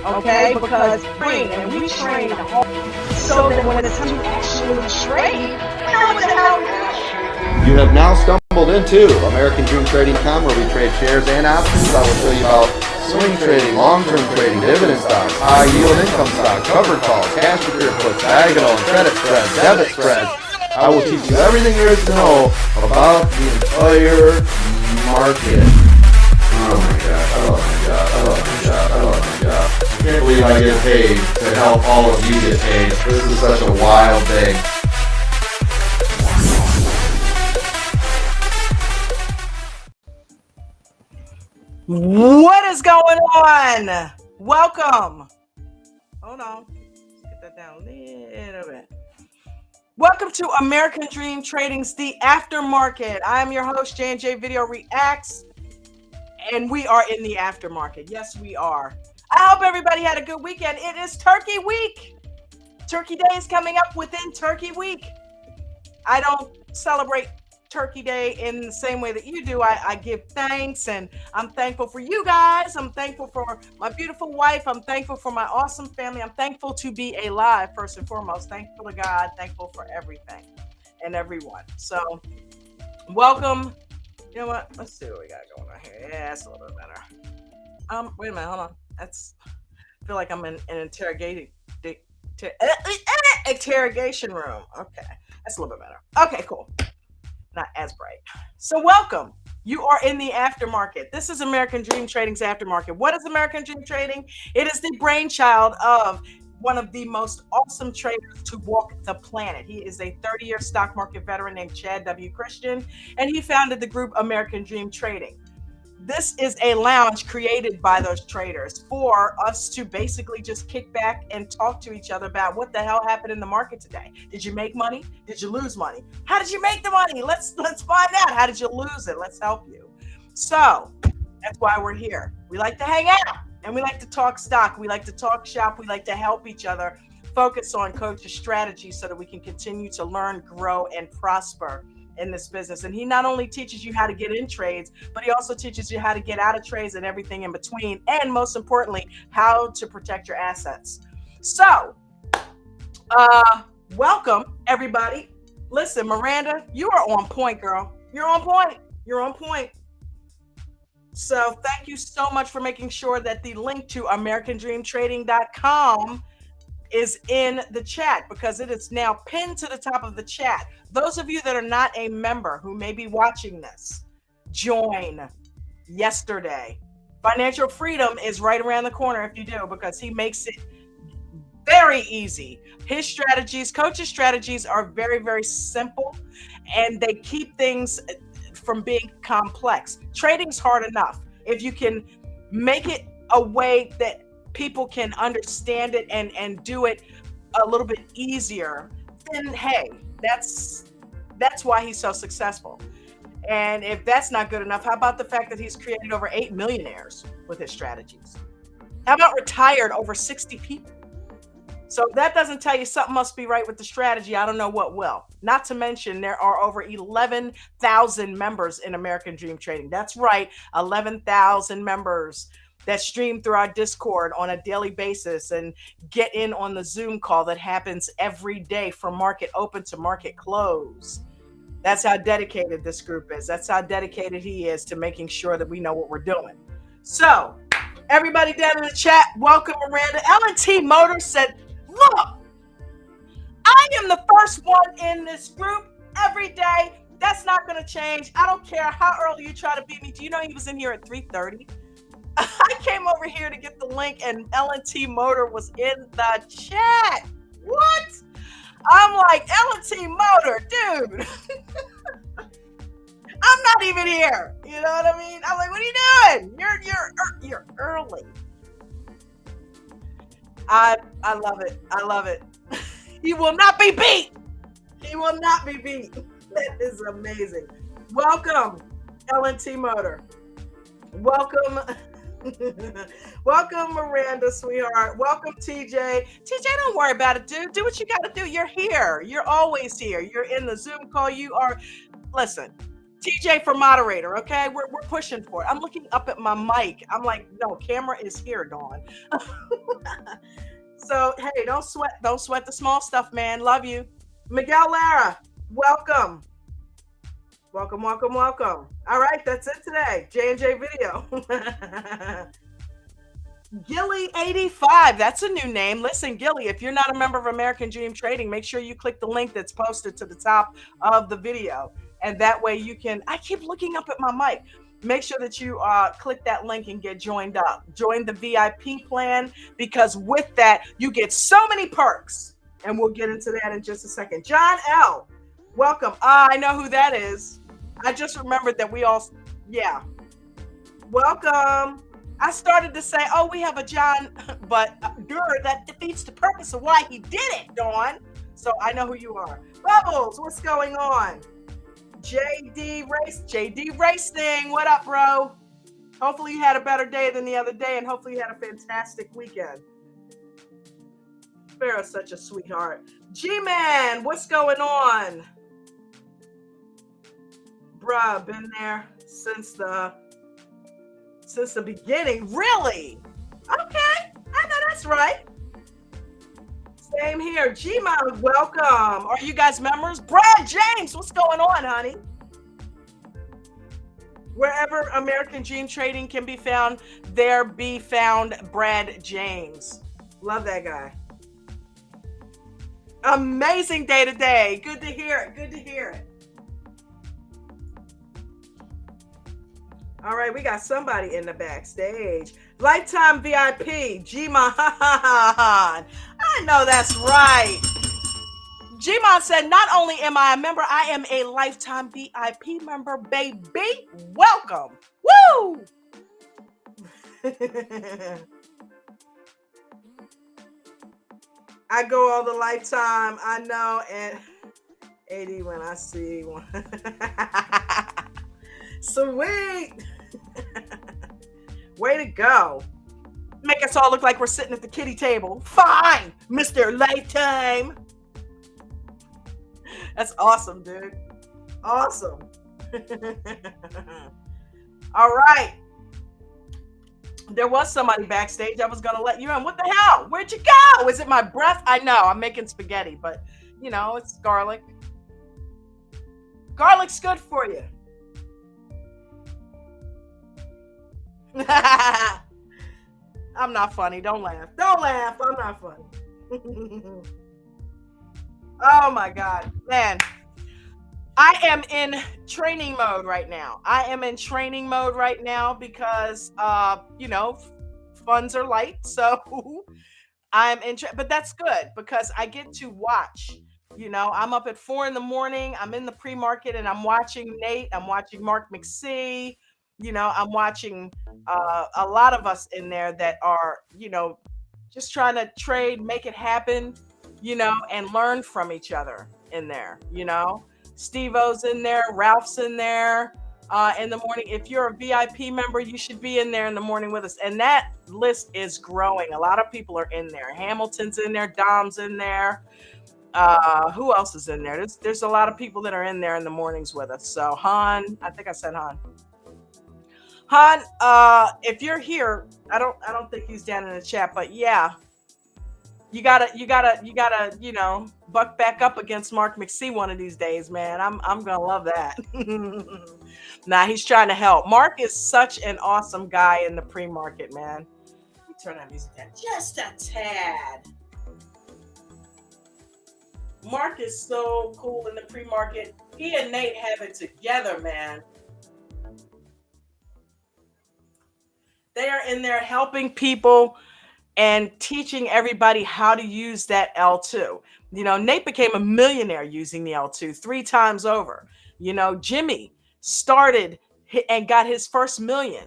okay? Because we train hard so that when it's time to actually trade, we know what the hell we're doing. You have now stumbled into AmericanDreamTrading.com, where we trade shares and options. I will show you about swing trading, long-term trading, dividend stocks, high-yield income stocks, covered calls, cash secure puts, diagonal and credit spreads, debit spreads. I will teach you everything there is to know about the entire market. Oh my god, oh my god, oh my god, oh my god. I can't believe I get paid to help all of you get paid. This is such a wild thing. What is going on? Welcome. Hold on. Let's get that down a little bit. Welcome to American Dream Trading's The Aftermarket. I am your host, J&J Video Reacts, and we are in the aftermarket. Yes, we are. I hope everybody had a good weekend. It is Turkey Week. Turkey Day is coming up within Turkey Week. I don't celebrate Turkey Day in the same way that you do. I give thanks, and I'm thankful for you guys. I'm thankful for my beautiful wife. I'm thankful for my awesome family. I'm thankful to be alive, first and foremost. Thankful to God. Thankful for everything and everyone. So, welcome. You know what? Let's see what we got going on here. Yeah, that's a little bit better. Wait a minute. Hold on. I feel like I'm in an interrogation room. Okay, that's a little bit better. Okay, cool. Not as bright. So welcome. You are in the aftermarket. This is American Dream Trading's aftermarket. What is American Dream Trading? It is the brainchild of one of the most awesome traders to walk the planet. He is a 30-year stock market veteran named Chad W. Christian, and he founded the group American Dream Trading. This is a lounge created by those traders for us to basically just kick back and talk to each other about what the hell happened in the market today. Did you make money? Did you lose money? How did you make the money? Let's find out. How did you lose it? Let's help you. So that's why we're here. We like to hang out and we like to talk stock. We like to talk shop. We like to help each other focus on coach's strategy so that we can continue to learn, grow, and prosper in this business. And he not only teaches you how to get in trades, but he also teaches you how to get out of trades and everything in between, and most importantly, how to protect your assets. So welcome everybody. Listen, Miranda, you are on point, girl. You're on point. So thank you so much for making sure that the link to AmericanDreamTrading.com is in the chat, because it is now pinned to the top of the chat. Those of you that are not a member who may be watching this, join yesterday. Financial freedom is right around the corner if you do, because he makes it very easy. His strategies, coach's strategies, are very, very simple, and they keep things from being complex. Trading's hard enough. If you can make it a way that people can understand it and do it a little bit easier, then hey, that's why he's so successful. And if that's not good enough, how about the fact that he's created over 8 millionaires with his strategies? How about retired over 60 people? So if that doesn't tell you something must be right with the strategy, I don't know what will. Not to mention, there are over 11,000 members in American Dream Trading. That's right, 11,000 members that stream through our Discord on a daily basis and get in on the Zoom call that happens every day from market open to market close. That's how dedicated this group is. That's how dedicated he is to making sure that we know what we're doing. So, everybody down in the chat, welcome Miranda. L&T Motors said, look, I am the first one in this group every day. That's not going to change. I don't care how early you try to beat me. Do you know he was in here at 3:30? I came over here to get the link, and L&T Motor was in the chat. What? I'm like, L&T Motor, dude. I'm not even here. You know what I mean? I'm like, what are you doing? You're early. I love it. I love it. He will not be beat. He will not be beat. That is amazing. Welcome, L&T Motor. Welcome. Welcome, Miranda, sweetheart. Welcome, TJ. TJ, don't worry about it, dude. Do what you got to do. You're here. You're always here. You're in the Zoom call. You are. Listen, TJ for moderator, okay? We're pushing for it. I'm looking up at my mic. I'm like, no, camera is here, Dawn. So hey, don't sweat the small stuff, man. Love you. Miguel Lara, welcome. Welcome, welcome, welcome. All right, that's it today. J&J video. Gilly85, that's a new name. Listen, Gilly, if you're not a member of American Dream Trading, make sure you click the link that's posted to the top of the video. And that way you can, I keep looking up at my mic. Make sure that you click that link and get joined up. Join the VIP plan, because with that, you get so many perks. And we'll get into that in just a second. John L., welcome. I know who that is. I just remembered that we all, yeah. Welcome. I started to say, oh, we have a John, but that defeats the purpose of why he did it, Dawn. So I know who you are. Bubbles, what's going on? JD Racing, what up, bro? Hopefully you had a better day than the other day, and hopefully you had a fantastic weekend. Farrah's such a sweetheart. G-Man, what's going on? Bruh, been there since the beginning. Really? Okay, I know that's right. Same here. G-Man, welcome. Are you guys members? Brad James, what's going on, honey? Wherever American Dream Trading can be found, there be found Brad James. Love that guy. Amazing day today. Good to hear it. Good to hear it. All right, we got somebody in the backstage. Lifetime VIP, G-Man. I know that's right. G-Man said, not only am I a member, I am a lifetime VIP member, baby. Welcome. Woo! I go all the lifetime, I know, and 80 when I see one. Sweet. Way to go. Make us all look like we're sitting at the kiddie table. Fine, Mr. Lifetime. That's awesome, dude. Awesome. All right. There was somebody backstage. I was going to let you in. What the hell? Where'd you go? Is it my breath? I know. I'm making spaghetti, but, you know, it's garlic. Garlic's good for you. I'm not funny. Don't laugh. Don't laugh. I'm not funny. Oh, my God. Man. I am in training mode right now. Because, you know, funds are light. So I'm in, but that's good because I get to watch. You know, I'm up at 4 a.m. I'm in the pre-market and I'm watching Nate. I'm watching Mark McSee. You know, I'm watching a lot of us in there that are, you know, just trying to trade, make it happen, you know, and learn from each other in there, you know. Steve-O's in there, Ralph's in there in the morning. If you're a VIP member, you should be in there in the morning with us. And that list is growing. A lot of people are in there. Hamilton's in there, Dom's in there. Who else is in there? There's a lot of people that are in there in the mornings with us. So Han, I think I said Han. Han, if you're here, I don't think he's down in the chat, but yeah. You gotta, you know, buck back up against Mark McSee one of these days, man. I'm gonna love that. Nah, he's trying to help. Mark is such an awesome guy in the pre-market, man. Let me turn that music down just a tad. Mark is so cool in the pre-market. He and Nate have it together, man. They are in there helping people and teaching everybody how to use that L2. You know, Nate became a millionaire using the L2 3 times over. You know, Jimmy started and got his first million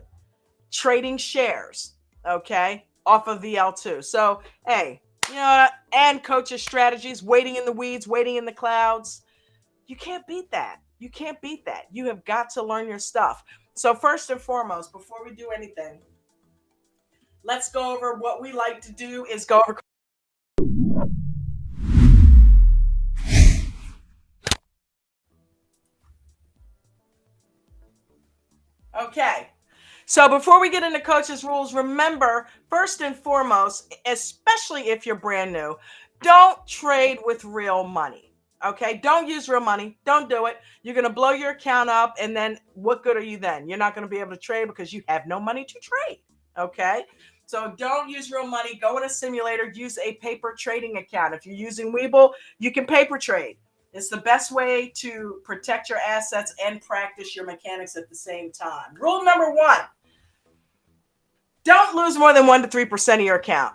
trading shares, okay, off of the L2. So, hey, you know, and coaches strategies, waiting in the weeds, waiting in the clouds. You can't beat that. You can't beat that. You have got to learn your stuff. So first and foremost, before we do anything, let's go over what we like to do is go over. Okay. So before we get into coach's rules, remember, first and foremost, especially if you're brand new, don't trade with real money. Okay. Don't use real money. Don't do it. You're going to blow your account up. And then what good are you then? You're not going to be able to trade because you have no money to trade. Okay. So don't use real money. Go in a simulator. Use a paper trading account. If you're using Webull, you can paper trade. It's the best way to protect your assets and practice your mechanics at the same time. Rule number one: don't lose more than 1 to 3% of your account.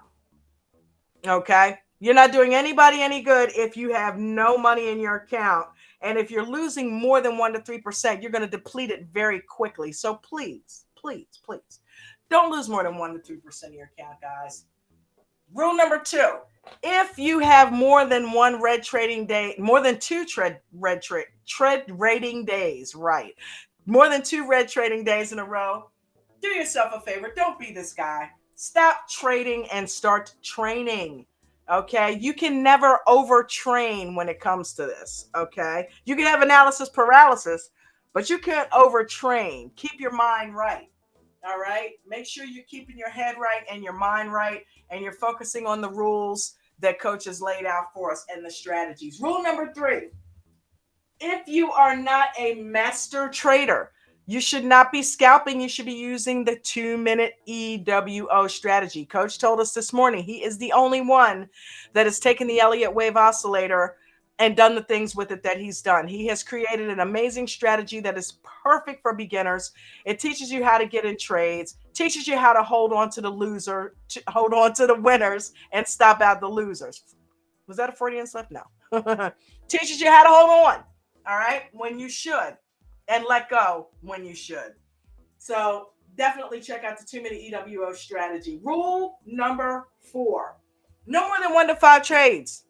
Okay? You're not doing anybody any good if you have no money in your account. And if you're losing more than 1 to 3%, you're going to deplete it very quickly. So please, please, please, don't lose more than 1 to 3% of your account, guys. Rule number two: if you have more than one red trading day, more than two tread rating days, right? More than two red trading days in a row, do yourself a favor. Don't be this guy. Stop trading and start training. Okay. You can never overtrain when it comes to this. Okay. You can have analysis paralysis, but you can't overtrain. Keep your mind right. All right. Make sure you're keeping your head right and your mind right, and you're focusing on the rules that coach has laid out for us and the strategies. Rule number three: if you are not a master trader, you should not be scalping. You should be using the 2-minute EWO strategy. Coach told us this morning he is the only one that has taken the Elliott wave oscillator and done the things with it that he's done. He has created an amazing strategy that is perfect for beginners. It teaches you how to get in trades, teaches you how to hold on to the hold on to the winners and stop out the losers. Was that a Freudian slip? No. Teaches you how to hold on, all right, when you should, and let go when you should. So definitely check out the 2-minute EWO strategy. Rule number four: no more than 1 to 5 trades.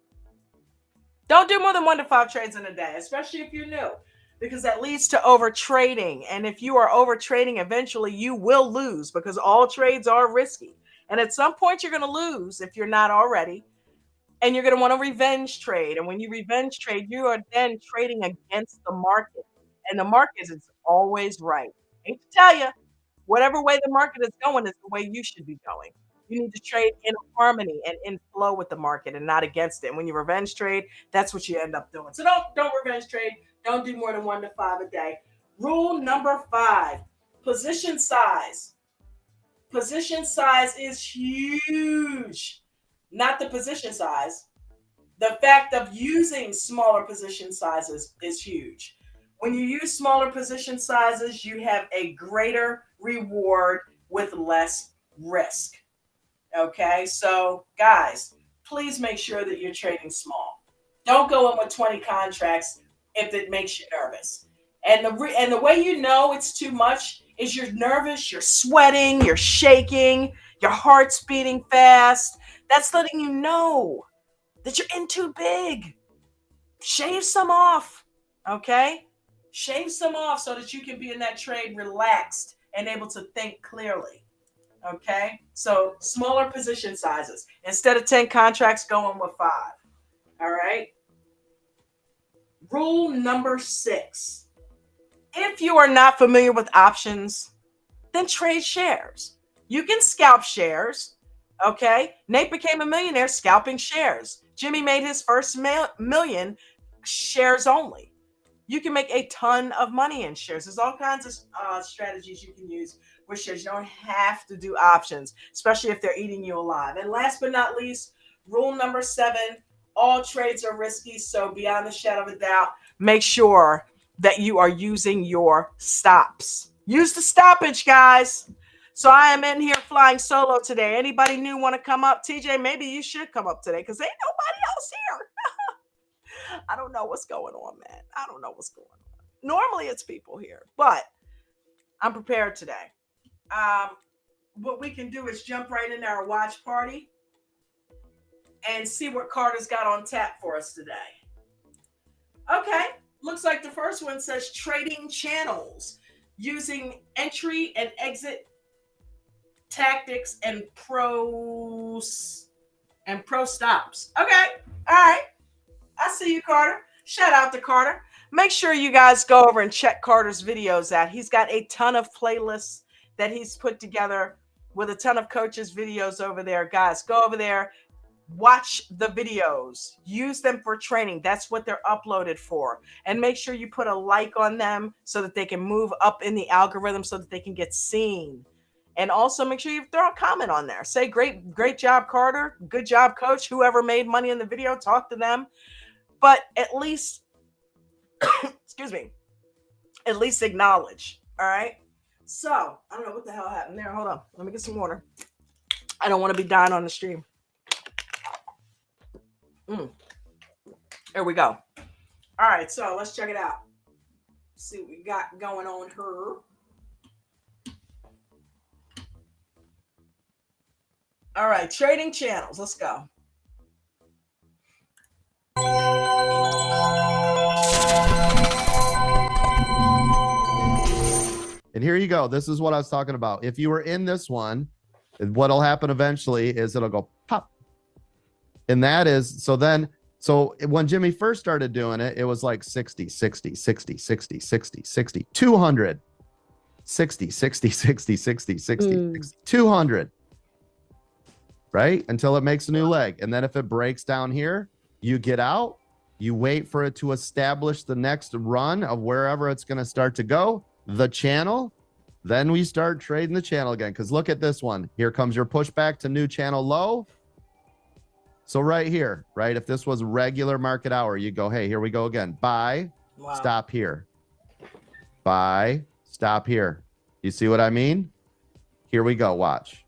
Don't do more than 1 to 5 trades in a day, especially if you're new, because that leads to over trading. And if you are over trading, eventually you will lose because all trades are risky. And at some point, you're going to lose if you're not already. And you're going to want to revenge trade. And when you revenge trade, you are then trading against the market. And the market is always right. I hate to tell you, whatever way the market is going is the way you should be going. You need to trade in harmony and in flow with the market and not against it. And when you revenge trade, that's what you end up doing. So don't revenge trade. Don't do more than 1 to 5 a day. Rule number 5: position size. Position size is huge. Not the position size. The fact of using smaller position sizes is huge. When you use smaller position sizes, you have a greater reward with less risk. Okay, so guys, please make sure that you're trading small. Don't go in with 20 contracts if it makes you nervous. And the way you know it's too much is you're nervous, you're sweating, you're shaking, your heart's beating fast. That's letting you know that you're in too big. Shave some off, okay? Shave some off so that you can be in that trade relaxed and able to think clearly, okay? So smaller position sizes. Instead of 10 contracts, going with 5, all right? Rule number 6: if you are not familiar with options, then trade shares. You can scalp shares. Okay. Nate became a millionaire scalping shares. Jimmy made his first million shares only. You can make a ton of money in shares. There's all kinds of strategies you can use with shares. You don't have to do options, especially if they're eating you alive. And last but not least, rule number 7: all trades are risky. So beyond the shadow of a doubt, make sure that you are using your stops. Use the stoppage, guys. So I am in here flying solo today. Anybody new want to come up? TJ, maybe you should come up today because ain't nobody else here. I don't know what's going on, man. I don't know what's going on. Normally it's people here, but I'm prepared today. What we can do is jump right into our watch party and see what Carter's got on tap for us today. Okay, looks like the first one says trading channels using entry and exit tactics and pro stops. Okay, all right. I see you, Carter. Shout out to Carter. Make sure you guys go over and check Carter's videos out. He's got a ton of playlists that he's put together with a ton of coaches' videos over there. Guys, go over there, watch the videos, use them for training. That's what they're uploaded for. And make sure you put a like on them so that they can move up in the algorithm so that they can get seen. And also make sure you throw a comment on there. Say, great job, Carter. Good job, coach. Whoever made money in the video, talk to them. But at least, excuse me, at least acknowledge. All right. So I don't know what the hell happened there. Hold on. Let me get some water. I don't want to be dying on the stream. There we go. All right. So let's check it out. See what we got going on here. All right. Trading channels. Let's go. And here you go. This is what I was talking about. If you were in this one, what'll happen eventually is it'll go pop. And that is, so when Jimmy first started doing it, it was like 60, 60, 60, 60, 60, 60, 200, 60, 60, 60, 60, 60, 200, right? Until it makes a new leg. And then if it breaks down here, you get out, you wait for it to establish the next run of wherever it's going to start to go, the channel. Then we start trading the channel again. Because look at this one. Here comes your pushback to new channel low. So right here, right? If this was regular market hour, you go, hey, here we go again. Buy, stop here. Buy, stop here. You see what I mean? Here we go. Watch.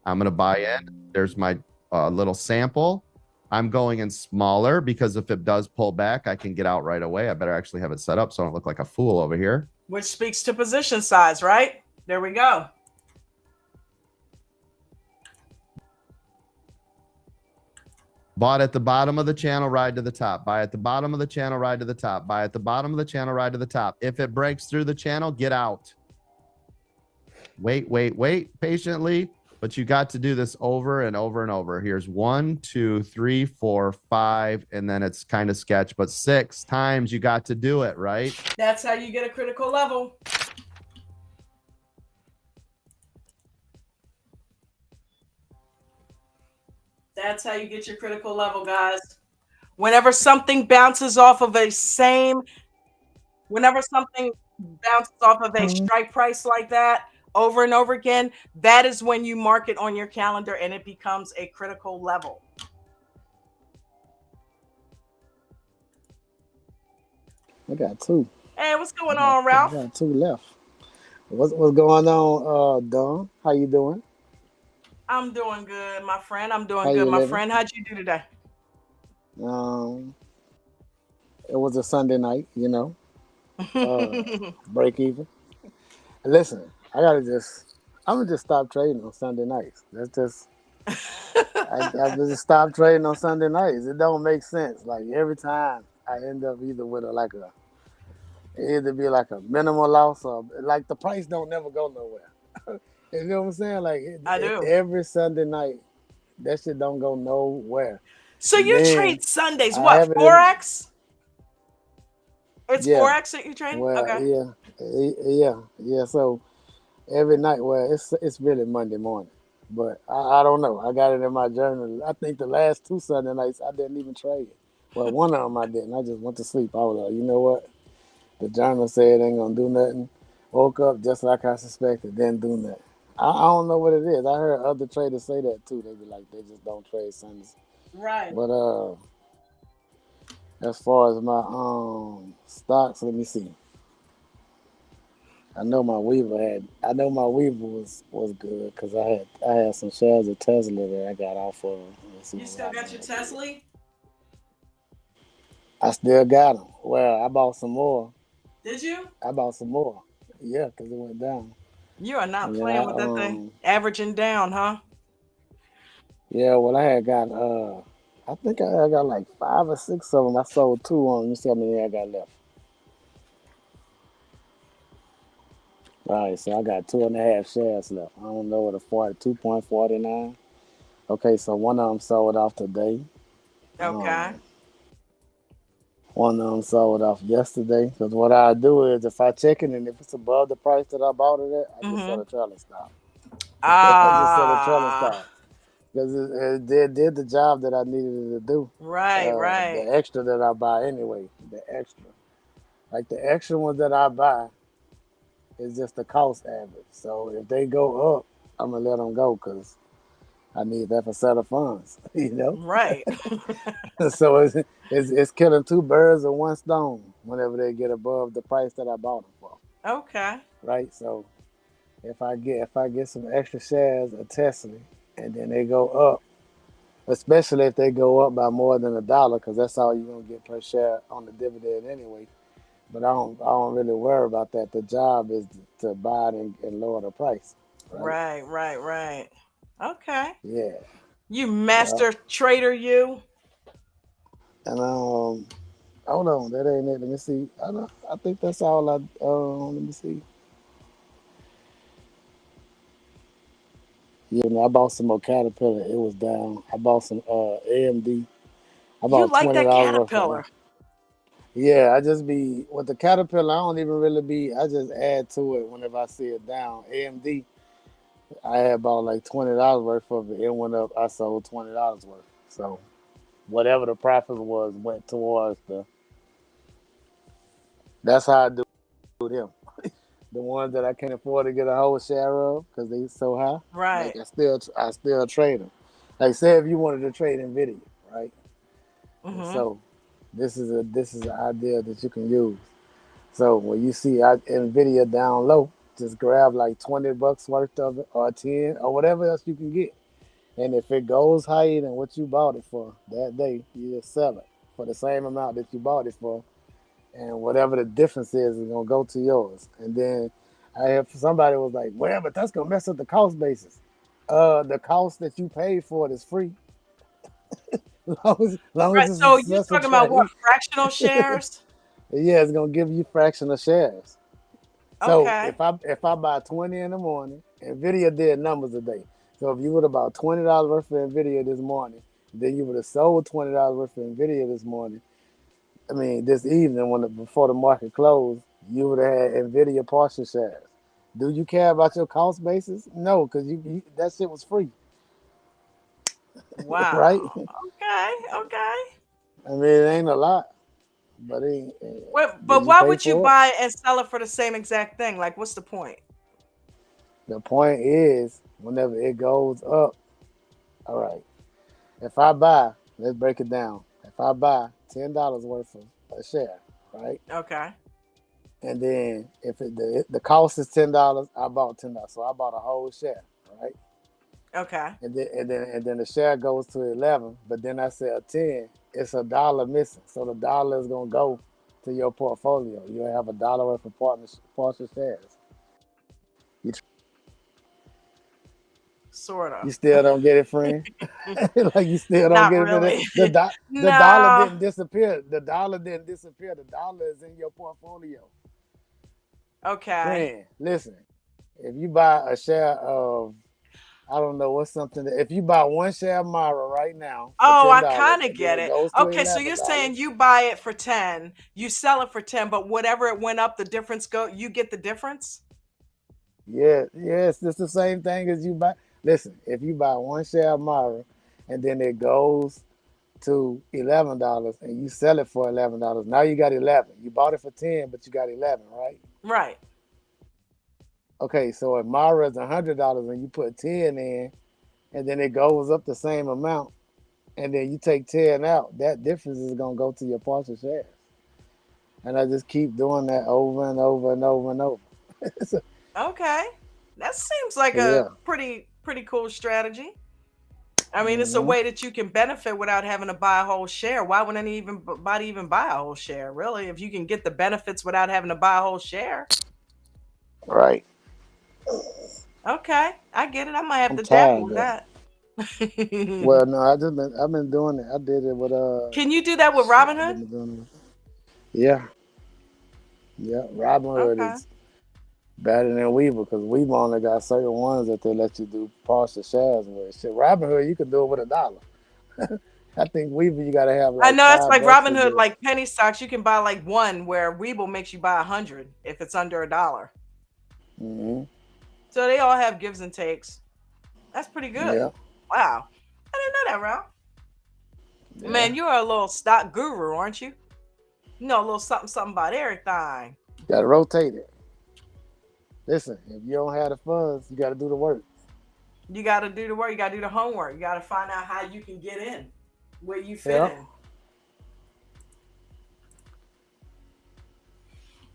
I'm going to buy in. There's my little sample. I'm going in smaller because if it does pull back, I can get out right away. I better actually have it set up so I don't look like a fool over here. Which speaks to position size, right? There we go. Bought at the bottom of the channel, ride to the top. Buy at the bottom of the channel, ride to the top. Buy at the bottom of the channel, ride to the top. If it breaks through the channel, get out. Wait patiently. But you got to do this over and over and over. Here's 1, 2, 3, 4, 5, and then it's kind of sketch, but 6 times you got to do it, right? That's how you get a critical level. That's how you get your critical level, guys. Whenever something bounces off of a strike price like that over and over again, that is when you mark it on your calendar and it becomes a critical level. I got 2. Hey, what's going on, Ralph? I got 2 left. What's going on, Don? How you doing? I'm doing good, my friend. How'd you do today? It was a Sunday night, break even. Listen, I'm gonna just stop trading on Sunday nights. That's just, I just stop trading on Sunday nights. It don't make sense. Like every time I end up either with either be like a minimal loss or like the price don't never go nowhere. You know what I'm saying? Like I do. Every Sunday night, that shit don't go nowhere. So you trade Sundays? What, Forex? It's Forex that you trade? Well, okay. Yeah. So every night, well, it's really Monday morning, but I don't know. I got it in my journal. I think the last 2 Sunday nights I didn't even trade. Well, one of them I didn't. I just went to sleep. I was like, you know what? The journal said it ain't gonna do nothing. Woke up just like I suspected, didn't do nothing. I don't know what it is. I heard other traders say that too. They be like, they just don't trade Sundays. Right. But as far as my stocks, let me see. I know my Weaver was good because I had some shares of Tesla that I got off of. You still got your Tesla? I still got them. Well, I bought some more. Did you? I bought some more. Yeah, because it went down. You are not playing with that thing. Averaging down, huh? Yeah, well, I had got, I think I got like 5 or 6 of them. I sold 2 on them. You see how many I got left. All right, so I got 2.5 shares left. I don't know what a 2.49. Okay, so one of them sold off today. Okay. One of them sold off yesterday. Because what I do is if I check it and if it's above the price that I bought it at, I just sell Mm-hmm. a trailer stop. I just sell a trailer Ah, stop because it did the job that I needed it to do. right, The right, extra that I buy anyway, the extra, like the extra ones that I buy is just the cost average. So if they go up, I'm gonna let them go because I need that for set of funds, you know. right. So it's killing two birds with one stone whenever they get above the price that I bought them for, Okay. right? So if I get some extra shares of Tesla and then they go up, especially if they go up by more than $1, because that's all you're gonna get per share on the dividend anyway. But I don't really worry about that. The job is to buy it and lower the price, right? Right, right, right. Okay. Yeah, You yeah. master trader, you. And hold on, that ain't it. Let me see. I think that's all I. Let me see. Yeah, I bought some more Caterpillar. It was down. I bought some AMD. I You bought like that $20 worth of. caterpillar. Yeah, I just be with the Caterpillar. I don't even really be. I just add to it whenever I see it down. AMD. I had bought like $20 worth of it. It went up. I sold $20 worth. So whatever the profit was went towards the. That's how I do them. The ones that I can't afford to get a whole share of because they so high. Like Right. I still trade them. Like say if you wanted to trade Nvidia, right? And Mm-hmm. so this is an idea that you can use. So when you see Nvidia down low, just grab like $20 worth of it or 10 or whatever else you can get. And if it goes higher than what you bought it for that day, you just sell it for the same amount that you bought it for. And whatever the difference is gonna go to yours. And then I have somebody was like, well, but that's gonna mess up the cost basis. The cost that you paid for it is free. Long as Right. it's a So you're successful talking about what trade. fractional shares? Yeah, it's gonna give you fractional shares. So Okay. if I buy 20 in the morning, Nvidia did numbers a day. So if you would have bought $20 worth of Nvidia this morning, then you would have sold $20 worth of Nvidia this morning. I mean, this evening before the market closed, you would have had Nvidia partial shares. Do you care about your cost basis? No, because that shit was free, right? Wow. Okay. Okay. I mean, it ain't a lot, but Well, did but you why pay would you for it? buy and sell it for the same exact thing? Like, what's the point? The point is, whenever it goes up, all right. If I buy, let's break it down. If I buy $10 worth of a share, right? Okay. And then if the cost is $10, I bought $10. So I bought a whole share, right? Okay. And then the share goes to 11, but then I sell 10, it's $1 missing. So the dollar is gonna go to your portfolio. You'll have $1 worth of partial shares. You, Sorta. you still don't get it, friend. Like you still don't Not get it. For really. the dollar No. didn't disappear. The dollar didn't disappear. The dollar is in your portfolio. Okay. Friend, listen. If you buy a share of, I don't know what's something that, if you buy one share of Mara right now for Oh, I $10 kind of and then get it it. goes to Okay, so you're $11, saying you buy it for 10, you sell it for 10, but whatever it went up, the difference you get the difference? yeah, yes, it's the same thing as you buy. Listen, if you buy one share of Mara and then it goes to $11 and you sell it for $11, now you got 11. You bought it for 10, but you got 11, right? Right. Okay, so if Mara is $100 and you put 10 in and then it goes up the same amount and then you take 10 out, that difference is gonna go to your partial shares. And I just keep doing that over and over and over and over. so, Okay. That seems like so a yeah. pretty cool strategy. I mean, it's a Hmm. way that you can benefit without having to buy a whole share. Why would anybody even buy a whole share, really? If you can get the benefits without having to buy a whole share. Right. Okay, I get it. I might have I'm to dabble tired with of it. that. Well, no, I've been doing it. I did it with Can you do that with shit. I've Robinhood? been doing it. Yeah, yeah. Robinhood Okay. is better than Weaver because Weaver only got certain ones that they let you do partial shares with. Shit, Robinhood you can do it with $1. I think Weaver, you gotta have I like know it's like 5 bucks to Robinhood, get. like penny stocks. You can buy like one, where Weeble makes you buy 100 if it's under $1. Mm-hmm. So they all have gives and takes. That's pretty good. Yeah, Wow, I didn't know that, Ralph. yeah. Man, you're a little stock guru, aren't you? You know a little something, something about everything. Gotta rotate it. Listen, if you don't have the funds, you gotta do the work. You got to do the work. You got to do the homework. You got to find out how you can get in, where you fit Yeah. in.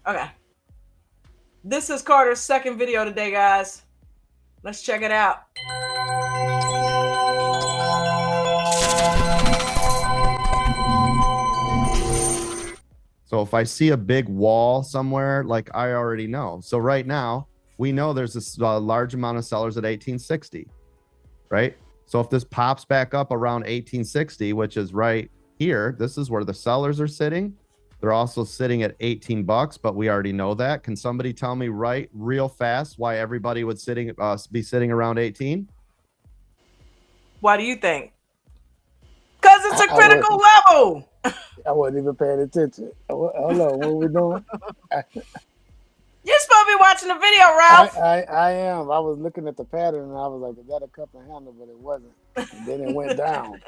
Okay. This is Carter's second video today, guys. Let's check it out. So if I see a big wall somewhere, like I already know. So right now, we know there's this large amount of sellers at 1860, right? So if this pops back up around 1860, which is right here, this is where the sellers are sitting. They're also sitting at 18 bucks, but we already know that. Can somebody tell me real fast why everybody would be sitting around 18? Why do you think? Because it's a I critical level. I wasn't even paying attention. Hold on, what are we doing? You're supposed to be watching the video, Ralph. I am. I was looking at the pattern and I was like, is that a cup and handle? But it wasn't. And then it went down.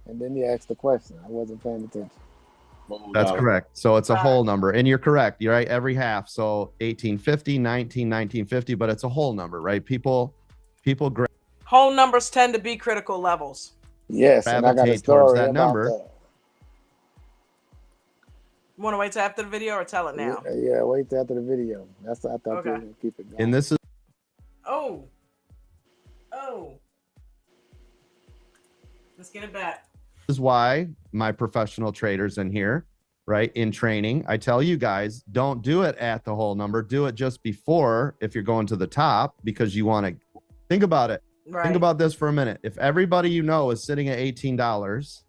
And then you asked the question. I wasn't paying attention. That's correct. So it's a whole number. And you're correct. You're right. Every half. So 1850, 1950, but it's a whole number, right? People Whole numbers tend to be critical levels. Yes, and I got a gravitate towards story that about number. that. You want to wait till after the video or tell it now? Yeah, wait till after the video. That's I thought you were gonna keep it going. And this is Oh. Let's get it back. is why my professional traders in here, right, in training, I tell you guys, don't do it at the whole number. Do it just before if you're going to the top, because you want to think about it. Right. Think about this for a minute. If everybody you know is sitting at $18,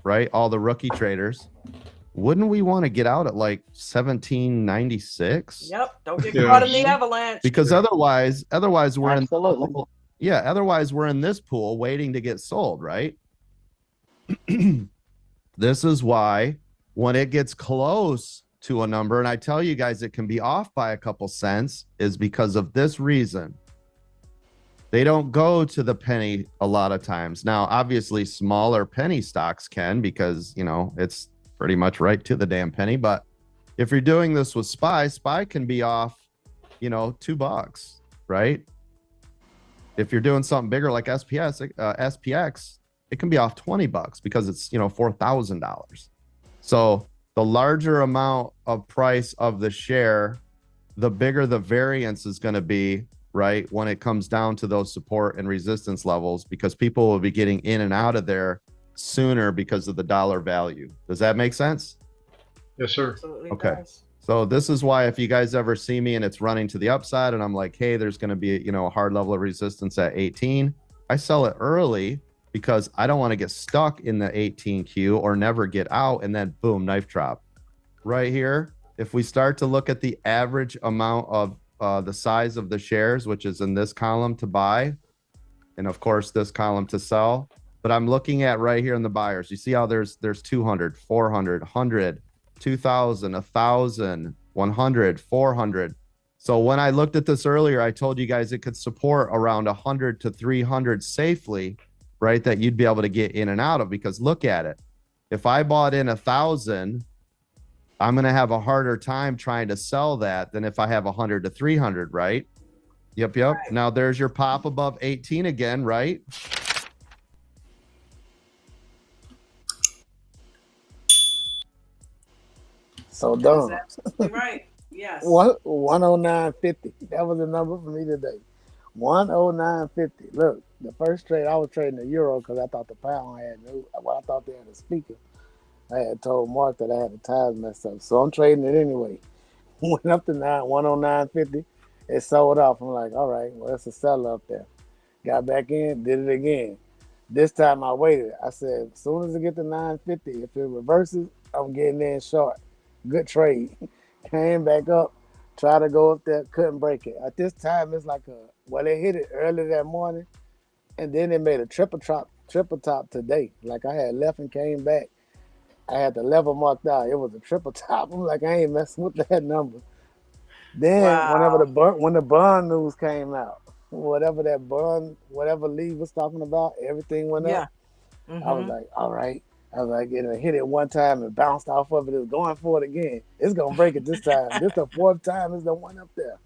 right, all the rookie traders, wouldn't we want to get out at like 1796? Yep. Don't get caught in the avalanche. Because otherwise we're Absolutely. otherwise we're in this pool waiting to get sold, right? This is why when it gets close to a number, and I tell you guys it can be off by a couple cents, is because of this reason. They don't go to the penny a lot of times. Now, obviously, smaller penny stocks can, because, you know, it's pretty much right to the damn penny. But if you're doing this with SPY can be off, you know, $2, right? If you're doing something bigger like SPX, it can be off $20 because it's, you know, $4,000. So the larger amount of price of the share, the bigger the variance is going to be, right, when it comes down to those support and resistance levels, because people will be getting in and out of there sooner because of the dollar value. Does that make sense? Yes, sir. Absolutely Okay. does. So this is why if you guys ever see me and it's running to the upside and I'm like, hey, there's going to be, you know, a hard level of resistance at 18, I sell it early because I don't want to get stuck in the 18Q or never get out and then boom, knife drop. Right here, if we start to look at the average amount of the size of the shares, which is in this column to buy, and of course this column to sell, but I'm looking at right here in the buyers. You see how there's 200, 400, 100, 2,000, 1,000, 100, 400. So when I looked at this earlier, I told you guys it could support around 100 to 300 safely, right? That you'd be able to get in and out of, because look at it. If I bought in 1,000, I'm going to have a harder time trying to sell that than if I have 100 to 300, right? Yep. Right. Now there's your pop above 18 again, right? So dumb. That's absolutely right. Yes. 109.50. That was the number for me today. 109.50. Look, the first trade I was trading the euro because I thought the pound had I thought they had a speaker. I had told Mark that I had the ties messed up, so I'm trading it anyway. Went up to 109.50. It sold off. I'm like, all right, well, it's a seller up there. Got back in, did it again. This time I waited. I said, as soon as it get to 9.50, if it reverses, I'm getting in short. Good trade. Came back up, tried to go up there, couldn't break it. At this time, it's like they hit it early that morning, and then they made a triple triple top today. Like I had left and came back. I had the level marked out. It was a triple top. I'm like, I ain't messing with that number. Then whenever Wow. when the bond news came out, whatever Lee was talking about, everything went up. Yeah. I was Mm-hmm. like, all right. I was like, hit it one time and bounced off of it. It's going for it again. It's gonna break it this time. This the fourth time. It's the one up there.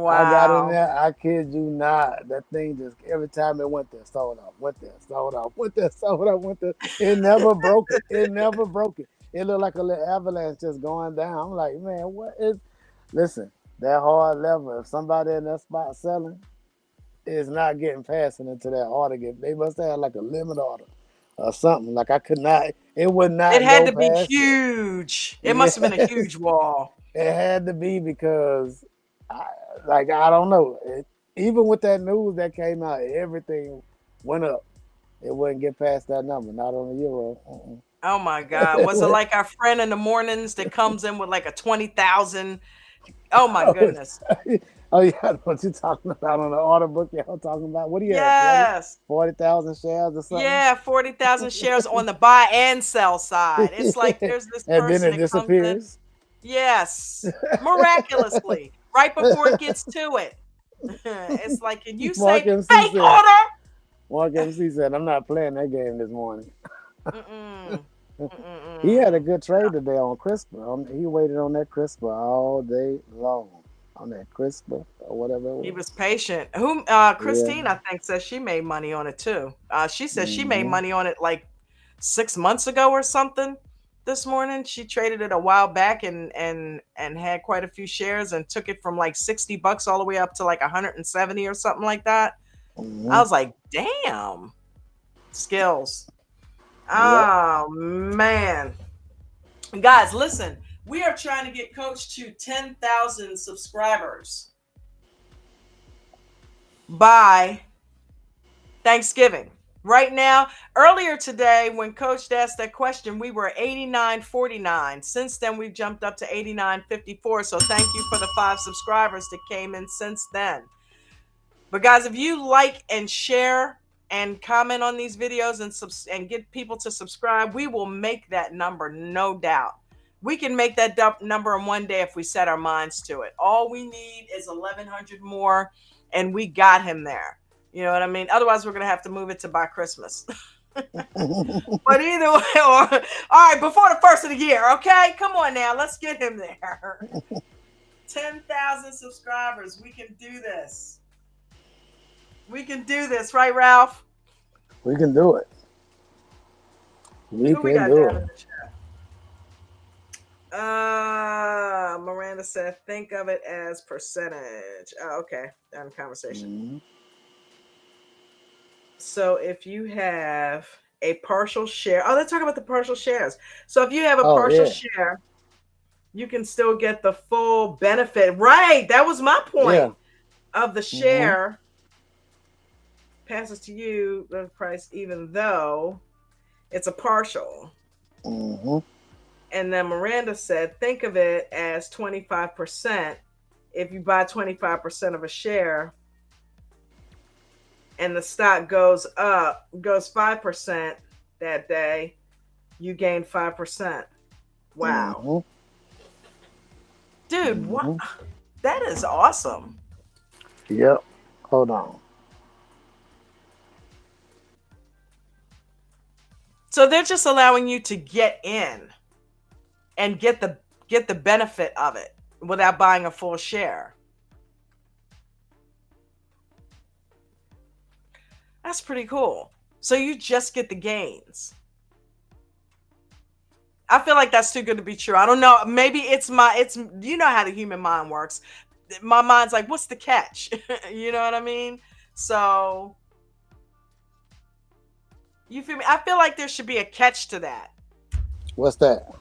I got in Wow. there. I kid you not. That thing just every time it went there, sold off, went there, sold off, went there, sold off, went there. It never broke it. It never broke it. It looked like a little avalanche just going down. I'm like, man, what is? Listen, that hard level. If somebody in that spot selling, is not getting past it into that order. They must have like a limit order or something. Like I could not. It would It not had go to be past it. huge. It must have been a Yes, huge wall. it had to be because, I, like I don't know. Even with that news that came out, everything went up. It wouldn't get past that number. Not on the euro. Oh my God. Was it like our friend in the mornings that comes in with like a 20,000? Oh my Oh, goodness. oh yeah, what you talking about on the order book? Y'all talking about what do you have? Yes. 40,000 shares or something? Yeah, 40,000 shares on the buy and sell side. It's like there's this And then person it that comes in. disappears. Yes. Miraculously, right before it gets to it. It's like, can you Mark say MC fake said. order? Mark MC said, "I'm not playing that game this morning." Mm-mm. He had a Mm-mm. good trade today on CRISPR. He waited on that CRISPR all day long. On that CRISPR or whatever it He was. was patient. Who Yeah. Christine, I think, says she made money on it too. She says she made Hmm. money on it like 6 months ago or something. This morning, she traded it a while back and had quite a few shares and took it from like $60 all the way up to like 170 or something like that. I Hmm. was like, damn, skills. Yep. Oh man, guys, listen, we are trying to get Coach to 10,000 subscribers by Thanksgiving. Right now, earlier today, when Coach asked that question, we were 89.49. Since then, we've jumped up to 89.54. So thank you for the 5 subscribers that came in since then. But guys, if you like and share and comment on these videos and get people to subscribe, we will make that number, no doubt. We can make that number in one day if we set our minds to it. All we need is 1,100 more, and we got him there. You know what I mean? Otherwise, we're gonna have to move it to by Christmas. But either way, all right, before the first of the year, okay? Come on now, let's get him there. 10,000 subscribers. We can do this. We can do this, right, Ralph? We can do it. We Who we can got do down it. in the chat? Miranda said, think of it as percentage. Oh, okay. Down in conversation. Hmm. So if you have a partial share, let's talk about the partial shares. So if you have a Oh partial yeah. share, you can still get the full benefit. Right. That was my point Yeah. of the Hmm. share passes to you the price, even though it's a partial. Hmm. And then Miranda said, think of it as 25%. If you buy 25% of a share and the stock goes 5% that day, you gain 5%. Wow. Hmm. Dude, what? Hmm. That is awesome. Yep. Hold on. So they're just allowing you to get in and get the benefit of it without buying a full share. That's pretty cool. So you just get the gains. I feel like that's too good to be true. I don't know. Maybe it's you know how the human mind works. My mind's like, what's the catch? You know what I mean? So you feel me? I feel like there should be a catch to that. What's that?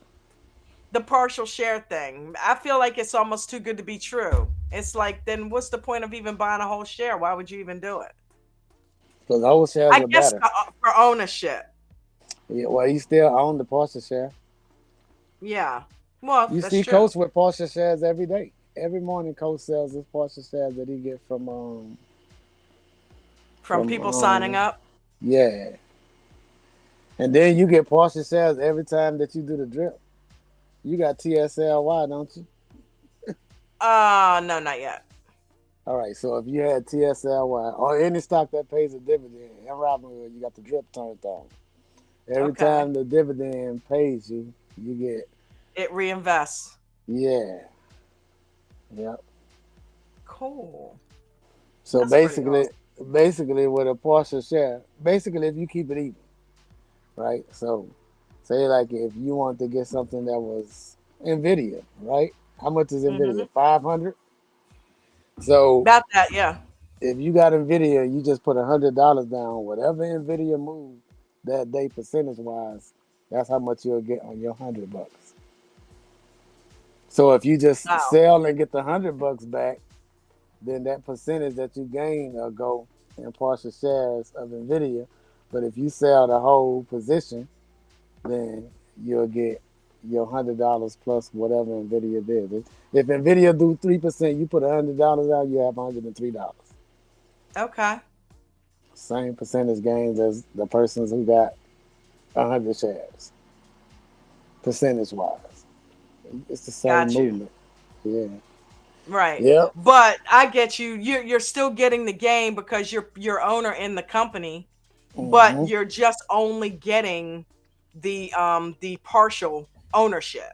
The partial share thing. I feel like it's almost too good to be true. It's like, then what's the point of even buying a whole share? Why would you even do it? Because those shares I are guess better. for ownership. Yeah. Well, you still own the partial share. Yeah. Well, You that's see true. Coach with partial shares every day. Every morning, Coach sells his partial shares that he get from From people signing up. yeah. And then you get partial shares every time that you do the drip. You got TSLY, don't you? No, not yet. All right, so if you had TSLY or any stock that pays a dividend in Robinhood, you got the drip turned on. Every Okay. time the dividend pays you, you get, It reinvests. yeah, yep. Cool. So That's pretty basically, awesome. basically with a partial share, basically if you keep it even, right? So say like if you want to get something that was Nvidia, right? How much is Hmm. Nvidia? 500. So About that, yeah. if you got Nvidia, you just put $100 down. Whatever Nvidia moved that day, percentage wise, that's how much you'll get on your $100. So if you just Wow. sell and get the $100 back, then that percentage that you gain will go in partial shares of Nvidia. But if you sell the whole position, then you'll get your $100 plus whatever Nvidia did. If Nvidia do 3%, you put $100 out, you have $103. Okay. Same percentage gains as the persons who got 100 shares, percentage wise. It's the same Got you. movement. Yeah. Right. Yep. But I get you. You're still getting the gain because you're owner in the company, but Hmm. you're just only getting the partial ownership.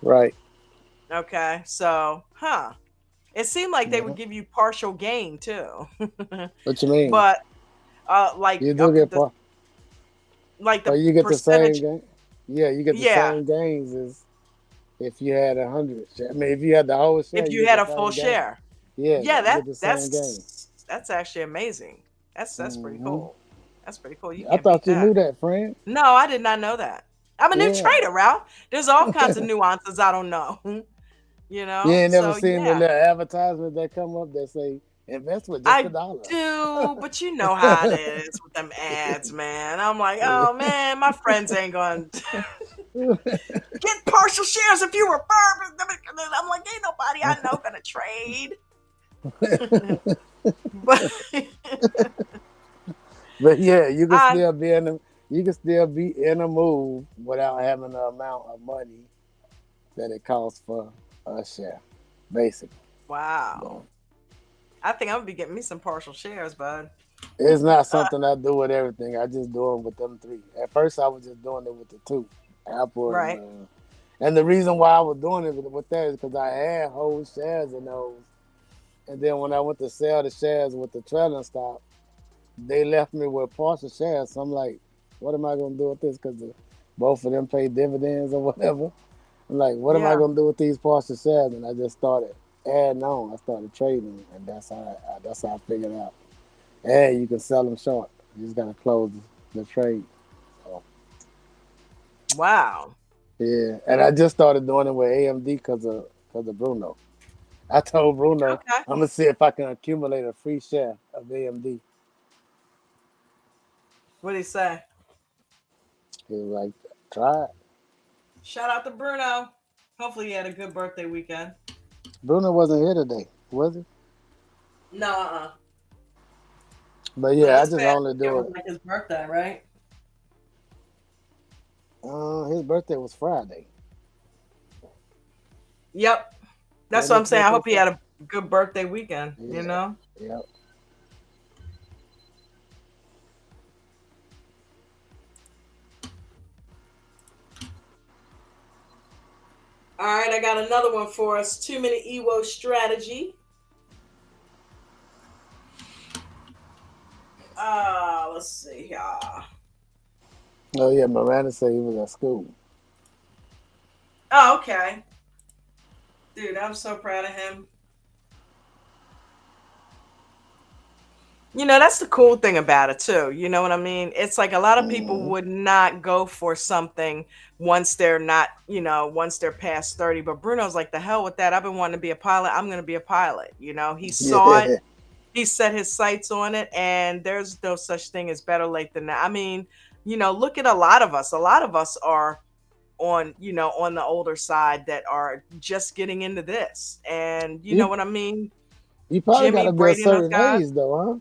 Right. Okay. So, huh. It seemed like they would Hmm. give you partial gain too. What you mean? But like You do up get the part, like or the you get the same percentage, gain. Yeah, you get the yeah, same gains as if you had 100. I mean, if you had the whole share, if you you get had the a full same gain. share. Yeah, Yeah, you get the same gain. that's actually amazing. That's pretty Hmm. cool. That's pretty cool. You I can't beat thought you that. knew that, friend. No, I did not know that. I'm a new Yeah. trader, Ralph. There's all kinds of nuances I don't know. You You know? ain't never So seen the yeah. little advertisements that come up that say invest with just a I dollar. do, but you know how it is with them ads, man. I'm like, Yeah. oh man, my friends ain't going to get partial shares if you refer. I'm like, ain't nobody I know gonna trade. But But yeah, you can I still be in a you can still be in a move without having the amount of money that it costs for a share, basically. wow. So I think I'm gonna be getting me some partial shares, bud. it's not something I do with everything. I just do it with them three. At first, I was just doing it with the two, Apple Right. and the reason why I was doing it with that is because I had whole shares in those, and then when I went to sell the shares with the trailing stop, they left me with partial shares. So I'm like, what am I gonna do with this? Because both of them pay dividends or whatever. I'm like, what am I Yeah. gonna do with these partial shares? And I just started adding on. I started trading, and that's how I figured out. And you can sell them short. You just gotta close the trade. So, Wow. yeah, and I just started doing it with AMD because of Bruno. I told Bruno Okay. I'm gonna see if I can accumulate a free share of AMD. What did he say? He was like, try it. Shout out to Bruno. Hopefully, he had a good birthday weekend. Bruno wasn't here today, was he? No, But no, yeah, I this just past only weekend do was it. like his birthday, right? His birthday was Friday. Yep. That's Wasn't what I'm his saying. I birthday hope he had Friday? a good birthday weekend. You Yeah, know. yep. All right, I got another one for us. 2 minute EWO strategy. Let's see here. Oh yeah, Miranda said he was at school. Oh, okay. Dude, I'm so proud of him. You know, that's the cool thing about it too. You know what I mean? It's like a lot of people Hmm. would not go for something once they're not, once they're past 30. But Bruno's like, the hell with that. I've been wanting to be a pilot. I'm going to be a pilot. You know, he saw it, Yeah, he set his sights on it, and there's no such thing as better late than that. I mean, look at a lot of us. A lot of us are on the older side that are just getting into this. And you know you what I mean? you probably got Jimmy, to be a Brady, and those certain guys. age though, huh?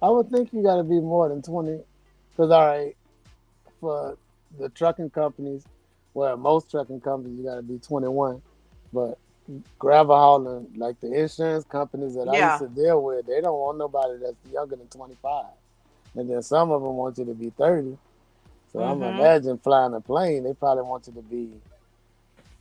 I would think you got to be more than 20. Cause all right, for the trucking companies, well, most trucking companies, you got to be 21. But gravel hauling, like the insurance companies that I used Yeah. to deal with, they don't want nobody that's younger than 25. And then some of them want you to be 30. So I'm Mm-hmm. imagine flying a plane, they probably want you to be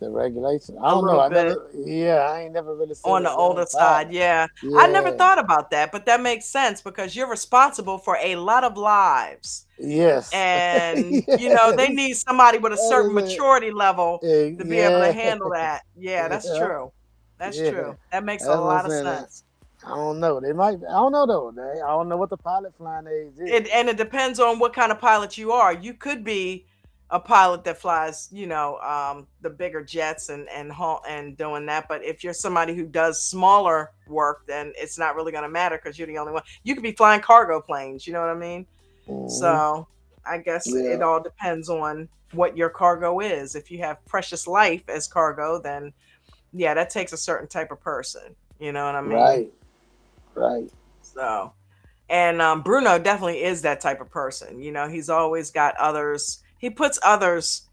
the regulation. I A don't know. little I bit never, yeah, I ain't never really seen on a the young older side. pilot. Yeah. I never Yeah, thought about that, but that makes sense because you're responsible for a lot of lives. yes, And, they yes. need somebody with a That certain is maturity level to be able to yeah, handle that. Yeah, that's yeah, true. That's yeah. true. That makes a That's what I'm lot of saying. sense. I don't know. They might. I don't know though. I don't know what the pilot flying age is. And it depends on what kind of pilot you are. You could be a pilot that flies, the bigger jets and doing that. But if you're somebody who does smaller work, then it's not really going to matter because you're the only one. You could be flying cargo planes. You know what I mean? Hmm. So I guess it Yeah. all depends on what your cargo is. If you have precious life as cargo, then yeah, that takes a certain type of person. You know what I mean? Right. Right. So. And Bruno definitely is that type of person. He's always got others. He puts others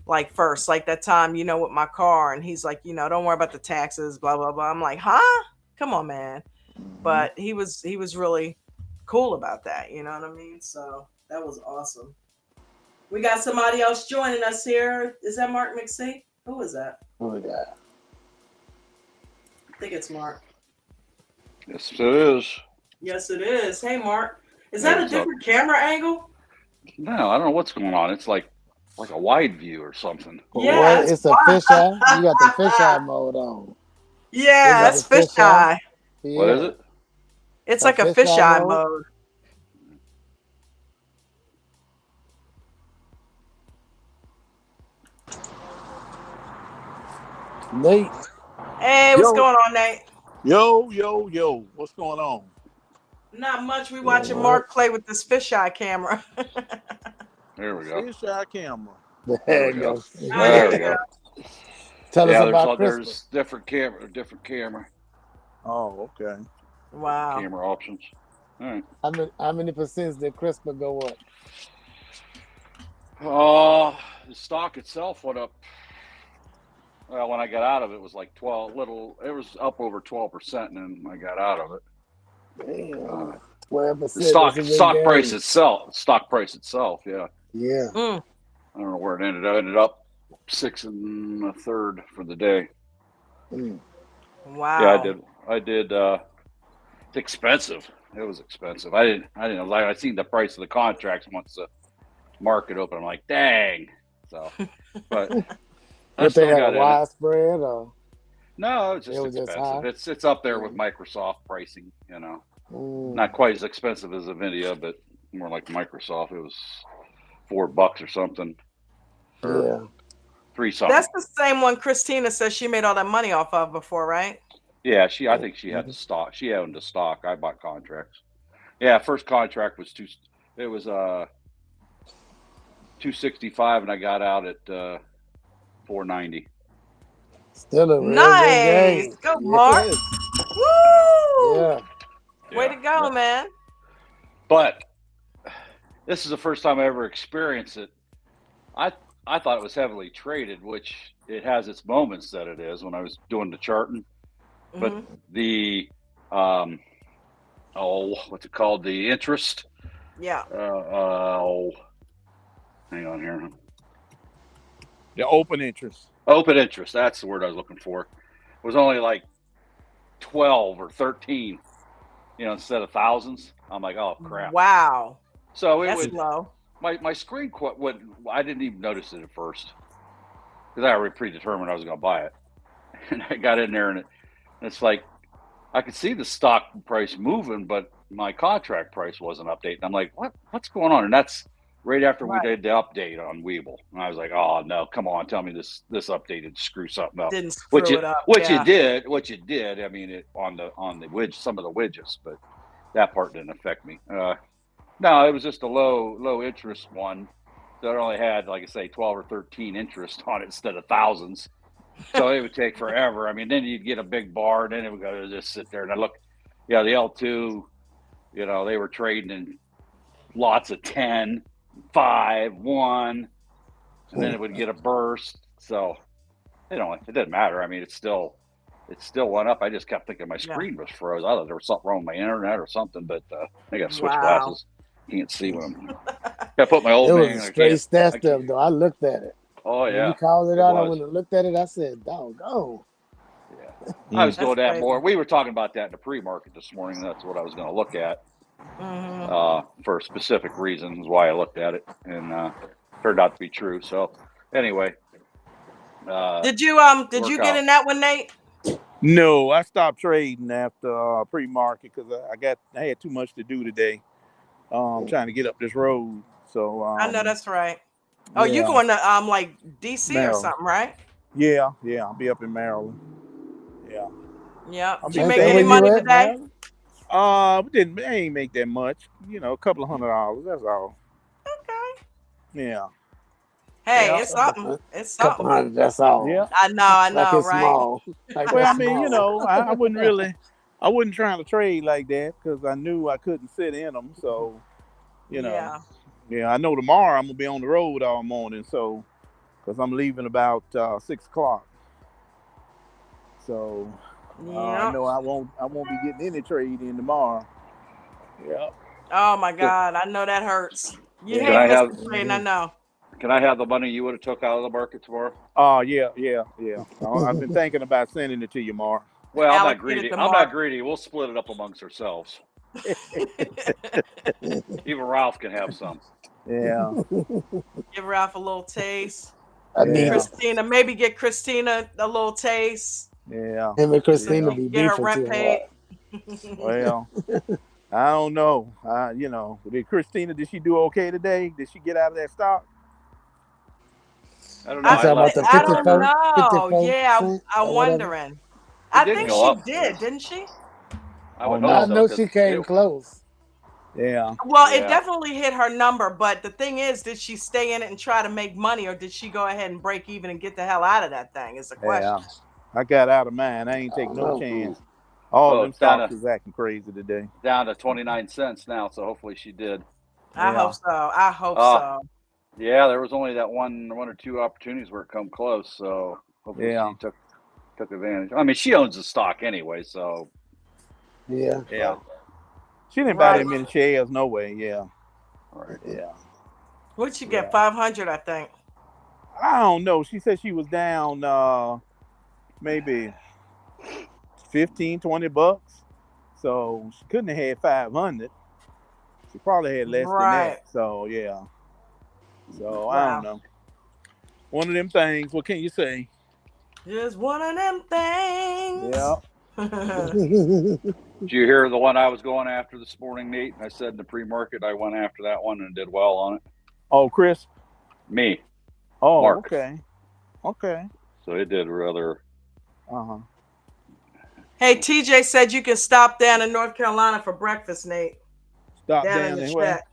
like first, like that time, with my car. And he's like, don't worry about the taxes, blah, blah, blah. I'm like, huh? Come on, man. Hmm. But he was really cool about that. You know what I mean? So that was awesome. We got somebody else joining us here. Is that Mark McSee? Who is that? Who we got? I think it's Mark. Yes, it is. Yes, it is. Hey, Mark. Is Hey, that a what's up? different camera angle? No, I don't know what's going on. It's like a wide view or something. What? Yeah, it's It's a fisheye. You got the fisheye mode on. Is yeah, it it's the fisheye? fisheye. What is Yeah. it? It's A like a fisheye fisheye mode. mode. Nate. Hey, what's Yo, going on, Nate? yo. What's going on? Not much. We Yeah. watching Mark play with this fisheye camera. There we go. Fish eye camera. There There we you go. go. Oh, there There we you go. go. Tell us Yeah, about CRISPR. there's different Oh, okay. Wow. camera options. All right. How many percents did CRISPR go up? The stock itself went up. Well, when I got out of it, it was like 12. It was up over 12%, and then I got out of it. Damn. Uh, the 12%. That's a big gain. stock price itself. Yeah, Yeah. Mm, I don't know where it ended up. It ended up 6 1/3 for the day. Mm. Yeah, wow. I did. It's expensive. It was expensive. I didn't like. I seen the price of the contracts once the market opened. I'm like, dang. So, but I What they still had a got in it. wide spread or No, it's it just was just expensive. high? It's up there with Mm. Microsoft pricing. Mm. Not quite as expensive as Nvidia, but more like Microsoft. It was $4 or something, or Yeah. three something. That's the same one Christina says she made all that money off of before, right? Yeah, I think she had the Mhm. stock. She owned the stock. I bought contracts. Yeah, first contract was It was 265, and I got out at 490. Still a real good Nice. game. Go, Mark. Yes. Woo! Yeah. Way Yeah, to go, man. but this is the first time I ever experienced it. I I thought it was heavily traded, which it has its moments that it is when I was doing the charting. But Hmm. the what's it called? The interest. Yeah. Hang on here. The open interest. Open interest. That's the word I was looking for. It was only like 12 or 13, instead of thousands. I'm like, oh crap. Wow. So it That's would low. my screen would I didn't even notice it at first because I already predetermined I was going to buy it, and I got in there and it's like I could see the stock price moving, but my contract price wasn't updating. I'm like, what's going on? And that's right after we Right. did the update on Weeble, and I was like, oh no, come on, tell me this updated screw something up. Didn't Which screw it it up. which Yeah. it did. I mean, it on the widget, some of the widgets, but that part didn't affect me. No, it was just a low interest one that only had, like I say, 12 or 13 interest on it instead of thousands. So it would take forever. I mean, then you'd get a big bar, and then it would go just sit there. And I look, the L2, they were trading in lots of 10, 5, 1, and then it would get a burst. So it didn't matter. I mean, it still went up. I just kept thinking my screen was froze. I thought there was something wrong with my internet or something, but I got to switch Wow. glasses. Can't see when I'm. I put my old It was man. a straight stat I stuff can't. though. I looked at it. Oh When yeah, you called it it out, I was. went and looked at it. I said, "Doggone." Yeah, I was That's doing that crazy. more. We were talking about that in the pre-market this morning. That's what I was going to look at for specific reasons why I looked at it, and turned out to be true. So anyway, Did you get in that one, Nate? No, I stopped trading after pre-market because I had too much to do today. Trying to get up this road. So I know that's right. Oh, you going to like DC Maryland. or something, right? Yeah, I'll be up in Maryland. Yeah. Yeah. Did you Ain't make that any where money you at, today? I ain't make that much. A couple of $100. That's all. Okay. Yeah. Hey, Yeah. it's something. It's Couple something. hundred. That's all. Yeah. I Like know, it's right? small. Like Well, I that's mean, small. I wouldn't really, I wasn't trying to trade like that because I knew I couldn't sit in them. So, Yeah. I know tomorrow I'm gonna be on the road all morning. So, because I'm leaving about 6 o'clock. So, I Yeah. know I won't be getting any trade in tomorrow. Yeah. Oh my God, I know that hurts. You Yeah. can hate I have missing trading, I know. the money you would have took out of the market tomorrow? Oh, yeah. I've been thinking about sending it to you, Mark. Well, I'm not Allocated greedy. to I'm not Mark. greedy. We'll split it up amongst ourselves. Even Ralph can have some. Yeah. Give Ralph a little taste. I need it. Christina, maybe get Christina a little taste. Yeah. Him and Christina So be get her beefing rent too paid. hard. Well, I don't know. Did Christina, did she do okay today? Did she get out of that stock? I don't know. You talking about the I don't 54, know. 54 Yeah, cent I'm or whatever? wondering. It I didn't think go she up. did, didn't she? I would Oh, hope I so know because she came close. Yeah. Well, it Yeah. definitely hit her number, but the thing is, did she stay in it and try to make money, or did she go ahead and break even and get the hell out of that thing? Is the question. Yeah. I got out of mine. I ain't taking no know. chance. All them it's down stocks is acting crazy today. to 29 cents now. So hopefully she did. I Yeah. hope so. I hope Oh. so. Yeah, there was only that one or two opportunities where it come close. So hopefully she took advantage. I mean, she owns the stock anyway. So Yeah. Yeah. She didn't buy that many shares, no way. Yeah. right. Yeah. What'd you get? 500, I think. I don't know. She said she was down maybe 15, 20 bucks. So she couldn't have had 500. She probably had less than that. So yeah. So I don't know. One of them things. What can you say? Just one of them things. Yeah. Did you hear the one I was going after this morning, Nate? I said in the pre-market I went after that one and did well on it. Oh, Chris? Me. Oh, Mark. Okay. So it did rather. Uh-huh. Hey, TJ said you can stop down in North Carolina for breakfast, Nate. Stop down in the chat.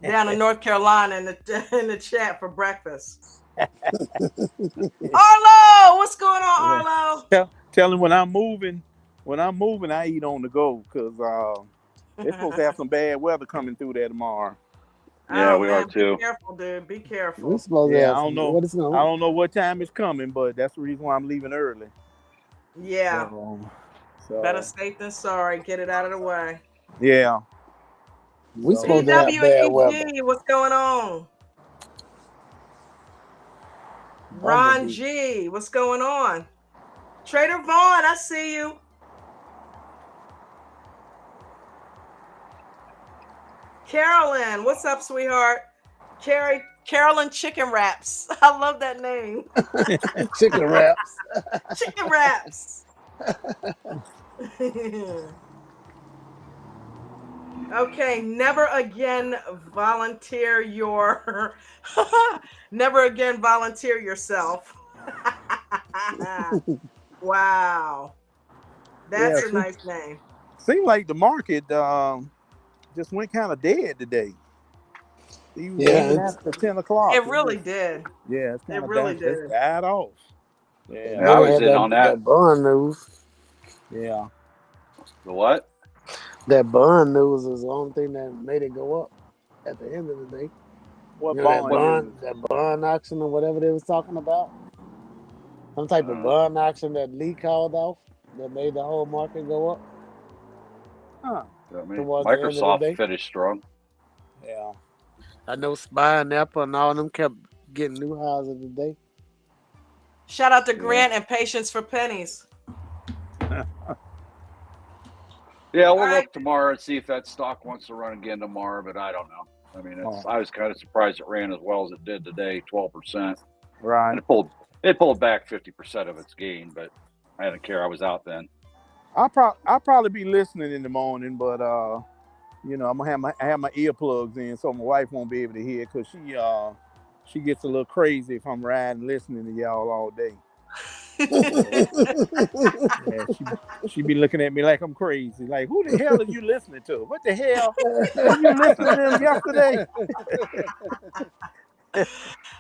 Down in North Carolina in the chat for breakfast. Arlo, what's going on, Arlo? Tell him when I'm moving, I eat on the go because they're supposed to have some bad weather coming through there tomorrow. Yeah, we are too. Be careful, dude. Be careful. We're supposed to have I don't know. I don't know what time it's coming, but that's the reason why I'm leaving early. Yeah. So better safe than sorry. Get it out of the way. Yeah. We supposed to have bad weather. What's going on? Ron G, what's going on? Trader Vaughn, I see you. Carolyn, what's up, sweetheart? Carolyn Chicken Wraps. I love that name. Chicken Wraps. Chicken Wraps. Okay, never again volunteer yourself. Wow. That's a nice name. Seemed like the market just went kind of dead today. Even after 10 o'clock. It really did. Yeah, it's kind it of really did. It's died off. Yeah, I was in on that. That bond news. Yeah. The what? That bond news was the only thing that made it go up at the end of the day. What You know that bond bond, that bond auction or whatever they was talking about. Some type of bond auction that Lee called off that made the whole market go up Huh. I mean, towards the end of the Microsoft day. finished strong. Yeah. I know Spy and Apple and all of them kept getting new highs of the day. Shout out to Yeah. Grant and Patience for Pennies. Yeah, we'll All right. look tomorrow and see if that stock wants to run again tomorrow, but I don't know. I mean, Oh. I was kind of surprised it ran as well as it did today, 12%. Right. And it pulled back 50% of its gain, but I didn't care. I was out then. I'll probably be listening in the morning, but you know, I'm gonna have my earplugs in so my wife won't be able to hear because she gets a little crazy if I'm riding listening to y'all all day. Yeah, she be looking at me like I'm crazy. Like, who the hell are you listening to? What the hell? Were you listening to them yesterday?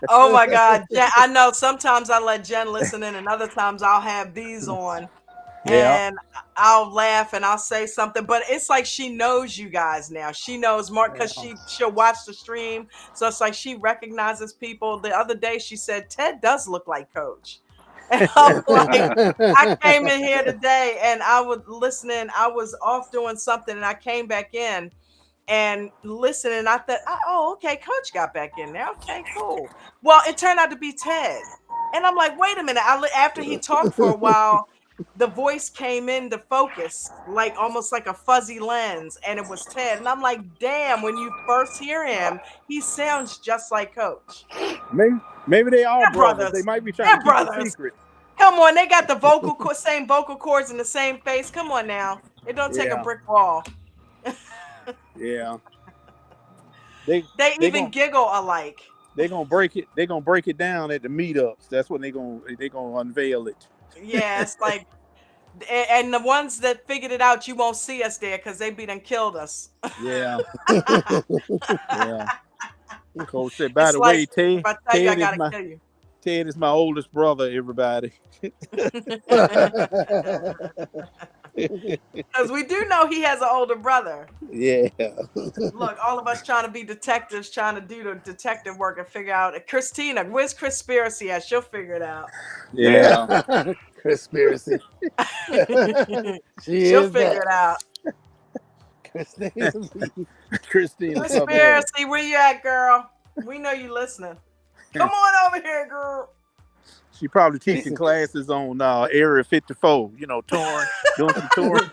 Oh my God. Yeah, I know sometimes I let Jen listen in and other times I'll have these on Yeah. and I'll laugh and I'll say something, but it's like she knows you guys now. She knows Mark because she'll watch the stream. So it's like she recognizes people. The other day she said, Ted does look like Coach. And I'm like, I came in here today and I was listening. I was off doing something and I came back in and listening. I thought, oh, okay, Coach got back in there. Okay, cool. Well, it turned out to be Ted. And I'm like, wait a minute. After he talked for a while, the voice came into focus, like almost like a fuzzy lens, and it was Ted. And I'm like, damn, when you first hear him, he sounds just like Coach. Maybe they are They're brothers. They might be trying to keep a secret. Come on, they got the same vocal cords in the same face. Come on now. It don't take a brick wall. Yeah. They even giggle alike. They're gonna break it. They're gonna break it down at the meetups. That's when they're gonna unveil it. Yeah, it's like, and the ones that figured it out, you won't see us there because they be done killed us. Yeah. Yeah. Coach said, by It's the like, way, Ted, if I tell you, I gotta kill you. Ted is my oldest brother, everybody. Because we do know he has an older brother. Yeah. Look, all of us trying to be detectives, trying to do the detective work and figure out. Christina, where's Conspiracy at? She'll figure it out. Yeah. Conspiracy. She'll figure it out. Christina. Conspiracy, where you at, girl? We know you listening. Come on over here, girl. She probably teaching classes on Area 54. You know, touring, doing some touring.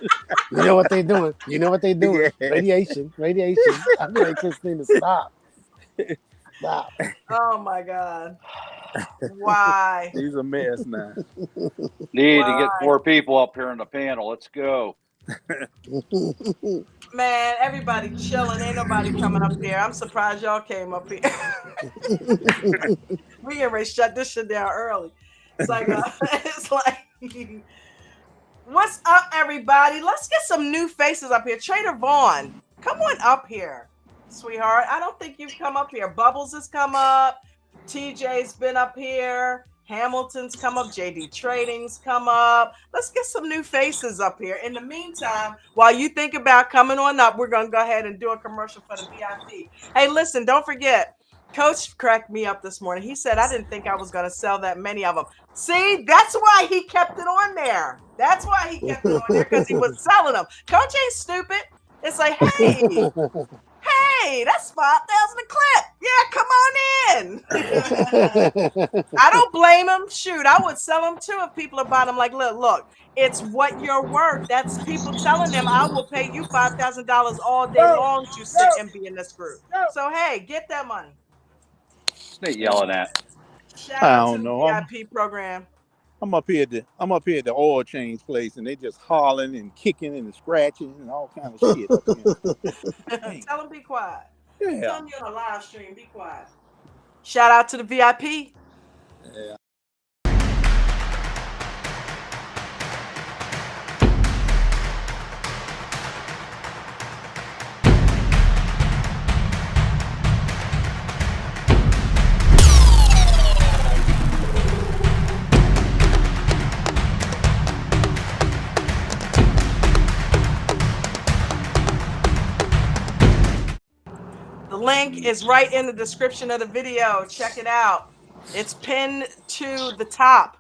You know what they doing? Yeah. Radiation. I'm like, Christina, stop. Oh my God. Why? He's a mess now. Need to get 4 people up here on the panel. Let's go. Man, everybody chilling. Ain't nobody coming up here. I'm surprised y'all came up here. We get ready to shut this shit down early. It's like, what's up, everybody? Let's get some new faces up here. Trader Vaughn, come on up here, sweetheart. I don't think you've come up here. Bubbles has come up. TJ's been up here. Hamilton's come up. JD Trading's come up. Let's get some new faces up here. In the meantime, while you think about coming on up, we're going to go ahead and do a commercial for the VIP. Hey, listen, don't forget, Coach cracked me up this morning. He said, I didn't think I was going to sell that many of them. See, that's why he kept it on there. That's why he kept it on there, because he was selling them. Coach ain't stupid. It's like, hey, that's 5,000 a clip. Yeah, come on in. I don't blame him. Shoot, I would sell them too if people are buying them. Like, look, it's what you're worth. That's people telling them, I will pay you $5,000 all day long to sit and be in this group. So, hey, get that money. They yelling at. Shout out to the VIP program. I'm up here at the oil change place, and they just hollering and kicking and scratching and all kind of shit. Tell them be quiet. Yeah. Tell them you're on a live stream. Be quiet. Shout out to the VIP. Yeah. The link is right in the description of the video. Check it out. It's pinned to the top.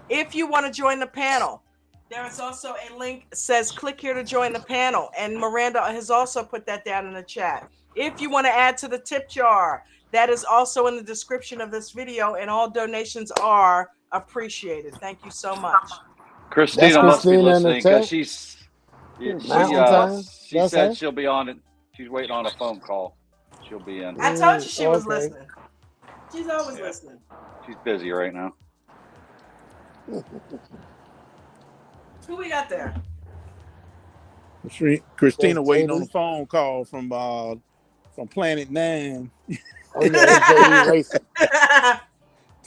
If you want to join the panel, there is also a link that says click here to join the panel. And Miranda has also put that down in the chat. If you want to add to the tip jar, that is also in the description of this video, and all donations are appreciated. Thank you so much. Christina must be Christina in the listening because chat. Mountain time. she That's said her? she'll be on it. She's waiting on a phone call. She'll be in. I told you she was Okay. listening. She's always listening. She's busy right now. Who we got there? Christina That's waiting JD. on a phone call from Planet 9. Oh yeah, that's JD Racing.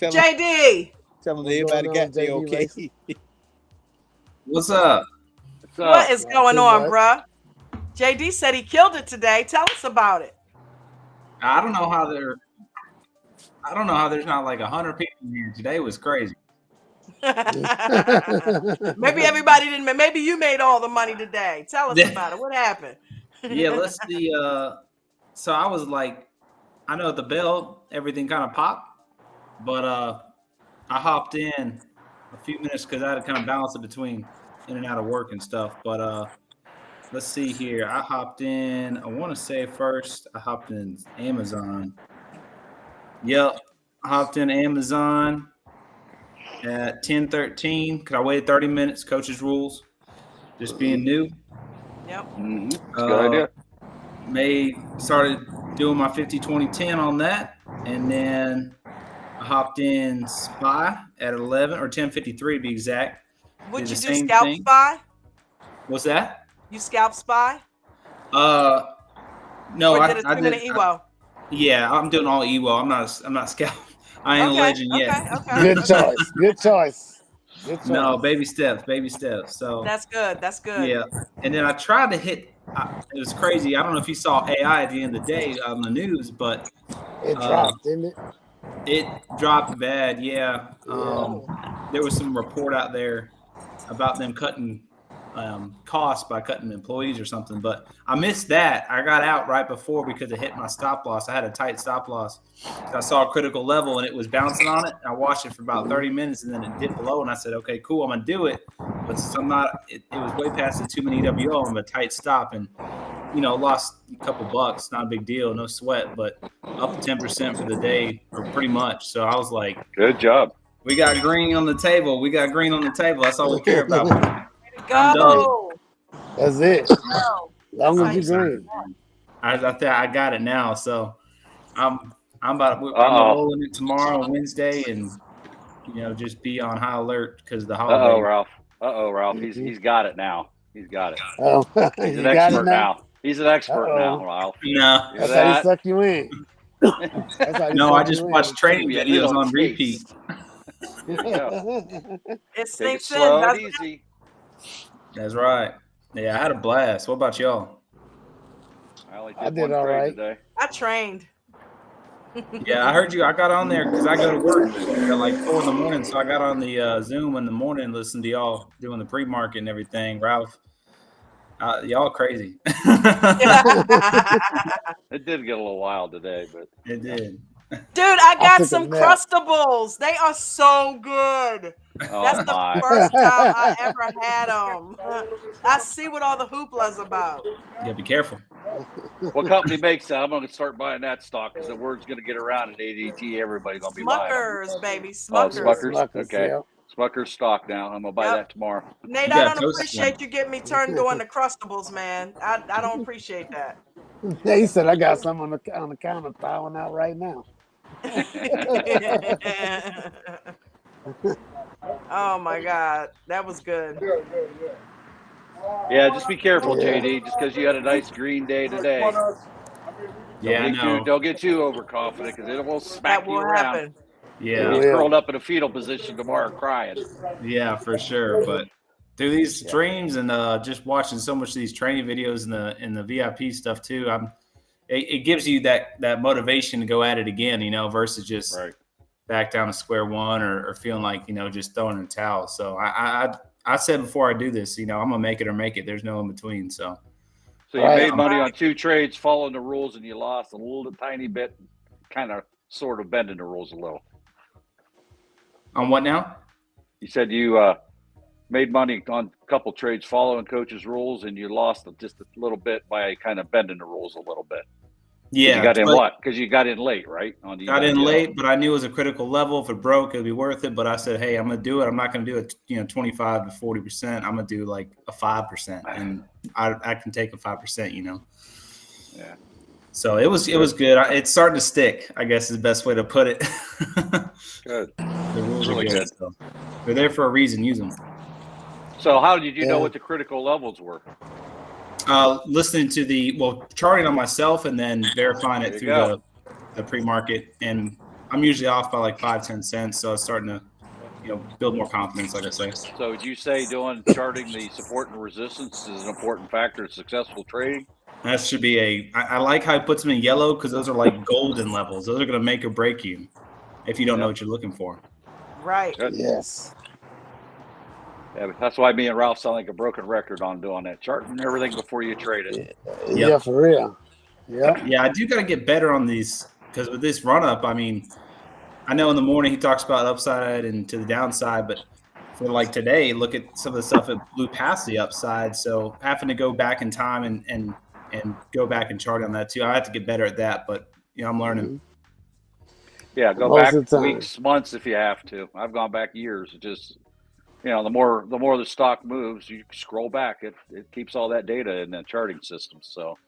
JD. Telling What's everybody going on, got there JD okay. Racing? What's up? So, What is going too on, much. bruh? JD said he killed it today. Tell us about it. I don't know how there's not like 100 people in here. Today was crazy. Maybe everybody didn't. Maybe you made all the money today. Tell us about it. What happened? Yeah, let's see. So I was like, I know at the bell everything kind of popped, but I hopped in a few minutes because I had to kind of balance it between in and out of work and stuff. But let's see here. I hopped in. I want to say first I hopped in Amazon. Yep, I hopped in Amazon at 10:13 because I waited 30 minutes. Coach's rules, just being new. Yep. it's a good idea. Started doing my 50-20-10 on that, and then I hopped in SPY at 11 or 10:53 to be exact. Would Did you the do same scalp thing. spy? What's that? You scalp spy? No, Or I did a 2-minute did. EWO? Yeah, I'm doing all EWO. I'm not scout. I ain't a legend yet. Okay. Good choice. Good choice. Good choice. No, baby steps. So That's good. That's good. yeah, and then I tried to hit. It was crazy. I don't know if you saw AI at the end of the day on the news, but It dropped, didn't it? it dropped bad. Yeah. Yeah. There was some report out there about them cutting costs by cutting employees or something, but I missed that. I got out right before because it hit my stop loss. I had a tight stop loss. I saw a critical level and it was bouncing on it. I watched it for about 30 minutes and then it dipped below and I said, okay, cool, I'm gonna do it. But since I'm not, it was way past the 2-minute EWO. I'm a tight stop and lost a couple bucks. Not a big deal, no sweat, but up 10% for the day or pretty much. So I was like, Good job. we got green on the table. That's all we care about. I'm Go. That's it. Go. Long That's as you green. I got it now. So I'm rolling it tomorrow, Wednesday, and just be on high alert because the holiday. Ralph. He's got it now. He's got it. Oh, He's you an got it expert now. He's an expert now, Ralph. No, That's how he suck you in. no, I just watch training Yeah, videos little on repeat. It Take it sinks in. slow and That's easy. That's right. Yeah, I had a blast. What about y'all? I only I did one all trade right. today. I trained. Yeah, I heard you. I got on there because I go to work at like 4 in the morning, so I got on the Zoom in the morning and listened to y'all doing the pre-market and everything. Ralph, y'all crazy. It did get a little wild today, but It did. Dude, I got took a some nap. Crustables. They are so good. That's the my. first time I ever had them. I see what all the hoopla's about. Yeah, be careful. What company makes that? I'm going to start buying that stock because the word's going to get around at ADT. Everybody's going to be buying them. Smuckers, baby. Oh, Smuckers. Smuckers. Okay. Yeah. Smuckers stock now. I'm going to buy that tomorrow. Nate, You I got don't toast appreciate you getting me turned on the Crustables, man. I don't appreciate that. Yeah, he said I got some on the counter thawing out right now. Oh my God, that was good. Yeah, just be careful, Yeah. JD, just because you had a nice green day today. Yeah, I know. Don't get too overconfident because it will smack That you will around. happen. Yeah, He's Yeah. curled up in a fetal position tomorrow crying. yeah, for sure. But through these streams and just watching so much of these training videos and the VIP stuff too, it gives you that motivation to go at it again, versus just back down to square one or feeling like just throwing in the towel. So I said before I do this, I'm gonna make it or make it. There's no in between. So So you Right. made money on 2 trades following the rules, and you lost a little tiny bit, kind of sort of bending the rules a little. On what now? You said you made money on a couple trades following coach's rules, and you lost just a little bit by kind of bending the rules a little bit. Yeah, You got in but what? Because you got in late, right? On the got in EWO. late, but I knew it was a critical level. If it broke, it'd be worth it. But I said, hey, I'm gonna do it. I'm not gonna do it, 25 to 40%. I'm gonna do like a 5%, and I can take a 5%. Yeah. So it was good. It's starting to stick, I guess is the best way to put it. Good. The rules Really are good. good. So they're there for a reason. Use them. So how did you know Yeah. what the critical levels were? Listening to charting on myself and then verifying There it you through go. the pre-market, and I'm usually off by like 5-10 cents, so it's starting to build more confidence, like I say. So would you say charting the support and resistance is an important factor in successful trading? That should be I like how he puts them in yellow, because those are like golden levels. Those are going to make or break you if you don't know what you're looking for. Right. Good. Yes. Yeah, that's why me and Ralph sound like a broken record on doing that, charting everything before you trade it. Yeah, for real. Yeah. Yeah, I do got to get better on these, because with this run up, I mean, I know in the morning he talks about upside and to the downside, but for like today, look at some of the stuff that blew past the upside. So having to go back in time and go back and chart on that too. I have to get better at that, but I'm learning. Yeah, go Most back of the time. weeks, months if you have to. I've gone back years. It just the more the stock moves, you scroll back. It keeps all that data in the charting system. So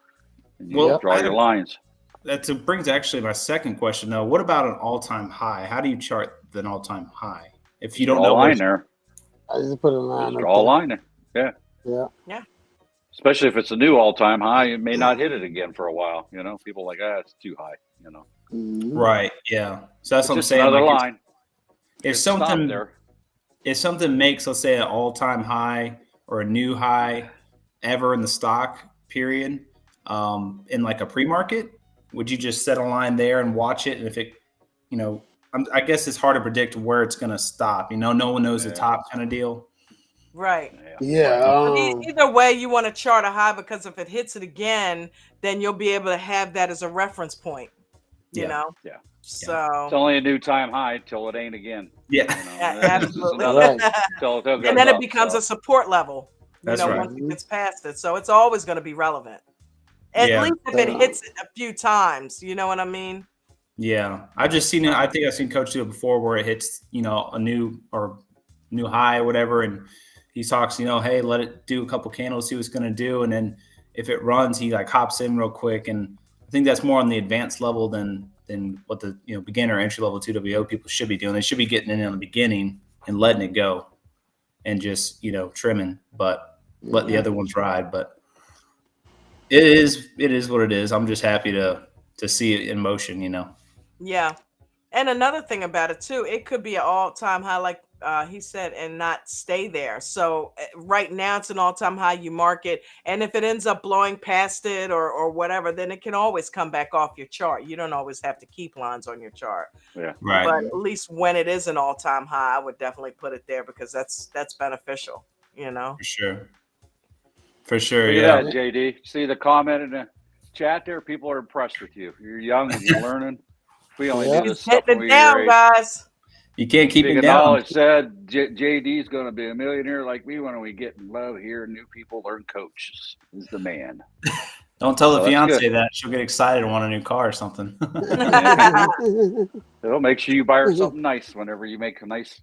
you draw your lines. That brings actually my second question though. What about an all-time high? How do you chart an all-time high if you don't know? Line there. I just put a line. Just draw a line there. Yeah. Yeah. Yeah. Especially if it's a new all-time high, you may not hit it again for a while. People are like, it's too high. Mhm. Right. Yeah. So that's what I'm Just saying. another like, line. If Stop something there. if something makes, let's say, an all-time high or a new high ever in the stock period, in like a pre-market, would you just set a line there and watch it? And if it, I guess it's hard to predict where it's going to stop. No one knows the top kind of deal. Right. Yeah. But either way, you want to chart a high, because if it hits it again, then you'll be able to have that as a reference point. You know. Yeah. So it's only a new time high till it ain't again. Yeah. Absolutely. And then it becomes a support level. That's right. Once it gets past it, so it's always going to be relevant. At least if it hits it a few times, you know what I mean? Yeah, I've just seen it. I think I've seen Coach do it before, where it hits, a new high or whatever, and he talks, hey, let it do a couple candles, see what it's going to do, and then if it runs, he like hops in real quick. And I think that's more on the advanced level than what the beginner entry level 2WO people should be doing. They should be getting in on the beginning and letting it go, and just trimming, but let the other ones ride. But it is what it is. I'm just happy to see it in motion. Yeah. And another thing about it too, it could be an all-time high, like he said, and not stay there. So right now it's an all-time high, you mark it, and if it ends up blowing past it or whatever, then it can always come back off your chart. You don't always have to keep lines on your chart. Yeah. Right. But at least when it is an all-time high, I would definitely put it there, because that's beneficial, For sure. Look Yeah. at that, JD. See the comment in the chat there? People are impressed with you. You're young and you're learning. We only do this stuff when Hitting we it down, raise. guys. You can't keep Big it down. knowledge said JD's going to be a millionaire like me when we get in love here. New people learn coaches is the man. Don't tell the that's fiance good. that. She'll get excited and want a new car or something. It'll make sure you buy her something nice whenever you make a nice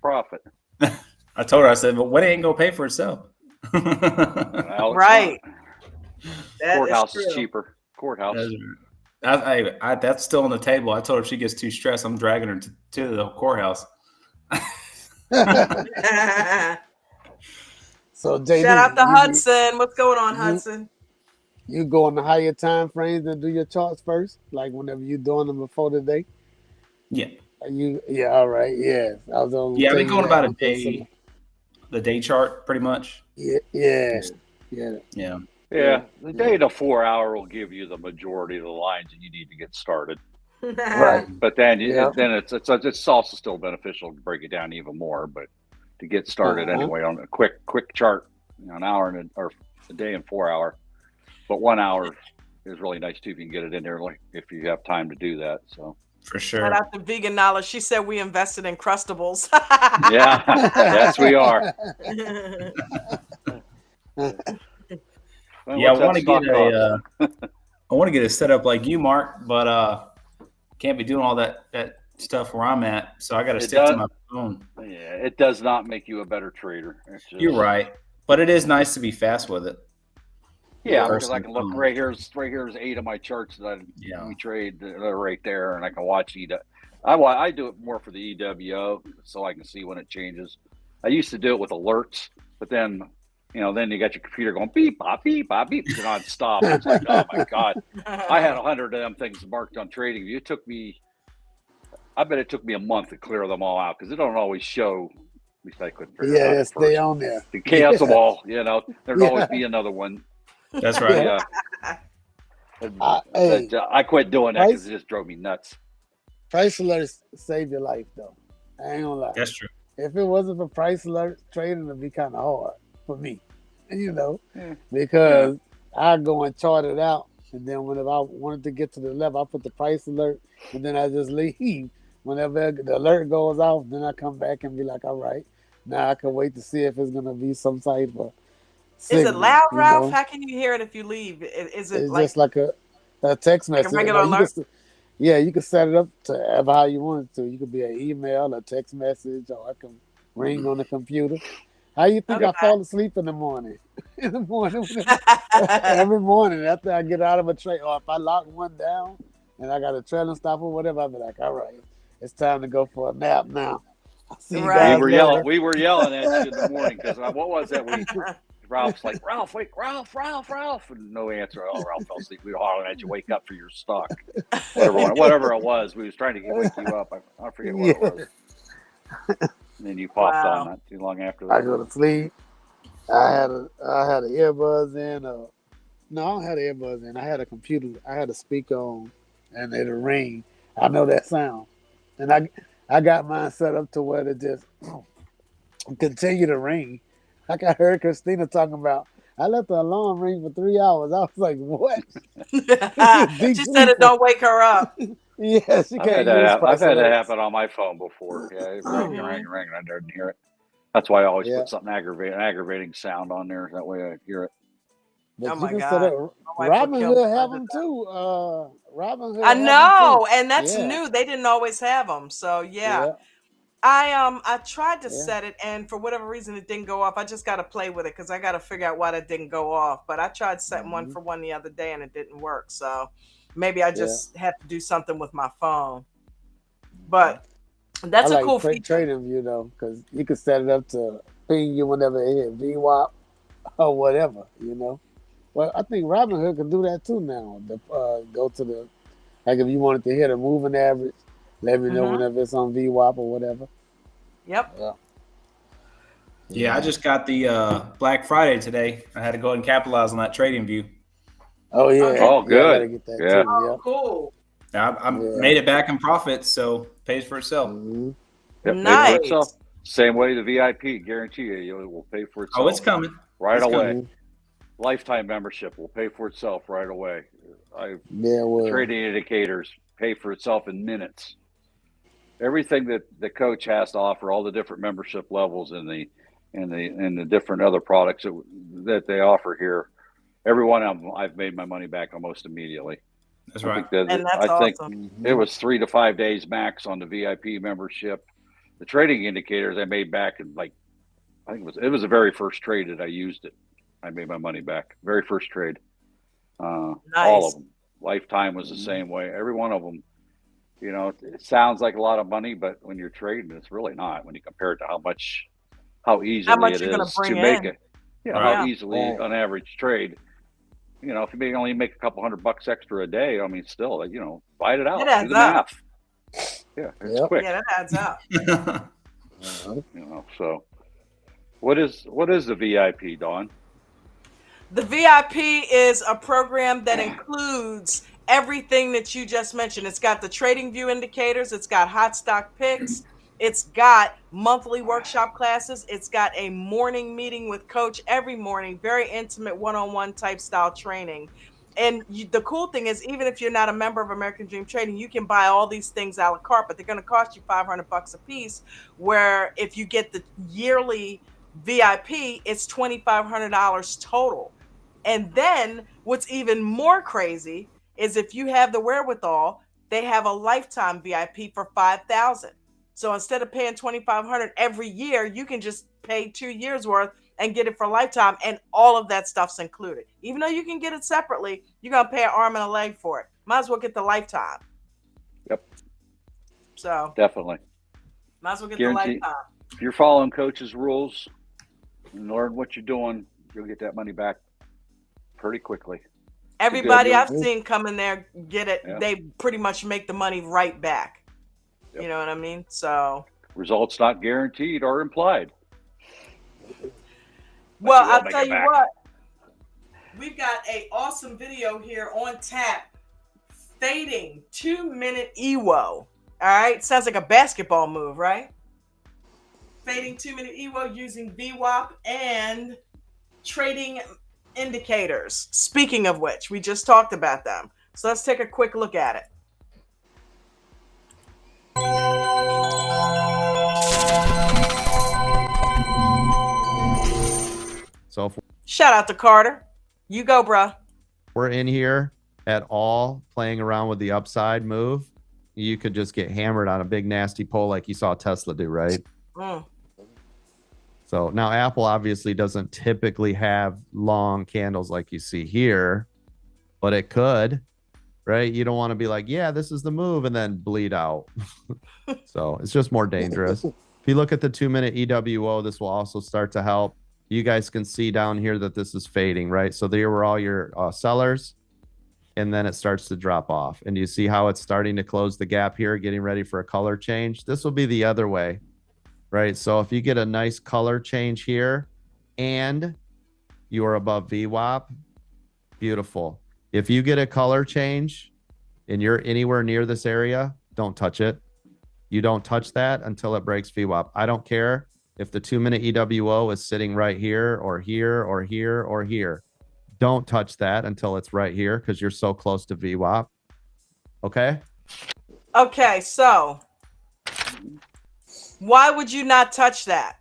profit. I told her, I said, but wedding ain't going to pay for itself. Well, Right. Courthouse is cheaper. Courthouse. That's still on the table. I told her if she gets too stressed, I'm dragging her to the courthouse. So JD, Shout out to Hudson. What's going on, Hudson? You go on the higher time frames and do your charts first, like whenever you're doing them before the day. Yeah. All right. Yeah. I've been going about a day, the day chart pretty much. Yeah. The day to 4 hour will give you the majority of the lines that you need to get started. Right. But then it's also still beneficial to break it down even more. But to get started anyway on a quick chart, an hour or a day and 4 hour. But 1 hour is really nice too if you can get it in there, like if you have time to do that. So For Shout sure. out to Vegan Knowledge. She said we invested in Crustables. yeah, yes, we are. Yeah, I What's that want to get stock cost? I want to get it set up like you, Mark, but can't be doing all that stuff where I'm at. So I got to It stick to does. my phone. Yeah, it does not make you a better trader. It's just, You're right, but it is nice to be fast with it. Yeah, Yeah. because I can look Personally. right here's 8 of my charts that Yeah. we trade. They're right there, and I can watch I do it more for the EWO so I can see when it changes. I used to do it with alerts, but then then you got your computer going beep bop beep bop beep nonstop. It's like, oh my god, I had 100 of them things marked on TradingView. I bet it took me a month to clear them all out because it don't always show. At least I couldn't figure it Yeah, out they at stay first. on there. To cancel Yeah. them all, there'd always Yeah. be another one. That's right. Yeah. Hey, I quit doing that because price it just drove me nuts. price alerts save your life though. I ain't gonna lie. That's true. If it wasn't for price alerts, trading would be kind of hard for me. Yeah. Because I go and chart it out, and then whenever I wanted to get to the level, I put the price alert, and then I just leave. Whenever the alert goes off, then I come back and be like, all right, now I can wait to see if it's gonna be some type of Is signal. it loud, Ralph? How can you hear it if you leave? Is it It's like just like a text like a message. regular alert? You can set it up to ever how you want it to. You could be an email, a text message, or I can ring on the computer. How you think I Okay. fall asleep in the morning? In the morning, every morning after I get out of a trade, or if I lock one down and I got a trailing stop or whatever, I'll be like, all right, it's time to go for a nap now. I'll see you Right. guys later. We were yelling at you in the morning because what was that? Ralph's like, Ralph, wait, Ralph, and no answer. Oh, Ralph fell asleep. We were hollering at you, wake up for your stock, whatever it was. We was trying to wake you up. I forget what it was. And then you popped Wow. on not too long after I that. go to sleep. I had a earbuds in. No, I don't have the earbuds in. I had a computer. I had a speaker on, and it'll ring. I know that sound, and I got mine set up to where it just continue to ring. Like I heard Christina talking about. I let the alarm ring for 3 hours. I was like, what? She Deep said it sleeper. don't wake her up. Yeah, she can't use I've price had that alerts. happen on my phone before. Yeah, it rang, Mhm. and I didn't hear it. That's why I always Yeah, put something aggravating sound on there. That way I hear it. but Oh you my can set God. up. My wife would kill me Robinhood if I have did them that. too. Robinhood I have them too. know, and that's Yeah, new. They didn't always have them. So yeah. yeah, I tried to yeah. set it, and for whatever reason it didn't go off. I just got to play with it because I got to figure out why that didn't go off. But I tried setting one Hmm. for one the other day, and it didn't work. So maybe I Yeah. just have to do something with my phone. Hmm. But I that's a like cool feature. Trading View though, because you can set it up to ping you whenever it hit VWAP or whatever. Well, I think Robinhood can do that too now. Go to the like if you wanted to hit a moving average, let me know Hmm. whenever it's on VWAP or whatever. Yep. Yeah. Yeah, I just got the Black Friday today. I had to go ahead and capitalize on that trading view. Oh yeah, Okay. Oh, I good. gotta get that Yeah. too. Oh, Yep. cool. I Yeah. made it back in profits, so pays for itself. Hmm. Yep, pay for Nice. itself. Same way the VIP, guarantee you, it will pay for itself. Oh, it's coming. right It's away. coming. Lifetime membership will pay for itself right away. Yeah, well, Trading indicators pay for itself in minutes. Everything that the coach has to offer, all the different membership levels and the different other products that they offer here, every one of them I've made my money back almost immediately. That's I right. think that And that's I think awesome. it was 3 to 5 days max on the VIP membership. The trading indicators I made back in I think it was the very first trade that I used it. I made my money back. Very first trade. All Nice. of them. Lifetime was the same way. Every one of them. It sounds like a lot of money, but when you're trading, it's really not when you compare it to how easily much it you're gonna is bring to make in. it. Yeah, Right. how easily Right. on average trade. If you only make a couple $100 extra a day, I mean, still, bite it out. It adds Do the up. math. Yeah, it's Yep. quick. Yeah, that adds up. So what is the VIP, Dawn? The VIP is a program that includes everything that you just mentioned. It's got the trading view indicators, it's got hot stock picks, It's got monthly workshop classes. It's got a morning meeting with coach every morning, very intimate one-on-one type style training. And the cool thing is, even if you're not a member of American Dream Trading, you can buy all these things a la carte, but they're going to cost you $500 a piece. Where if you get the yearly VIP, it's $2,500 total. And then what's even more crazy is if you have the wherewithal, they have a lifetime VIP for $5,000. So instead of paying $2,500 every year, you can just pay 2 years worth and get it for lifetime, and all of that stuff's included. Even though you can get it separately, you're gonna pay an arm and a leg for it. Might as well get the lifetime. Yep. So definitely. Might as well get Guaranteed. the lifetime. If you're following coach's rules and learn what you're doing, you'll get that money back pretty quickly. Everybody I've seen come in there get it. Yeah. They pretty much make the money right back. Yep. You know what I mean? So results not guaranteed or implied. Well, I'll tell you what. We've got an awesome video here on tap. Fading 2-minute EWO. All right. Sounds like a basketball move, right? Fading 2-minute EWO using VWAP and trading indicators. Speaking of which, we just talked about them. So let's take a quick look at it. So if shout out to Carter. You go, bro. We're in here at all playing around with the upside move. You could just get hammered on a big nasty pull like you saw Tesla do, right? So now Apple obviously doesn't typically have long candles like you see here, but it could, right? You don't want to be like, yeah, this is the move, and then bleed out. So it's just more dangerous. If you look at the 2-minute EWO, this will also start to help. You guys can see down here that this is fading, right? So there were all your sellers, and then it starts to drop off. And you see how it's starting to close the gap here, getting ready for a color change. This will be the other way, right? So if you get a nice color change here and you are above VWAP, beautiful. If you get a color change and you're anywhere near this area, don't touch it. You don't touch that until it breaks VWAP. I don't care if the 2-minute EWO is sitting right here or here or here or here. Don't touch that until it's right here because you're so close to VWAP. Okay? Okay, so why would you not touch that?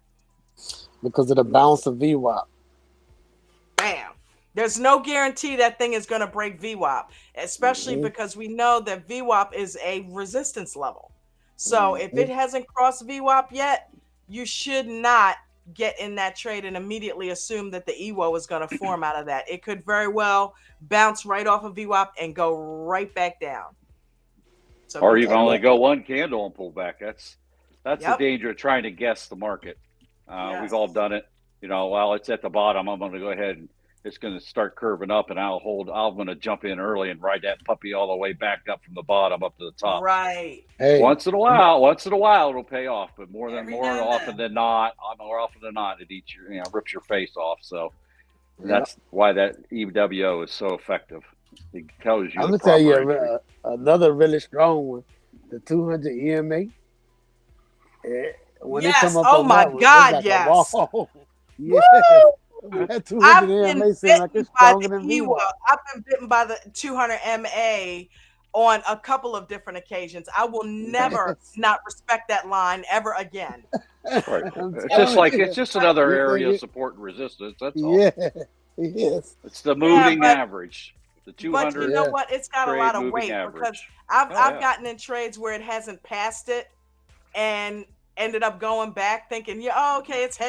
Because of the bounce of VWAP. Bam. There's no guarantee that thing is going to break VWAP, especially because we know that VWAP is a resistance level. So if it hasn't crossed VWAP yet, you should not get in that trade and immediately assume that the EWO is going to form out of that. It could very well bounce right off of VWAP and go right back down. So or even only go one candle and pull back. That's the danger of trying to guess the market. We've all done it. You know, while it's at the bottom, I'm going to go ahead and it's going to start curving up, and I'm going to jump in early and ride that puppy all the way back up from the bottom up to the top. Right. Hey. Once in a while, it'll pay off, but more often than not, it eats rips your face off. So that's why that EWO is so effective. It tells you. I'm gonna tell you another really strong one, the 200 EMA. When yes. They come up oh on my that God! one, yes. Yeah. That 200 I've been EMA seems bitten like it's by stronger the than EWO. VWAP. I've been bitten by the 200 MA on a couple of different occasions. I will never not respect that line ever again. Right. It's just another area of support and resistance. That's all. Yeah. Yes. It's the moving average. The 200. But you know what? It's got a lot of weight average. because I've gotten in trades where it hasn't passed it and ended up going back thinking, okay, it's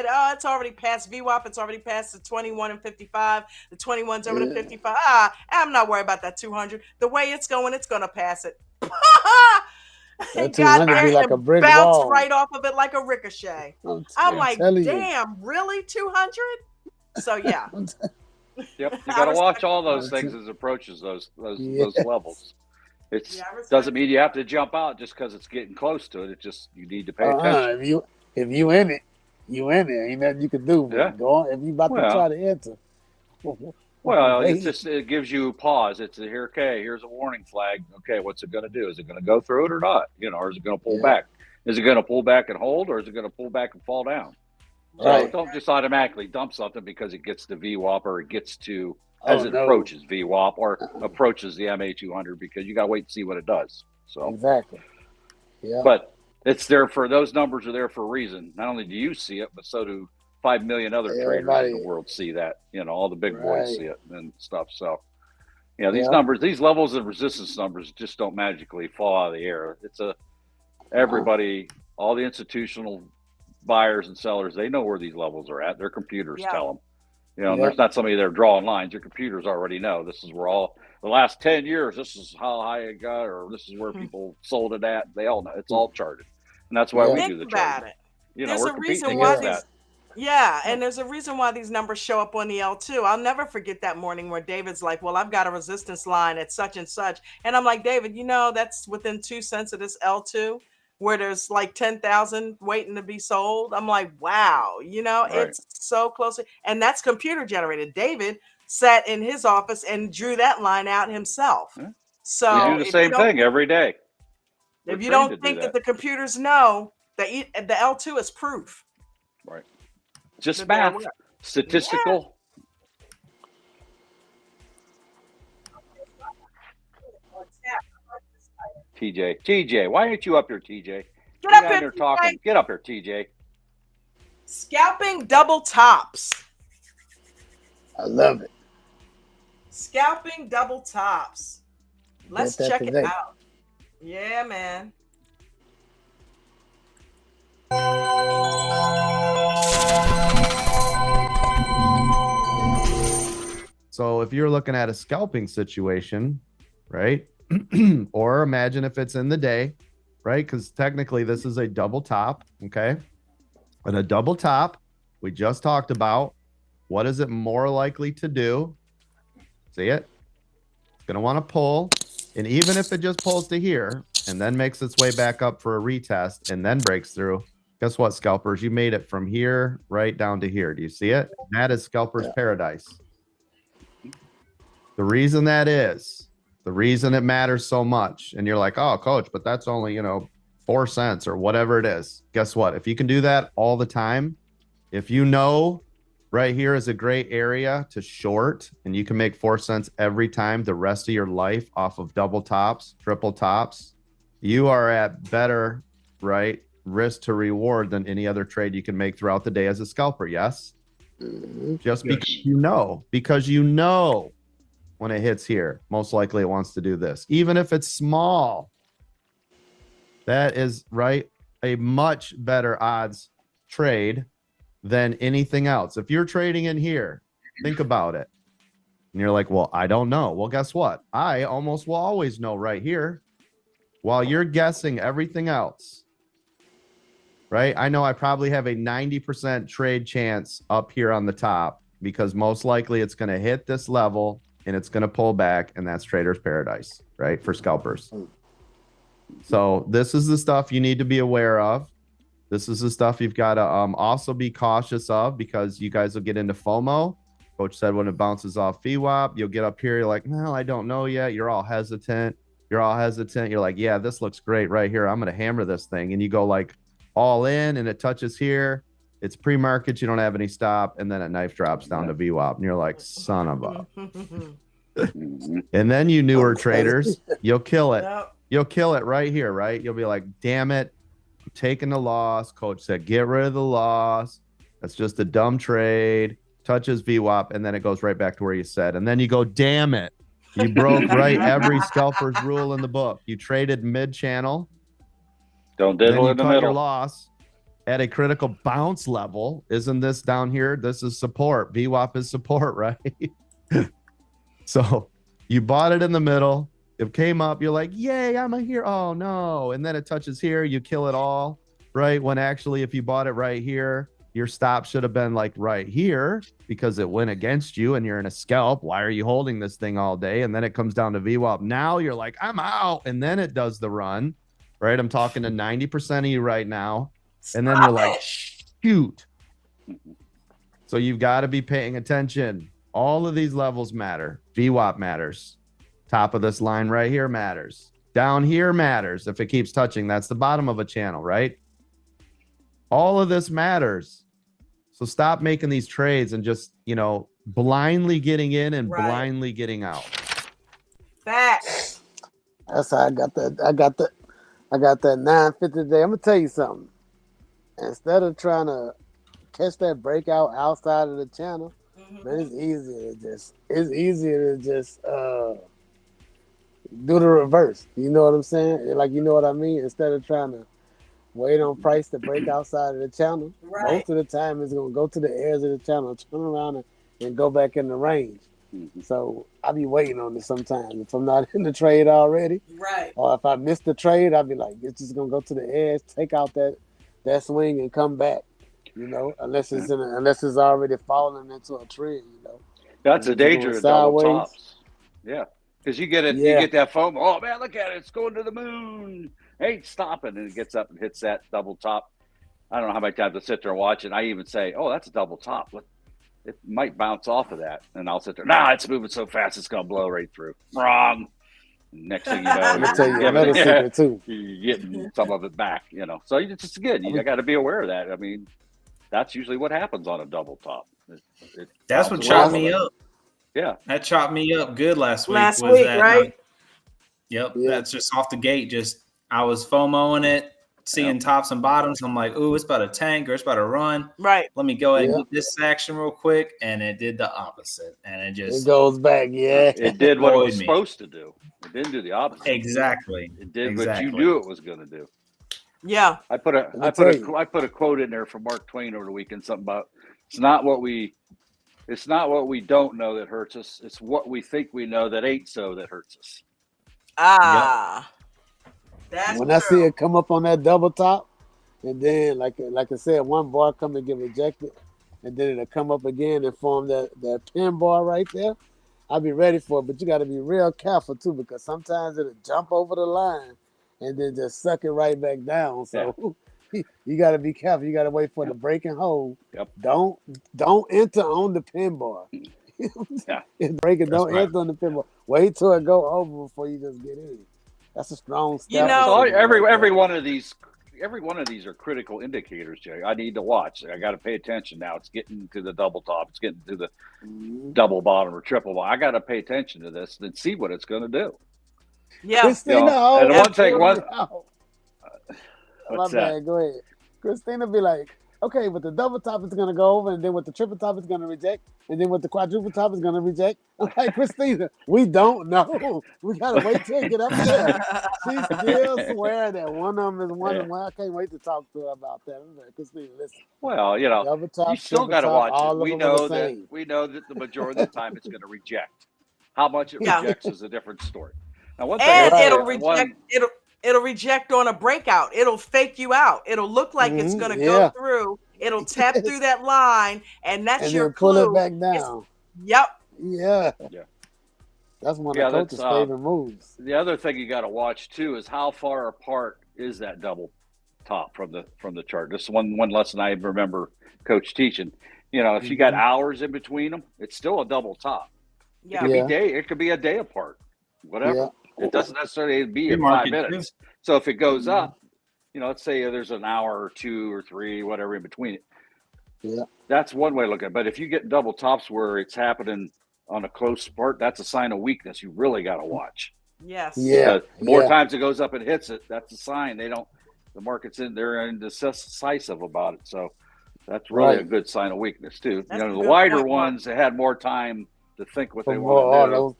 already past VWAP. It's already past the 21 and 55. The 21's over the 55. I'm not worried about that 200. The way it's going to pass it. That 200 be like a brick bounce wall. right off of it like a ricochet. I'm like, damn, really 200? So yeah. Yep, you got to watch all those things as it approaches those levels. It doesn't mean you have to jump out just because it's getting close to it. It just you need to pay attention. If you in it, you in it. Ain't nothing you can do. Go on. If you about to try to enter. Well, it gives you pause. It's here's a warning flag. Okay, what's it going to do? Is it going to go through it or not? Or is it going to pull back? Is it going to pull back and hold, or is it going to pull back and fall down? So Right. don't just automatically dump something because it gets to VWAP or it gets to Oh, as it no. approaches VWAP or approaches the MA200, because you got to wait and see what it does. So Exactly. Yeah. but it's there for those numbers are there for a reason. Not only do you see it, but so do 5 million other traders Everybody. in the world see that. You know, all the big boys Right. see it and stuff. So, you know, these Yeah. numbers, these levels of resistance numbers just don't magically fall out of the air. It's everybody, all the institutional buyers and sellers, they know where these levels are at. Their computers Yeah. tell them. You know, and Yep. there's not somebody there drawing lines. Your computers already know this is where all the last 10 years, this is how high it got, or this is where people sold it at. They all know it's all charted. And that's why Yeah. we Think do the about charting. it. You know, There's we're a competing reason why against these. that. Yeah, and there's a reason why these numbers show up on the L2. I'll never forget that morning where David's like, "Well, I've got a resistance line at such and such," and I'm like, "David, you know that's within 2 cents of this L2, where there's like 10,000 waiting to be sold." I'm like, "Wow, you know, Right. it's so close," and that's computer generated. David sat in his office and drew that line out himself. Yeah. We So do the if you same don't thing every day. We're if you trained don't to do think that that. the computers know that the L2 is proof Right. Just that they're math, aware. statistical. TJ, why aren't you up here, TJ? Get You're up down here, there TJ. talking. Get up here, TJ. Scalping double tops. I love it. Scalping double tops. Let's Get that check it today. out. Yeah, man. So if you're looking at a scalping situation, right? Or imagine if it's in the day, right? Because technically this is a double top, okay? And a double top, we just talked about, what is it more likely to do? See it? It's going to want to pull. And even if it just pulls to here and then makes its way back up for a retest and then breaks through, guess what, scalpers? You made it from here right down to here. Do you see it? That is scalper's paradise. The reason that is, the reason it matters so much, and you're like, oh, coach, but that's only, 4 cents or whatever it is. Guess what? If you can do that all the time, if you know right here is a great area to short and you can make 4 cents every time the rest of your life off of double tops, triple tops, you are at better, right, risk to reward than any other trade you can make throughout the day as a scalper. Yes? Just because you know when it hits here, most likely it wants to do this. Even if it's small, that is, right, a much better odds trade than anything else. If you're trading in here, think about it. And you're like, well, I don't know. Well, guess what? I almost will always know right here while you're guessing everything else, right? I know I probably have a 90% trade chance up here on the top because most likely it's going to hit this level and it's going to pull back, and that's trader's paradise, right? For scalpers. So this is the stuff you need to be aware of. This is the stuff you've got to also be cautious of, because you guys will get into FOMO. Coach said when it bounces off VWAP, you'll get up here. You're like, no, I don't know yet. You're all hesitant. You're like, yeah, this looks great right here. I'm going to hammer this thing. And you go like all in and it touches here. It's pre-market. You don't have any stop. And then it knife drops down to VWAP. And you're like, son of a. And then you newer traders, you'll kill it. Yep. You'll kill it right here, right? You'll be like, damn it. I'm taking the loss. Coach said, get rid of the loss. That's just a dumb trade. Touches VWAP. And then it goes right back to where you said. And then you go, damn it. You broke right every scalper's rule in the book. You traded mid-channel. Don't Then diddle you in the cut your middle. loss at a critical bounce level. Isn't this down here? This is support. VWAP is support, right? So you bought it in the middle. It came up. You're like, yay, I'm a here. Oh, no. And then it touches here. You kill it all, right? When actually, if you bought it right here, your stop should have been like right here because it went against you and you're in a scalp. Why are you holding this thing all day? And then it comes down to VWAP. Now you're like, I'm out. And then it does the run, right? I'm talking to 90% of you right now. And then you're like, shoot. So you've got to be paying attention. All of these levels matter. VWAP matters. Top of this line right here matters. Down here matters. If it keeps touching, that's the bottom of a channel, right? All of this matters. So stop making these trades and just, blindly getting in and blindly getting out. Facts. That's how I got that. I got that 950 today. I'm gonna tell you something. Instead of trying to catch that breakout outside of the channel, man, it's easier to just do the reverse. You know what I'm saying? Like, you know what I mean? Instead of trying to wait on price to break outside of the channel, most of the time it's gonna go to the edge of the channel, turn around and go back in the range. So I be waiting on it sometimes. If I'm not in the trade already, or if I miss the trade, I'll be like, it's just gonna go to the edge, take out that swing and come back. Unless it's already falling into a trend. That's a danger of double tops. Yeah, because you get it, you get that foam. Oh man, look at it! It's going to the moon. Ain't stopping, and it gets up and hits that double top. I don't know how many times I sit there and watch it. I even say, "Oh, that's a double top. It might bounce off of that," and I'll sit there. Nah, it's moving so fast, it's gonna blow right through. Wrong. Next thing you know, I'll tell you another secret too. You're getting some of it back. So it's just good. You got to be aware of that. I mean, that's usually what happens on a double top. That's what chopped me up. Yeah, that chopped me up good last week. Right? Yep, that's just off the gate. I was FOMOing it, seeing tops and bottoms. I'm like, ooh, it's about to tank or it's about to run. Right. Let me go ahead and get this action real quick. And it did the opposite. And it goes back. Yeah. It did what it was supposed to do. It didn't do the opposite. Exactly. It did what you knew it was going to do. Yeah. I put a quote in there from Mark Twain over the weekend, something about it's not what we don't know that hurts us. It's what we think we know that ain't so that hurts us. That's when true. I see it come up on that double top, and then like I said, one bar come and get rejected, and then it'll come up again and form that pin bar right there. I'll be ready for it, but you got to be real careful too, because sometimes it'll jump over the line and then just suck it right back down. So you got to be careful. You got to wait for the break and hold. Yep. Don't enter on the pin bar. Break it. Don't enter on the pin bar. Wait till it go over before you just get in. That's a strong step. So every one of these are critical indicators, Jay. I need to watch. I got to pay attention now. It's getting to the double top. It's getting to the double bottom or triple bottom. I got to pay attention to this and see what it's going to do. Yeah. Christina, and one thing, my bad. Go ahead. Christina be like, okay, with the double top it's gonna go over, and then with the triple top it's gonna reject, and then with the quadruple top it's gonna reject. I'm like, Christina, we don't know. We gotta wait till it get up there. She's still swearing that one of them is one of them. I can't wait to talk to her about that. I'm like, Christina, listen. Well, double top, you still got to watch it. We know that the majority of the time it's going to reject. How much it rejects is a different story. Now, one thing, and it'll reject. It'll reject on a breakout. It'll fake you out. It'll look like it's going to go through. It'll tap through that line, and that's your clue. Pull it back down. Yep. Yeah. That's one of Coach's favorite moves. The other thing you got to watch too is how far apart is that double top from the chart. This is one lesson I remember Coach teaching. If you got hours in between them, it's still a double top. Yeah. It could be a day apart. Whatever. Yeah. It doesn't necessarily be in 5 minutes. So if it goes up, let's say there's an hour or 2 or 3, whatever in between it. Yeah. That's one way to look at it. But if you get double tops where it's happening on a close part, that's a sign of weakness. You really got to watch. Yes. Yeah. More times it goes up and hits it, that's a sign the market's they're indecisive about it. So that's really a good sign of weakness too. The wider ones, they had more time to think what they want to do. Those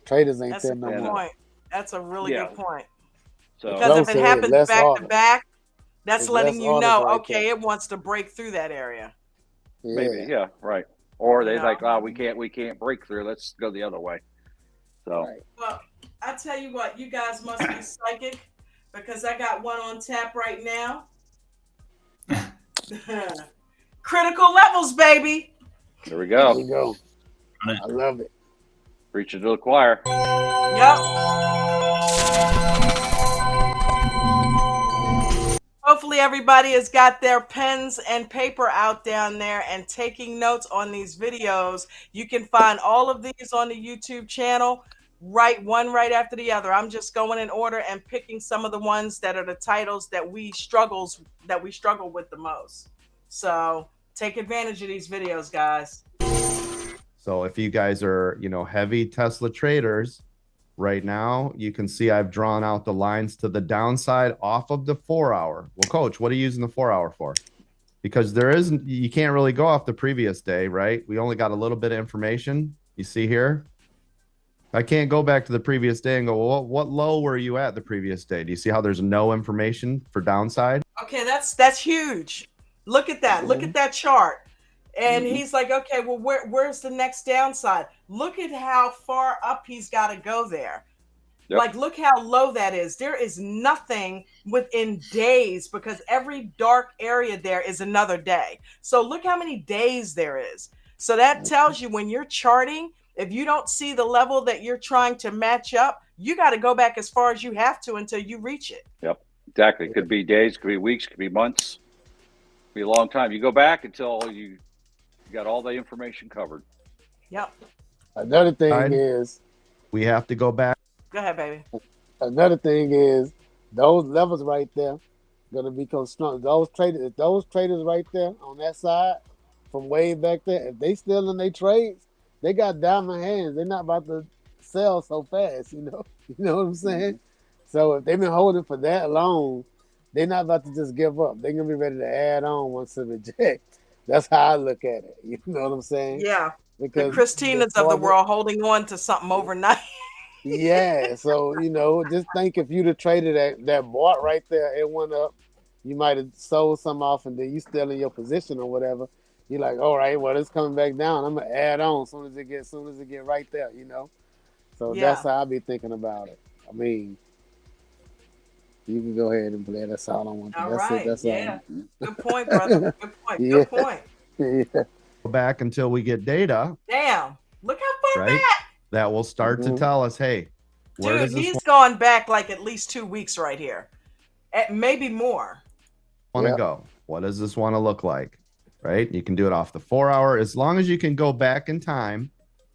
traders ain't there no more. more. That's a really good point. So, because if it happens back to back, that's letting you know, right it wants to break through that area. Maybe, right. Or they like, we can't break through. Let's go the other way. So, well, I tell you what, you guys must be psychic because I got one on tap right now. Critical levels, baby. There we go. There you go. I love it. Preaching to the choir. Yep. Hopefully everybody has got their pens and paper out down there and taking notes on these videos. You can find all of these on the YouTube channel. right one right after the other. I'm just going in order and picking some of the ones that are the titles that we struggle with the most. So take advantage of these videos, guys. So if you guys are, heavy Tesla traders, right now, you can see I've drawn out the lines to the downside off of the 4-hour. Well, coach, what are you using the 4-hour for? Because you can't really go off the previous day, right? We only got a little bit of information. You see here? I can't go back to the previous day and go, well, what low were you at the previous day? Do you see how there's no information for downside? Okay, that's huge. Look at that. Look at that chart. And he's like, okay, well, where's the next downside? Look at how far up he's got to go there. Yep. Like, look how low that is. There is nothing within days because every dark area there is another day. So look how many days there is. So that tells you when you're charting, if you don't see the level that you're trying to match up, you got to go back as far as you have to until you reach it. Yep, exactly. It could be days, could be weeks, could be months, could be a long time. You go back until you got all the information covered. Yep. Another thing is we have to go back. Go ahead, baby. Another thing is those levels right there gonna become strong. Those traders right there on that side from way back there, if they still in their trades, they got diamond hands. They're not about to sell so fast, you know. You know what I'm saying? So if they've been holding for that long, they're not about to just give up. They're gonna be ready to add on once it reject. That's how I look at it. You know what I'm saying? Yeah. Because the Christinas of the world holding on to something overnight. Yeah, so just think if you'd have traded that bought right there, it went up. You might have sold some off, and then you still in your position or whatever. You're like, all right, well, it's coming back down. I'm gonna add on as soon as it get right there, So that's how I be thinking about it. I mean, you can go ahead and play. That's all I want. All that's right. That's yeah. all. Good point, brother. Good point. Yeah. Good point. Yeah. Go back until we get data. Damn. Look how far right? back. That will start to tell us, hey, where does Dude, this he's gone back like at least 2 weeks right here. Maybe more. want to go? What does this want to look like? Right? You can do it off the 4-hour as long as you can go back in time.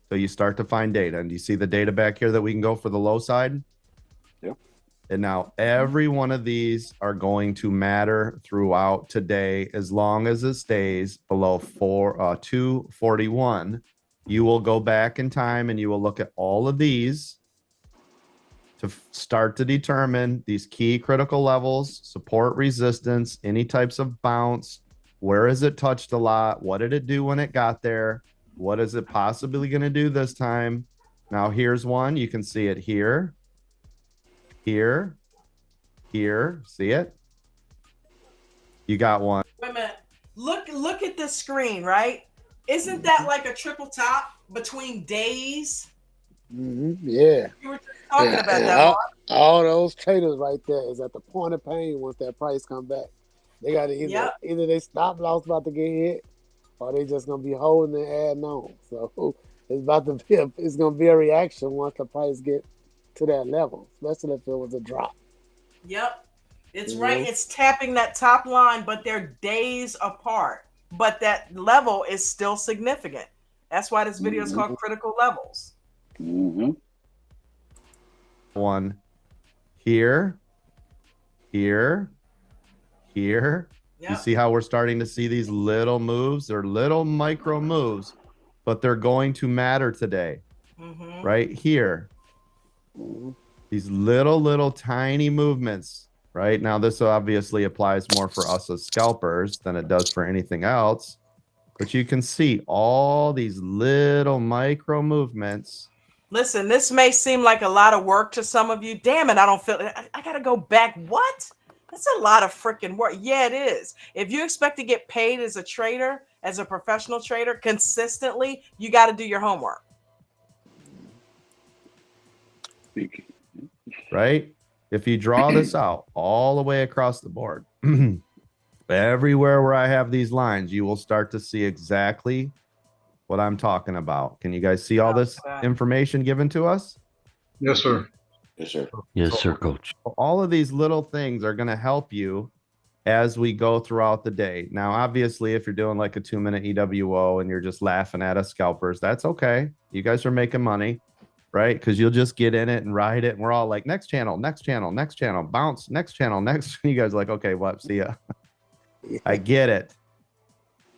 So you start to find data. And do you see the data back here that we can go for the low side? Yep. And now every one of these are going to matter throughout today as long as it stays below 241. You will go back in time and you will look at all of these to start to determine these key critical levels, support, resistance, any types of bounce. Where is it touched a lot? What did it do when it got there? What is it possibly going to do this time? Now, here's one. You can see it here, here, here. See it? You got one. Wait a minute. Look at this screen, right? Isn't that like a triple top between days? Yeah. You were just talking about that. All those traders right there is at the point of pain once that price come back. They got to either they stop loss about to get hit, or they just gonna be holding and adding on. So it's gonna be a reaction once the price get to that level, especially if it was a drop. Yep, it's right. It's tapping that top line, but they're days apart. But that level is still significant. That's why this video is called Critical Levels. One here, here, here. Yep. You see how we're starting to see these little moves? They're little micro moves, but they're going to matter today. Right here. These little tiny movements. Right now, this obviously applies more for us as scalpers than it does for anything else. But you can see all these little micro movements. Listen, this may seem like a lot of work to some of you. Damn it, I don't feel it. I got to go back. What? That's a lot of freaking work. Yeah, it is. If you expect to get paid as a trader, as a professional trader, consistently, you got to do your homework. Right? If you draw this out all the way across the board, everywhere where I have these lines, you will start to see exactly what I'm talking about. Can you guys see all this information given to us? Yes, sir. Yes, sir. Yes, sir, coach. All of these little things are going to help you as we go throughout the day. Now, obviously, if you're doing like a 2-minute EWO and you're just laughing at us scalpers, that's okay. You guys are making money. right? Because you'll just get in it and ride it, and we're all like, next channel, next channel, next channel, bounce, next channel, next. You guys are like, okay, what? See ya. I get it.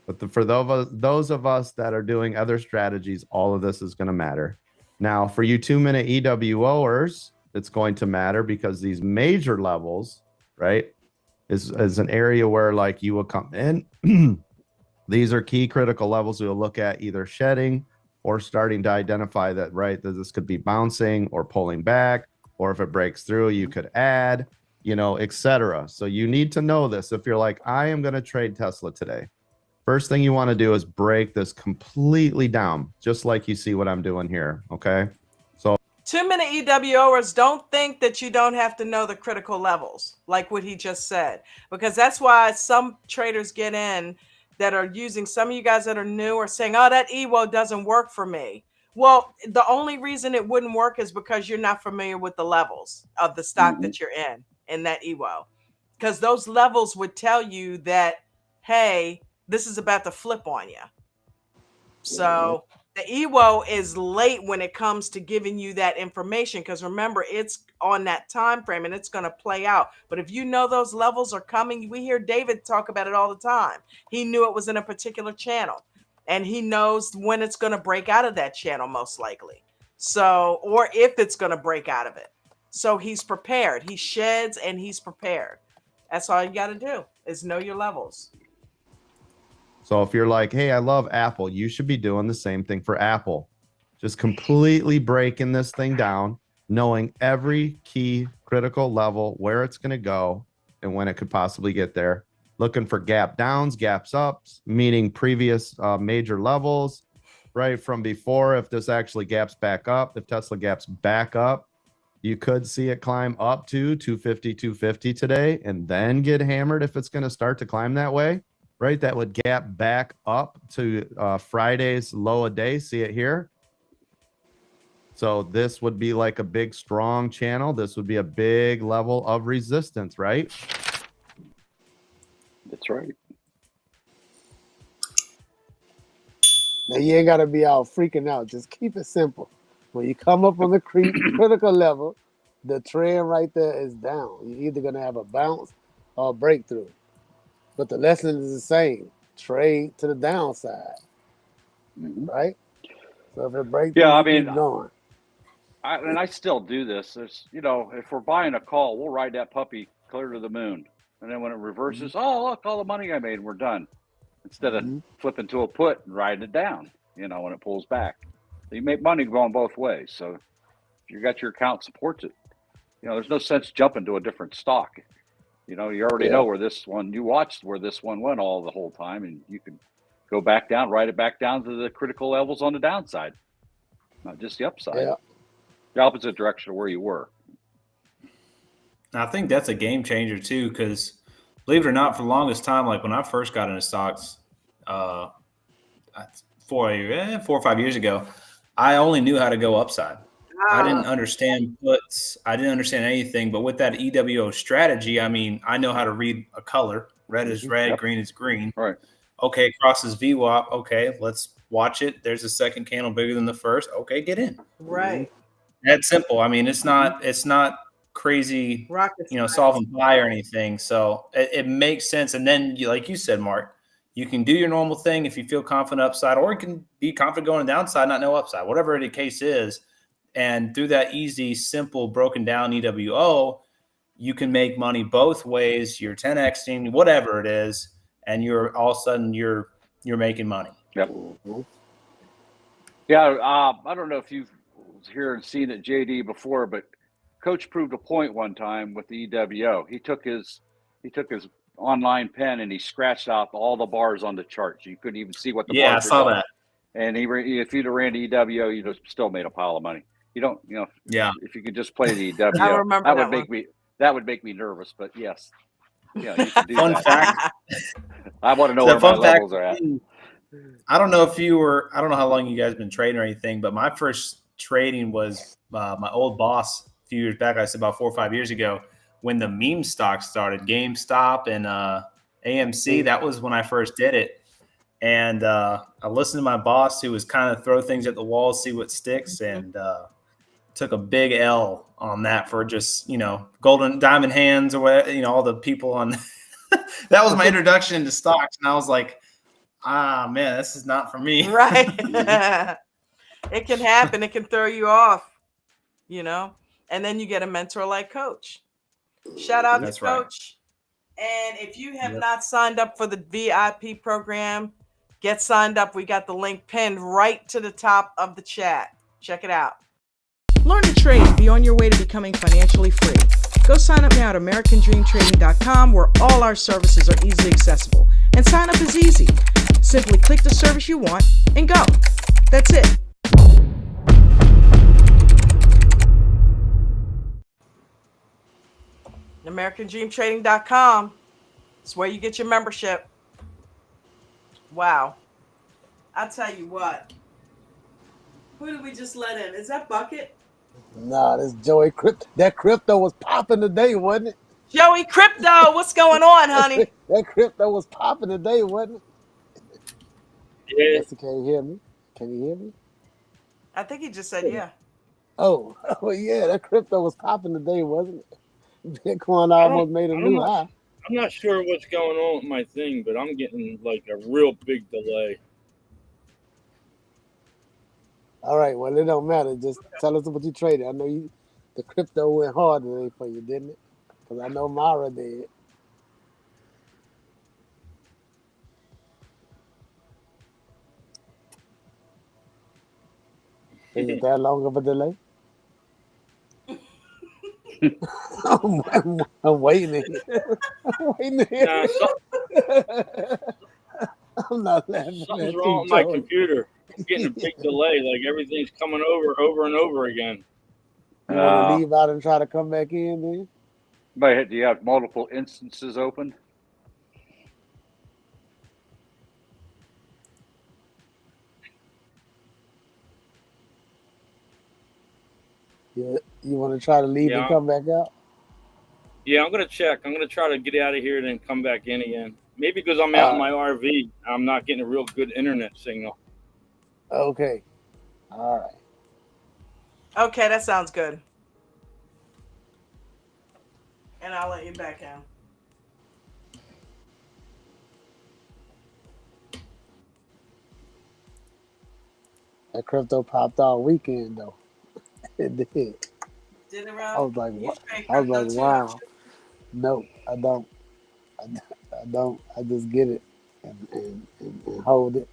But for those of us that are doing other strategies, all of this is going to matter. Now, for you 2-minute EWOers, it's going to matter because these major levels, right, is an area where like you will come in. These are key critical levels we'll look at either shedding or starting to identify that, right, that this could be bouncing or pulling back, or if it breaks through, you could add, etc. So you need to know this. If you're like, I am going to trade Tesla today, first thing you want to do is break this completely down, just like you see what I'm doing here, okay? So 2-minute EWOers, don't think that you don't have to know the critical levels, like what he just said, because that's why some traders get in that are using, some of you guys that are new are saying, oh, that EWO doesn't work for me. Well, the only reason it wouldn't work is because you're not familiar with the levels of the stock that you're in that EWO. Because those levels would tell you that, hey, this is about to flip on you. So the EWO is late when it comes to giving you that information, because remember, it's on that time frame and it's going to play out. But if you know those levels are coming, we hear David talk about it all the time. He knew it was in a particular channel and he knows when it's going to break out of that channel, most likely. So, or if it's going to break out of it. So he's prepared. He sheds and he's prepared. That's all you got to do is know your levels. So if you're like, hey, I love Apple, you should be doing the same thing for Apple. Just completely breaking this thing down, knowing every key critical level, where it's going to go and when it could possibly get there. Looking for gap downs, gaps ups, meaning previous major levels, right? From before, if this actually gaps back up, if Tesla gaps back up, you could see it climb up to 250 today and then get hammered if it's going to start to climb that way. Right, that would gap back up to Friday's low a day. See it here? So this would be like a big, strong channel. This would be a big level of resistance, right? That's right. Now you ain't got to be all freaking out. Just keep it simple. When you come up on the critical level, the trend right there is down. You're either going to have a bounce or a breakthrough. But the lesson is the same. Trade to the downside, right? So if it breaks, Yeah, I keep mean, going. I still do this. There's, if we're buying a call, we'll ride that puppy clear to the moon, and then when it reverses, oh look, all the money I made, and we're done. Instead of flipping to a put and riding it down, when it pulls back. So you make money going both ways. So if you got your account supports it, there's no sense jumping to a different stock. You already know where this one, you watched where this one went all the whole time, and you can go back down, ride it back down to the critical levels on the downside, not just the upside. Yeah. The opposite direction of where you were. I think that's a game changer too, because believe it or not, for the longest time, like when I first got into stocks 4 or 5 years ago, I only knew how to go upside. I didn't understand puts. I didn't understand anything. But with that EWO strategy, I mean, I know how to read a color. Red is red, green is green. Right. Okay, crosses VWAP. Okay, let's watch it. There's a second candle bigger than the first. Okay, get in. Right. That's simple. I mean, it's not crazy, solving pie or anything. So it makes sense. And then, like you said, Mark, you can do your normal thing if you feel confident upside, or you can be confident going downside, not no upside, whatever the case is. And through that easy, simple, broken down EWO, you can make money both ways. You're 10xing, whatever it is, and you're all of a sudden you're making money. Yep. Yeah. I don't know if you've here and seen it, JD, before, but Coach proved a point one time with the EWO. He took his online pen and he scratched out all the bars on the chart. You couldn't even see what the bars were. Yeah, I saw that. And if you'd have ran the EWO, you'd have still made a pile of money. You don't, if you could just play the EWO, I remember that would make me nervous. But yes, you can do fun that. fact. I want to know where my levels are at. I don't know how long you guys have been trading or anything, but my first trading was my old boss a few years back. I said about 4 or 5 years ago when the meme stocks started, GameStop and AMC. That was when I first did it. And I listened to my boss, who was kind of throw things at the wall, see what sticks. And took a big L on that for just, golden diamond hands or whatever, all the people on that was my introduction into stocks. And I was like, man, this is not for me. Right. It can happen. It can throw you off, and then you get a mentor like Coach. Shout out That's to right. Coach. And if you have not signed up for the VIP program, get signed up. We got the link pinned right to the top of the chat. Check it out. Learn to trade and be on your way to becoming financially free. Go sign up now at AmericanDreamTrading.com, where all our services are easily accessible. And sign up is easy. Simply click the service you want and go. That's it. AmericanDreamTrading.com. It's where you get your membership. Wow. I'll tell you what. Who did we just let in? Is that Bucket? Nah, this Joey Crypto. That crypto was popping today, wasn't it? Joey Crypto, what's going on, honey? That crypto was popping today, wasn't it? Yeah. Lester, can you hear me? Can you hear me? I think he just said yeah. Oh yeah, that crypto was popping today, wasn't it? Bitcoin almost made a new high. I'm not sure what's going on with my thing, but I'm getting like a real big delay. All right, well, it don't matter. Just tell us what you traded. I know the crypto went hard today for you, didn't it? Because I know Mara did. Is it that long of a delay? I'm waiting. I'm waiting. I'm not laughing. Something's wrong with my computer. I'm getting a big delay. Like everything's coming over and over again. You want to leave out and try to come back in, then? But do you have multiple instances open? Yeah, you want to try to leave and come back out? Yeah, I'm gonna check. I'm gonna try to get out of here and then come back in again. Maybe because I'm out in my RV, I'm not getting a real good internet signal. Okay. All right. Okay, that sounds good. And I'll let you back in. That crypto popped all weekend though. It did. Did it, Rob? I was like, wow. No, I don't. I don't. I just get it and hold it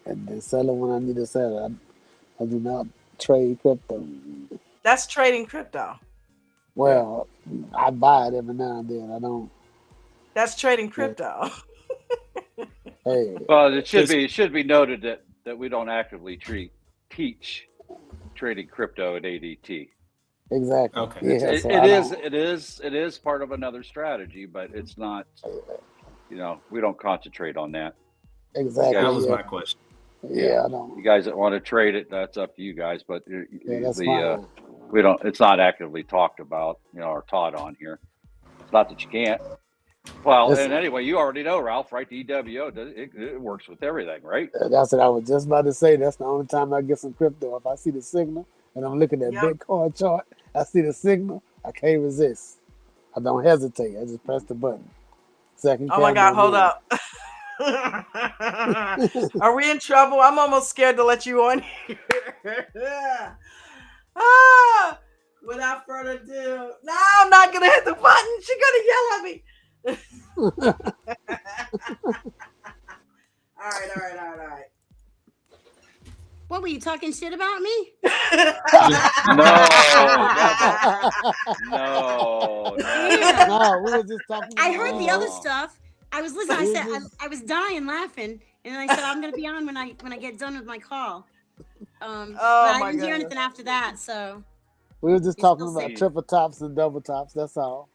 and then sell it when I need to sell it. I do not trade crypto. That's trading crypto. Well, I buy it every now and then. I don't. That's trading crypto. Hey. Well, it should be noted that we don't actively teach trading crypto at ADT. Exactly. Okay. Yeah, it is part of another strategy, but it's not. We don't concentrate on that. Exactly. That was my question. Yeah, I don't. You guys that want to trade it, that's up to you guys. But that's fine. we don't. It's not actively talked about, or taught on here. It's not that you can't. Well, and anyway, you already know, Ralph, right? The EWO it works with everything, right? That's what I was just about to say. That's the only time I get some crypto. If I see the signal and I'm looking at Bitcoin chart, I see the signal, I can't resist. I don't hesitate. I just press the button. Second. Oh my God! Hold up. Are we in trouble? I'm almost scared to let you on here. Without further ado, no, I'm not gonna hit the button. She's gonna yell at me. All right. What were you talking shit about me? No. No, we were just talking. I heard the other stuff. I was listening. I said I was dying laughing, and I said I'm gonna be on when I get done with my call. But I didn't hear anything after that, so. We were just talking about triple tops and double tops. That's all.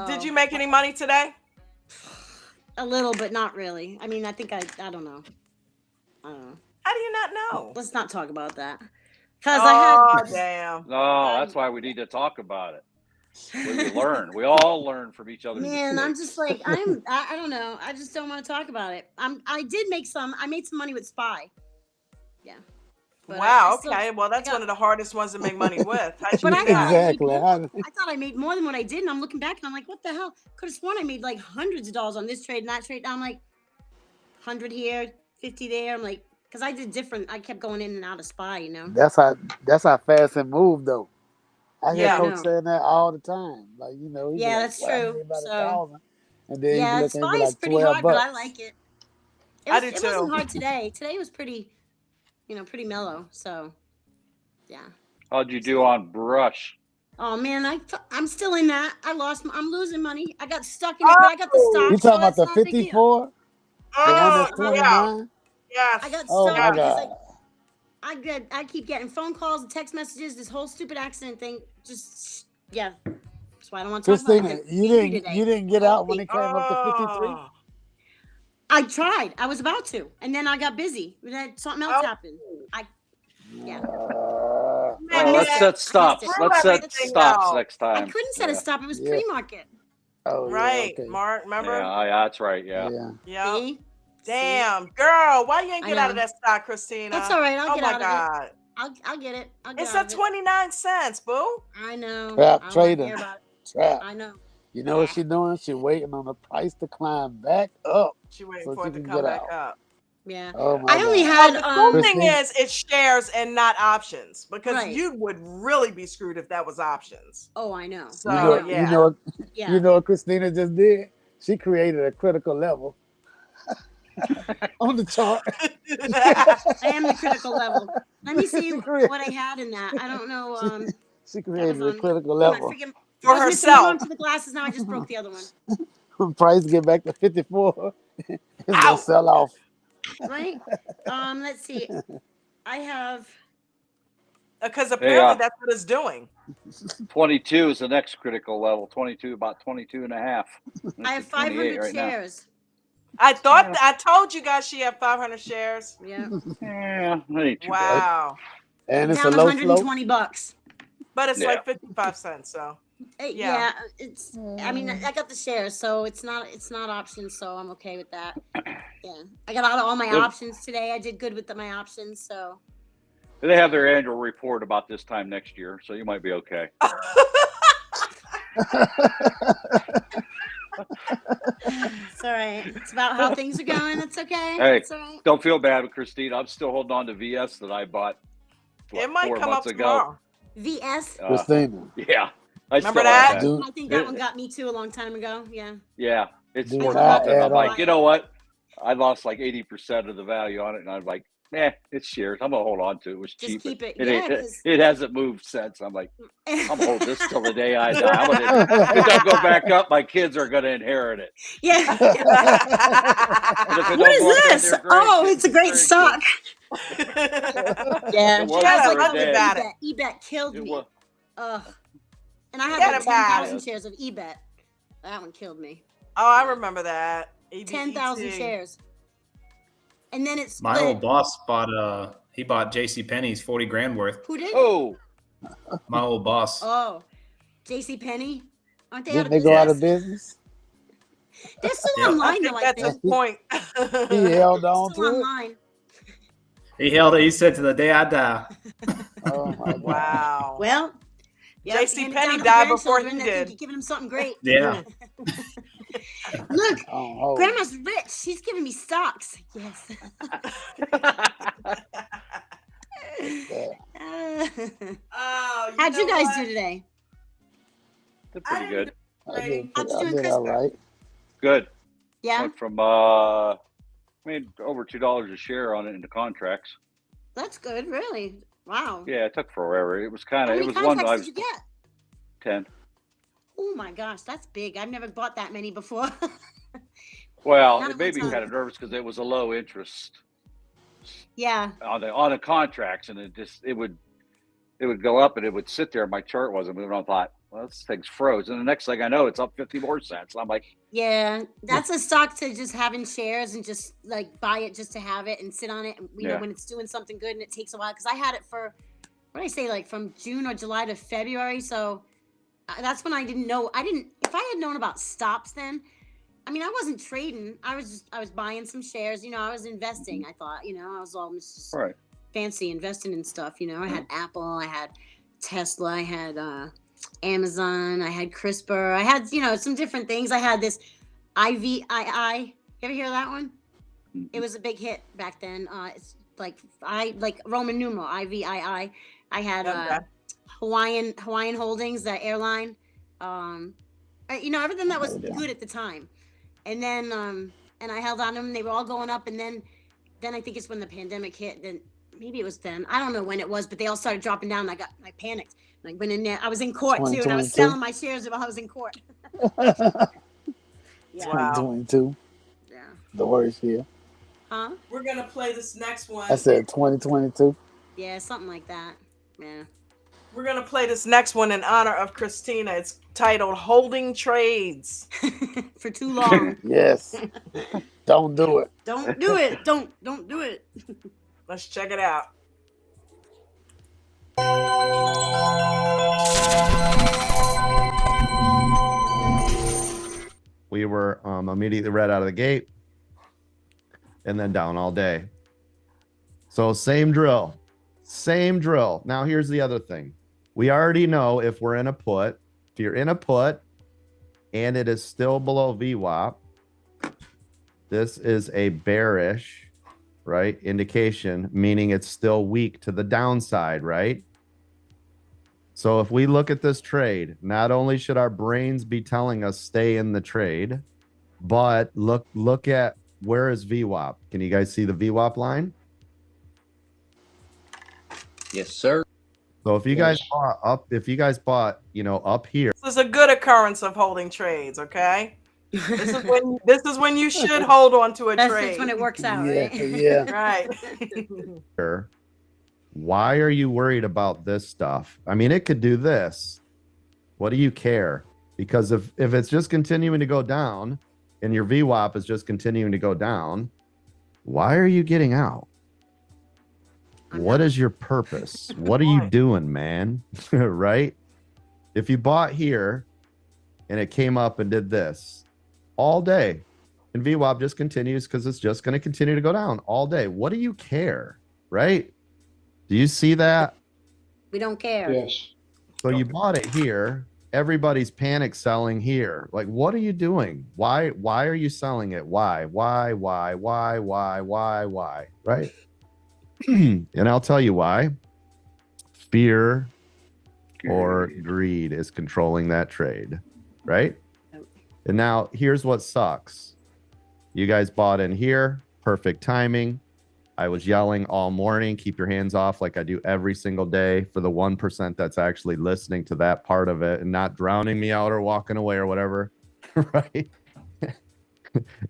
Did you make any money today? A little, but not really. I mean, I think I don't know. How do you not know? Let's not talk about that. Because damn. No, that's why we need to talk about it. We learn. We all learn from each other. Man, I'm just like I don't know. I just don't want to talk about it. I made some money with SPY. Yeah. But Wow. Okay. Well, that's one of the hardest ones to make money with. How'd you But do I that? Exactly. I thought I made more than what I did, and I'm looking back and I'm like, what the hell? Could have sworn I made like hundreds of dollars on this trade and that trade. I'm like, 100 here, 50 there. I'm like, because I did different. I kept going in and out of SPY, you know. That's how fast it moved though. I hear Yeah. coach saying that all the time. Like, you know, he be Yeah, like, that's well, I true. made about So 1,000. And then he be yeah, looking at SPY me is like pretty hard, but I $12. like it. I do It too. wasn't hard today. Today was pretty, pretty mellow. So yeah. How'd you do on brush? Oh man, I'm still in that. I'm losing money. I got stuck in it, but I got the stock. You So talking about it's the not a big deal. 54? The one that's Oh, 29? Yes. I got Oh stuck my because God. I keep getting phone calls and text messages. This whole stupid accident thing, just that's why I don't want to talk about Christina, it. you didn't get out when it came up to 53? Oh. I tried. I was about to, and then I got busy. Then something else happened. Let's set stops. Let's set stops next I time. couldn't set a stop. It was pre-market. Oh, Right, yeah, okay. Mark, remember? Yeah, that's right. Yeah. Yeah. See? Damn, girl, why you ain't I get out of know. that stock, Christina? That's all right. I'll get out of God. it. I'll get it. I'll get It's out at of it. 29 cents, boo. I know. Trap I don't trader. care about it. Trap. I know. You know what she doing? She waiting on the price to climb back up She waiting so for she it to can come get back out. up. Yeah. Oh my I only God. had The cool thing Christina- is it's shares and not options because Right. you would really be screwed if that was options. Oh, I know. So You know what Christina just did? She created a critical level on the chart. I am the critical level. Let me see what I had in that. I don't know. She created a on- critical oh, I level. forget- for I was missing the herself. arm to the glasses. Now I just broke the other one. When price get back to 54, it's gonna sell off. Right? Let's see. I have. Because apparently that's what it's doing. 22 is the next critical level. 22, about 22 and a half. I have 500 right now. shares. I thought I told you guys she had 500 shares. Yeah. Yeah, that ain't too Wow. And it's a Down low float. $120. But it's Yeah. like 55 cents, so Yeah, it's. I mean, I got the shares, so it's not options, so I'm okay with that. Yeah, I got out of all my options today. I did good with my options, so. They have their annual report about this time next year, so you might be okay. It's all right. It's about how things are going. It's okay. Hey, it's all right. don't feel bad, Christine. I'm still holding on to VS that I bought. it might 4 come months up ago. tomorrow. VS. Christina. Yeah, I Remember still have that? I think that one got me too a long time ago. Yeah. Yeah, it's Do worth not nothing. add I'm like, on. you know what? I lost like 80% of the value on it, and I'm like, it's shares. I'm gonna hold on to it. It was Just cheap. keep it. It hasn't moved since. I'm like, I'm gonna hold this till the day I die. If it don't go back up, my kids are gonna inherit it. Yeah. What What is this? Oh, it's a great stock. Yeah. It was Yeah, for a like day. about it. eBet killed It me. was. Ugh. And I had Forget like about 10,000 it. shares of eBet. That one killed me. Oh, I remember that. 10,000 shares. And then it's My old boss bought he bought JC Penney's 40 grand worth. Who did? Oh, My old boss. Oh, JC Penney. Aren't they Didn't out they of go business? out of business? They're still Yeah. I online think though, I that's his think. point. He held on Still to it. online. He held it. He said to the day I die. Oh my God. Wow. Well, yeah, J.C. hand it Penny down to died the before grandchildren he that think did. you're giving them something great. Yeah. Look, Oh, Grandma's rich. She's giving me stocks. Yes. Oh, How'd you know guys what? do today? they're pretty good. How'd you do, I did Chris? all right. Good. Yeah, Went from made over $2 a share on it into contracts. that's good. Really? Wow. Yeah, it took forever. It was kind How of. It many was one that I contracts was did you get? 10. Oh my gosh, that's big. I've never bought that many before. Well, Not it at made one me time. kind of nervous because it was a low interest Yeah. on the contracts, and it would go up and it would sit there. My chart wasn't moving. I thought, well, this thing's froze, and the next thing I know, it's up 50 more cents. I'm like, Yeah, that's a stock to just have in shares and just like buy it just to have it and sit on it. And, you know, Yeah. when it's doing something good and it takes a while. Because I had it for, what did I say, like from June or July to February. So that's when I didn't know. If I had known about stops then, I mean, I wasn't trading. I was buying some shares. You know, I was investing. I thought, you know, I was almost just right. fancy investing in stuff. You know, I had Apple, I had Tesla, I had Amazon, I had CRISPR, I had, you know, some different things. I had this IVII. You ever hear that one? It was a big hit back then. It's like Roman numeral IVII. I had Okay. Hawaiian Holdings, the airline. You know, everything that was good at the time. And then and I held on to them. They were all going up, and then I think it's when the pandemic hit. Then maybe it was then. I don't know when it was, but they all started dropping down. And I panicked. And I went in there. I was in court too, and I was 2022. selling my shares while I was in court. Yeah. Wow. 2022. Yeah. The worst year. Huh? We're gonna play this next one. I said 2022. Yeah, something like that. Yeah. We're gonna play this next one in honor of Christina. It's titled "Holding Trades." For too long. Yes. Don't do it. Don't do it. Don't do it. Let's check it out. We were immediately red out of the gate and then down all day. So same drill. Now here's the other thing. We already know if we're in a put, if you're in a put and it is still below VWAP, this is a bearish, right, indication, meaning it's still weak to the downside, right? So if we look at this trade, not only should our brains be telling us stay in the trade, but look at where is VWAP. Can you guys see the VWAP line? Yes, sir. So if you guys bought, you know, up here. This is a good occurrence of holding trades, okay? This is when you should hold on to a That's trade. when it works out, Yeah, right? yeah. Right. Why are you worried about this stuff? I mean, it could do this. What do you care? Because if it's just continuing to go down and your VWAP is just continuing to go down, why are you getting out? What is your purpose? What are you doing, man? Right? If you bought here and it came up and did this all day, and VWAP just continues because it's just going to continue to go down all day. What do you care? Right? Do you see that? We don't care. Yes. So you bought it here. Everybody's panic selling here. Like, what are you doing? Why are you selling it? Why? Right? And I'll tell you why. Fear or greed is controlling that trade, right? And now here's what sucks. You guys bought in here, perfect timing. I was yelling all morning, keep your hands off, like I do every single day, for the 1% that's actually listening to that part of it and not drowning me out or walking away or whatever, right?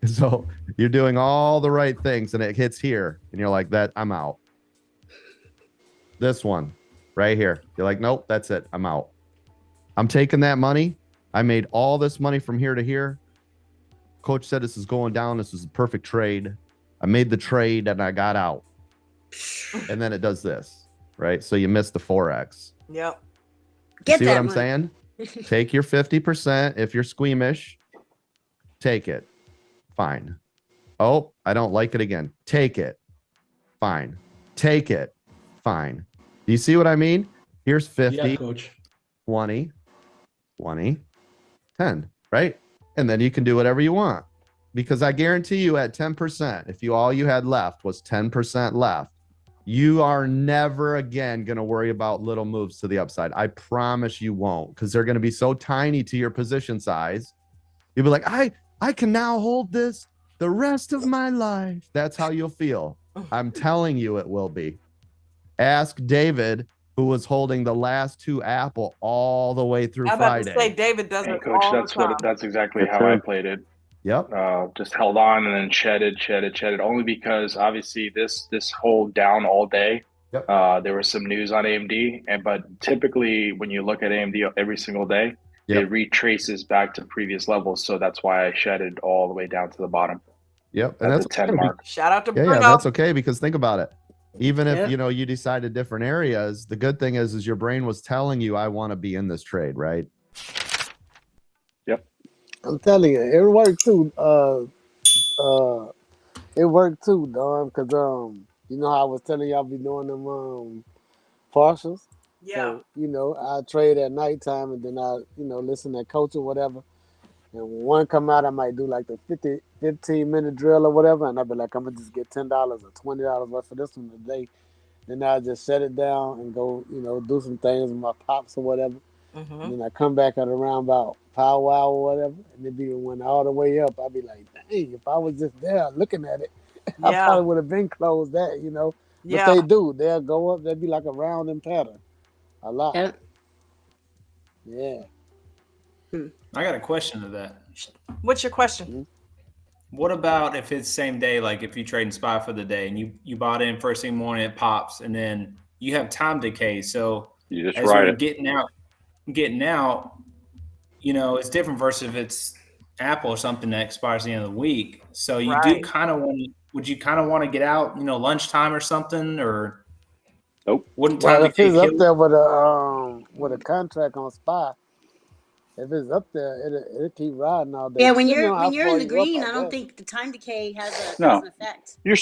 So you're doing all the right things and it hits here and you're like, that I'm out. This one right here, you're like, nope, that's it, I'm out. I'm taking that money. I made all this money from here to here. Coach said this is going down. This is a perfect trade. I made the trade and I got out. And then it does this, right? So you missed the Forex. Yep. You see what I'm saying? Take your 50%. If you're squeamish, take it. Fine. Oh, I don't like it again. Take it. Fine. Take it. Fine. Do you see what I mean? Here's 50, Yeah, coach. 20, 20, 10, right? And then you can do whatever you want. Because I guarantee you at 10%, if all you had left was 10% left, you are never again going to worry about little moves to the upside. I promise you won't, because they're going to be so tiny to your position size. You'll be like, I can now hold this the rest of my life. That's how you'll feel. I'm telling you it will be. Ask David, who was holding the last two Apple all the way through I'm about Friday. to say David does it Coach, all the time. that's exactly how I played it. Yep. Just held on and then shedded, only because obviously this hold down all day. Yep. There was some news on AMD, but typically when you look at AMD every single day, Yep. it retraces back to previous levels. So that's why I shedded all the way down to the bottom. Yep. And that's the 10 mark. Shout out to Yeah, Bruno. that's okay, because think about it. Even if you decided different areas, the good thing is your brain was telling you, I want to be in this trade, right? Yep. I'm telling you, it worked too. It worked too, Don, because You know how I was telling y'all be doing them partials. Yeah. So I trade at nighttime and then I listen to coach or whatever. And when one come out, I might do like the 15-minute drill or whatever, and I'll be like, I'm gonna just get $10 or $20 worth for this one today. Then I'll just shut it down and go, do some things with my pops or whatever. Mm-hmm. And then I come back at around about power hour or whatever, and it be when all the way up, I'll be like, dang, if I was just there looking at it, I Yeah. probably would have been closed that, But Yeah. they do. They'll go up. They'll be like a rounding pattern. A lot. Yep. Yeah. I got a question to that. What's your question? Mm-hmm. What about if it's same day, like if you trade in SPY for the day and you bought in first thing morning, it pops, and then you have time decay. So You just as ride you're it. getting out, it's different versus if it's Apple or something that expires at the end of the week. So you do Right. kind of would you kind of want to get out, lunchtime or something, or Nope. wouldn't time Well, if decay it's up kill? there with a contract on SPY, if it's up there, it'll keep riding all day. Yeah, when Depending you're on how in far the you up, green, I I don't guess. think the time decay has No. an effect. You're No.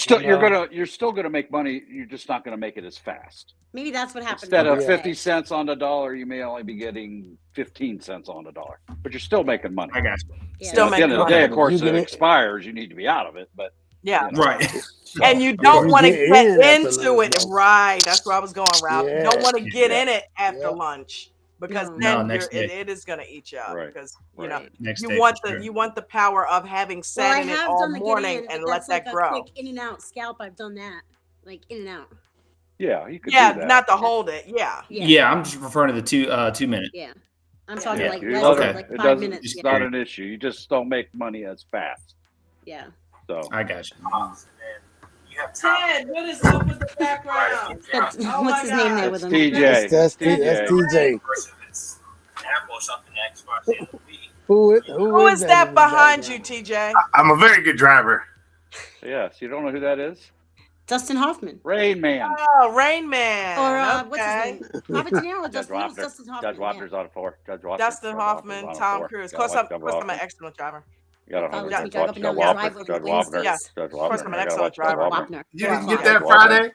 still gonna make money. You're just not gonna make it as fast. Maybe that's what happened. Instead of Yeah. 50 cents on the dollar, you may only be getting 15 cents on the dollar, but you're still making money. I got you. Yeah. Still At the end of the making day, money. of course, If you it get it- expires. You need to be out of it, but Yeah. Right. so, And you If don't you want to get get in after into lunch, it. though. Right. That's where I was going, Ralph. You don't Yeah. want to get Yeah. in it after Yeah. lunch because No. then No, next day. it is going to eat you up Right. because Right. Next you day want for the sure. you want the power of having Well, sat I in it have all done the get morning in, and but let that's like that a grow. quick in and out scalp. I've done that, like in and out. yeah, you could Yeah, do that. not to hold it. Yeah. Yeah, I'm just referring to the 2 minute. Yeah. I'm talking Yeah. like You less let than Okay. like it 5 doesn't. minutes. It's Yeah. not an issue. You just don't make money as fast. Yeah. So I got you. Ted, what is up with the background? But Oh what's my his name there God. with it's him? TJ. That's It's TJ. TJ. Who Who is is that in the behind you, background? TJ? I'm a very good driver. Yes, you don't know who that is? Dustin Hoffman. Rain Man. Oh, Rain Man. Or what's his Okay. name? Robert De Niro. Judge Dustin. I think it was Wapner. Dustin Judge Hoffman. Wapner's on 4. Judge Wapner. Dustin Judge Wapner's Hoffman, on Tom 4. Cruise. Of Yeah, course, Judge I'm an Wapner. excellent driver. You got Follow 100. me, Judge drive up and Judge down the Wapner. driveway Judge with Wednesdays. Wapner. Yeah. Judge Of course, Wapner. I'm an I gotta excellent watch Judge driver. Wapner. You Yeah. didn't get Yeah. that Judge Friday?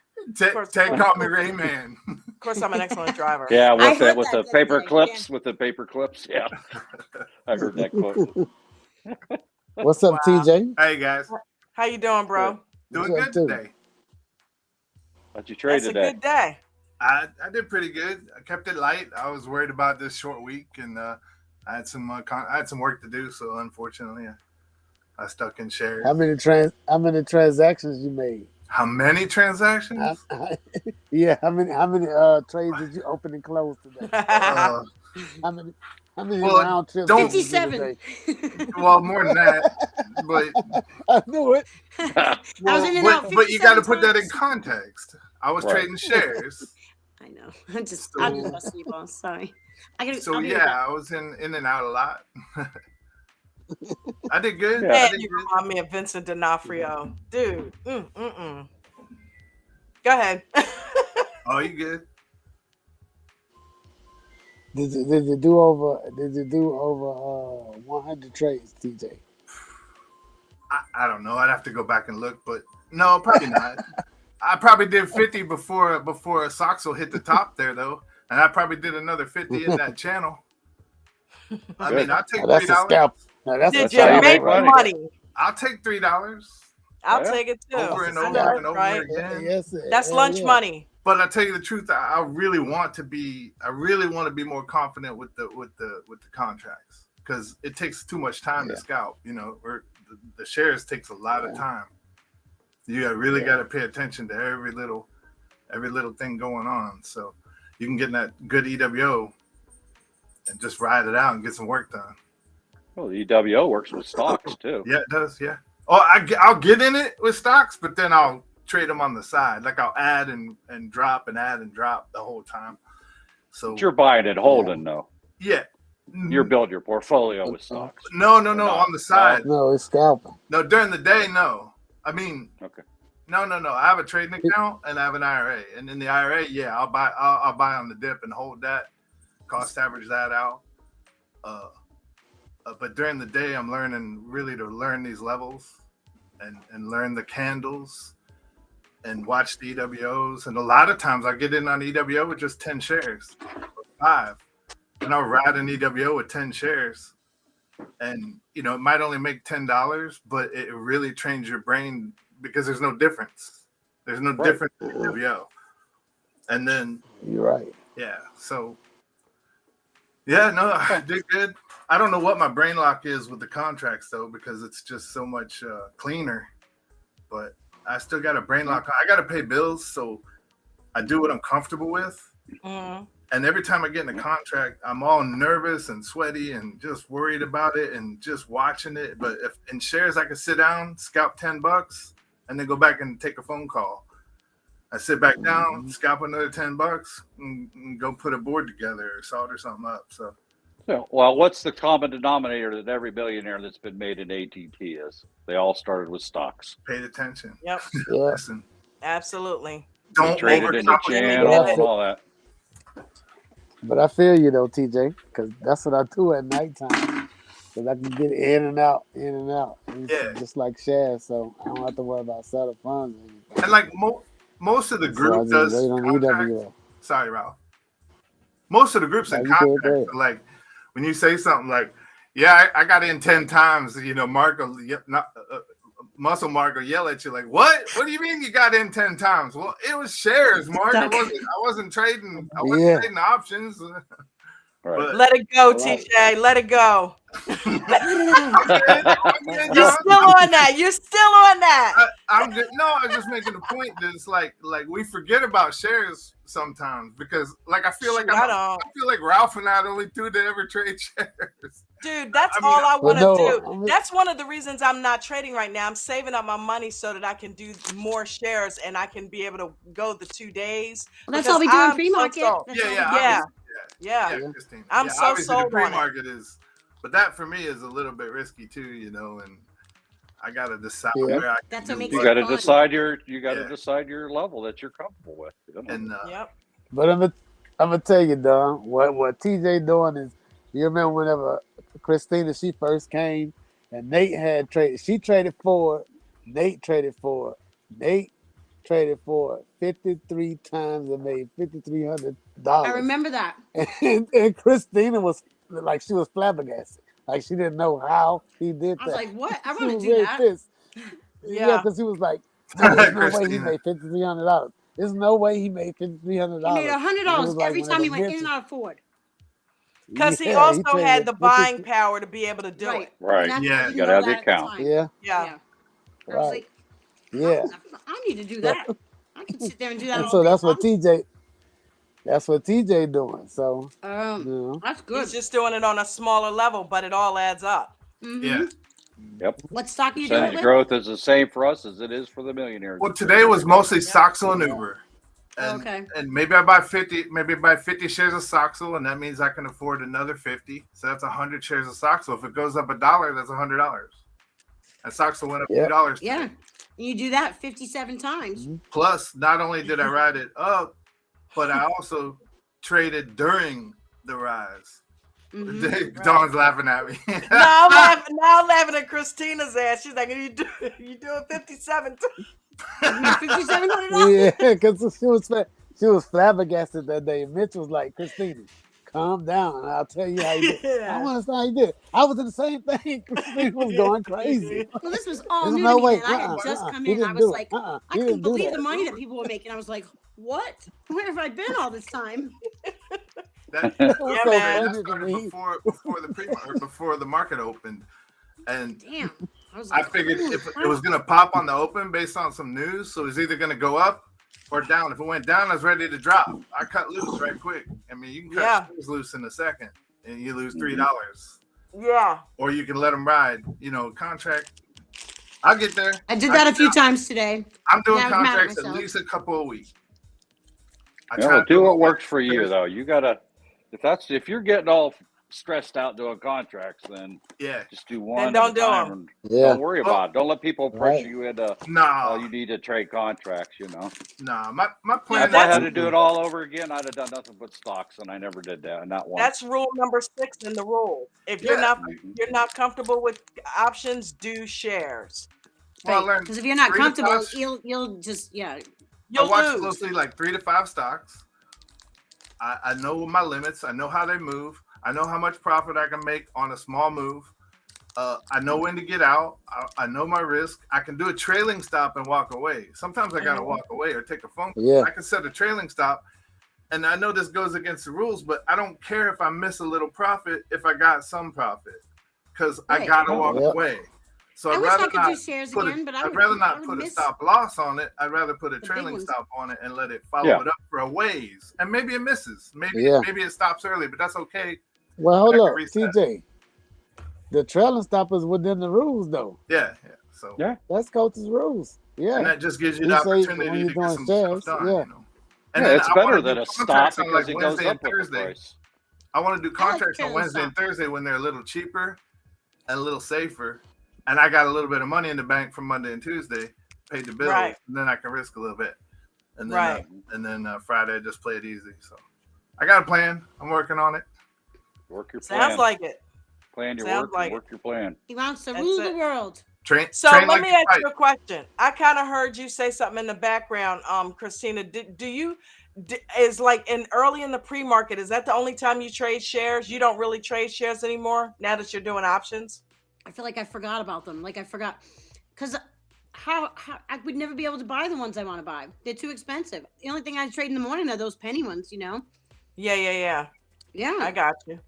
course. Ted called me Rain Man. Of course, I'm an excellent driver. Yeah, I with heard the that the other paper day, clips, with the paper clips. Yeah, I heard that quote. What's up, Wow. TJ? Hey guys, How you doing, bro? What doing you up good to? today. How'd you trade That's a today? good day. I did pretty good. I kept it light. I was worried about this short week, and I had some work to do. So unfortunately, I stuck in shares. How many transactions you made? How many transactions? Yeah, how many trades did you open and close today? How many Well, round trips? don't- did you do 57. today? Well, more than that, but I knew it. I was in and out but you got to 57 put that in times. context. I was Right. trading shares. I know. I'm just So- busting you, boss. Sorry. I'll So be right back. yeah, I was in and out a lot. I did good. Yeah. I Man, did you good. remind me of Vincent D'Onofrio. Dude. Go ahead. Oh, you good? Did you do over 100 trades, TJ? I don't know. I'd have to go back and look, but no, probably not. I probably did 50 before Soxel hit the top there, though, and I probably did another 50 in that channel. I mean, I'll take Now, that's a $3. scalp. Now, that's Did a you how you scalp, make make right? money? I'll take $3 I'll Yeah. take it too. over and I over know, and over right? again. Yes, That's lunch money. But I tell you the truth, I really want to be more confident with the contracts because it takes too much time to scalp. You know, the shares takes a lot of time. You really got to pay attention to every little thing going on. So you can get in that good EWO and just ride it out and get some work done. Well, the EWO works with stocks too. Yeah, it does. Yeah. Oh, I'll get in it with stocks, but then I'll trade them on the side. Like I'll add and drop and add and drop the whole time. So But you're buying and holding though. yeah. You're building your portfolio with stocks. No, not? on the side. No, it's scalping. No, during the day, no. I mean, Okay. no. I have a trading account and I have an IRA, and in the IRA, yeah, I'll buy on the dip and hold that, cost average that out. But during the day, I'm learning really to learn these levels and learn the candles and watch the EWOs. And a lot of times I get in on EWO with just 10 shares, or 5, and I'll ride an EWO with 10 shares. And it might only make $10, but it really trains your brain because there's no difference. There's no difference in EWO. And then You're right. yeah, so yeah, no, I did good. I don't know what my brain lock is with the contracts though, because it's just so much cleaner. But I still got a brain lock. I got to pay bills, so I do what I'm comfortable with. And every time I get in a contract, I'm all nervous and sweaty and just worried about it and just watching it. But if in shares, I can sit down, scalp $10, and then go back and take a phone call. I sit back down, scalp another $10, and go put a board together or solder something up. So, well, what's the common denominator that every billionaire that's been made in ATT is? They all started with stocks. paid attention. Yep. Listen, Absolutely. don't Traded in the channel and all that. But I feel you though, TJ, because that's what I do at nighttime. Because I can get in and out. And it's just like shares, so I don't have to worry about selling funds or anything. And like most of the group does contracts. Sorry, Ralph. Most of the groups in contracts, like when you say something like, "Yeah, I got in 10 times," Mark will Muscle Mark will yell at you like, "What? What do you mean you got in 10 times?" Well, it was shares, Mark. I wasn't trading. I wasn't trading options. Right. Let it go, TJ. Let it go. You're still on that. You're still on that. I'm just, no, I was just making the point that it's like we forget about shares sometimes because I feel like I feel like Ralph and I are the only two that ever trade shares. Dude, that's all I want to do. That's one of the reasons I'm not trading right now. I'm saving up my money so that I can do more shares and I can be able to go the 2 days. Well, that's all we do in pre-market. Yeah. Christine. I'm so sold the pre-market is, but that for me is a little bit risky too, and I gotta decide where I. That's what makes you it gotta fun. decide your level that you're comfortable with. And but I'm gonna tell you, Don, what TJ doing is, you remember whenever Christina, she first came and Nate had traded, she traded for it, Nate traded for it, Nate traded for it 53 times and made $5,300. I remember that. And Christina was like, she was flabbergasted. Like she didn't know how he did that. I was like, what? I She want to was do very that. pissed. Yeah, because he was like, there's no way he made $5,300. There's no way he made $5,300. He made $100 every time he went in and out of Ford. Because he also had the buying power to be able to do it. Right. Yeah. You gotta have the account. Yeah. I was like, I need to do that. I can sit there and do that. And so that's what TJ doing. So that's good. He's just doing it on a smaller level, but it all adds up. Yeah. Yep. What stock are you doing? Percentage growth is the same for us as it is for the millionaires. Well, today was mostly Soxel and Uber. And, and maybe I buy 50 shares of Soxel, and that means I can afford another 50. So that's 100 shares of Soxel. If it goes up $1, that's $100. And Soxel went up $2. Yeah. And you do that 57 times. Plus, not only did I ride it up, but I also traded during the rise. Dawn's laughing at me. Now I'm laughing at Christina's ass. She's like, you do it 57 times. Yeah, because she was flabbergasted that day. Mitch was like, Christina, calm down, and I'll tell you how you did. I want to know how you did. I was in the same thing. Christina was going crazy. Well, this was all There's new no to me. way. And I had just come in. I was like, I couldn't believe the money that people were making. I was like, what? Where have I been all this time? That started before the market opened, and damn, I figured if it was going to pop on the open based on some news, so it was either going to go up or down. If it went down, I was ready to drop. I cut loose right quick. I mean, you can cut loose in a second, and you lose $3. Yeah. Or you can let them ride. Contract. I'll get there. I did that a few times today. I'm doing contracts at least a couple a week. Do what works for you, though. You gotta. If you're getting all stressed out doing contracts, then just do one. And don't do them. Don't worry about it. Don't let people pressure you into. No, you need to trade contracts. No, my plan. If I had to do it all over again, I'd have done nothing but stocks, and I never did that. Not once. That's rule number 6 in the rule. If you're not comfortable with options, do shares. Because if you're not comfortable, you'll just You'll watch lose. closely like 3 to 5 stocks. I know my limits. I know how they move. I know how much profit I can make on a small move. I know when to get out. I know my risk. I can do a trailing stop and walk away. Sometimes I got to walk away or take a phone call. Yeah. I can set a trailing stop. And I know this goes against the rules, but I don't care if I miss a little profit if I got some profit because I got to walk away. So I I'd wish I rather could not do shares put again, but I'd rather not put a stop loss on it. I'd rather put a trailing stop on it and let it follow it up for a ways. And maybe it misses. Maybe it stops early, but that's okay. Well, hold up, TJ. The trailing stop is within the rules, though. Yeah. So that's coach's rules. Yeah, and that just gives you the opportunity to get some stuff done. You know? And then it's I better want to than do a stop contracts on because like it goes Wednesday and up with the Thursday. price. I want to do contracts on trailing Wednesday and stop. Thursday when they're a little cheaper and a little safer. And I got a little bit of money in the bank from Monday and Tuesday, paid the bills, and then I can risk a little bit. And then Friday I just play it easy. So I got a plan. I'm working on it. Work your plan. Sounds like it. Plan your Sounds work. like Work your plan. He wants to That's rule it. the world. So let me ask you a question. I kind of heard you say something in the background, Christina. Is like early in the pre-market, is that the only time you trade shares? You don't really trade shares anymore now that you're doing options? I feel like I forgot about them. Like I forgot because how I would never be able to buy the ones I want to buy. They're too expensive. The only thing I trade in the morning are those penny ones, you know? Yeah. I got you.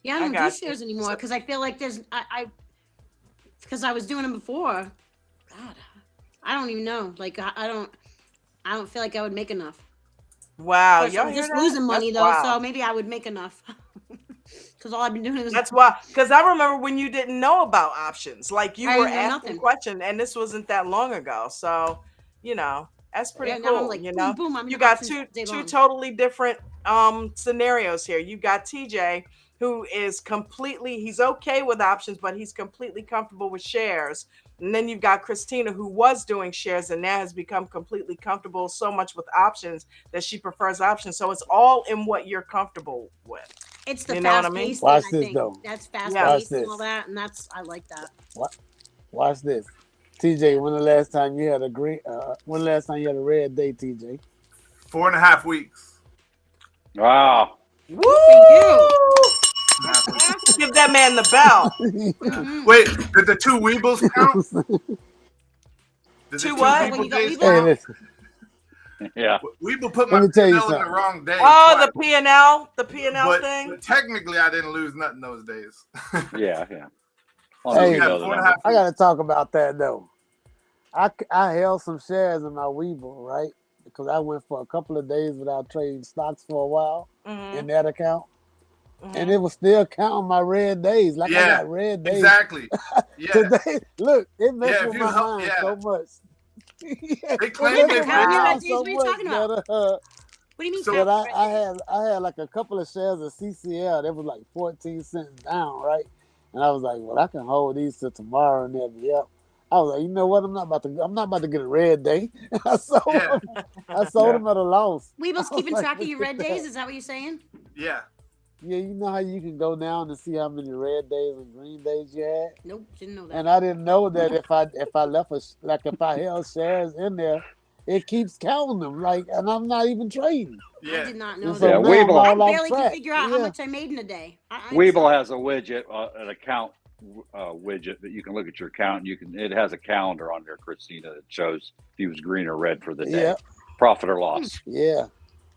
Yeah, I don't do shares anymore because I feel like there's because I was doing them before. God, I don't even know. Like I don't feel like I would make enough. Wow, y'all just losing money though, so maybe I would make enough. Because all I've been doing is that's why. Because I remember when you didn't know about options, like you were asking questions, and this wasn't that long ago. So, that's pretty cool. Now I'm like, boom, boom, I'm you in got options two totally different scenarios here. You got TJ, who is he's okay with options, but he's completely comfortable with shares. And then you've got Christina, who was doing shares and now has become completely comfortable so much with options that she prefers options. So it's all in what you're comfortable with. It's the fast paced. Watch this though. That's fast paced and all that, and I like that. Watch this. TJ, when the last time you had a red day, TJ? 4.5 weeks. Wow. Woo! Give that man the bell. Wait, did the 2 Weebles count? Did 2 what? Yeah. Weeble put my P&L in the wrong day. Oh, twice. The P&L thing. But technically, I didn't lose nothing those days. Yeah. Hey, I got to talk about that though. I held some shares in my Weeble, right? Because I went for a couple of days without trading stocks for a while in that account. And it was still counting my red days. Like I got red days. Exactly. Yeah. Today, look, it messed with my mind so much. They claim they red days. What are you talking about? What do you mean? So I had like a couple of shares of CCL. That was like 14 cents down, right? And I was like, well, I can hold these till tomorrow and they'll be up. I was like, you know what? I'm not about to get a red day. I sold them at a loss. Weeble's keeping track of your red days. Is that what you're saying? Yeah. Yeah, you know how you can go down and see how many red days and green days you had? Nope, didn't know that. And I didn't know that if I left if I held shares in there, it keeps counting them. And I'm not even trading. Yeah. I did not know so that. Weeble, I barely can figure out how much I made in a day. Weeble has a widget, an account widget that you can look at your account. It has a calendar on there, Christina, that shows if he was green or red for the day, profit or loss. Yeah.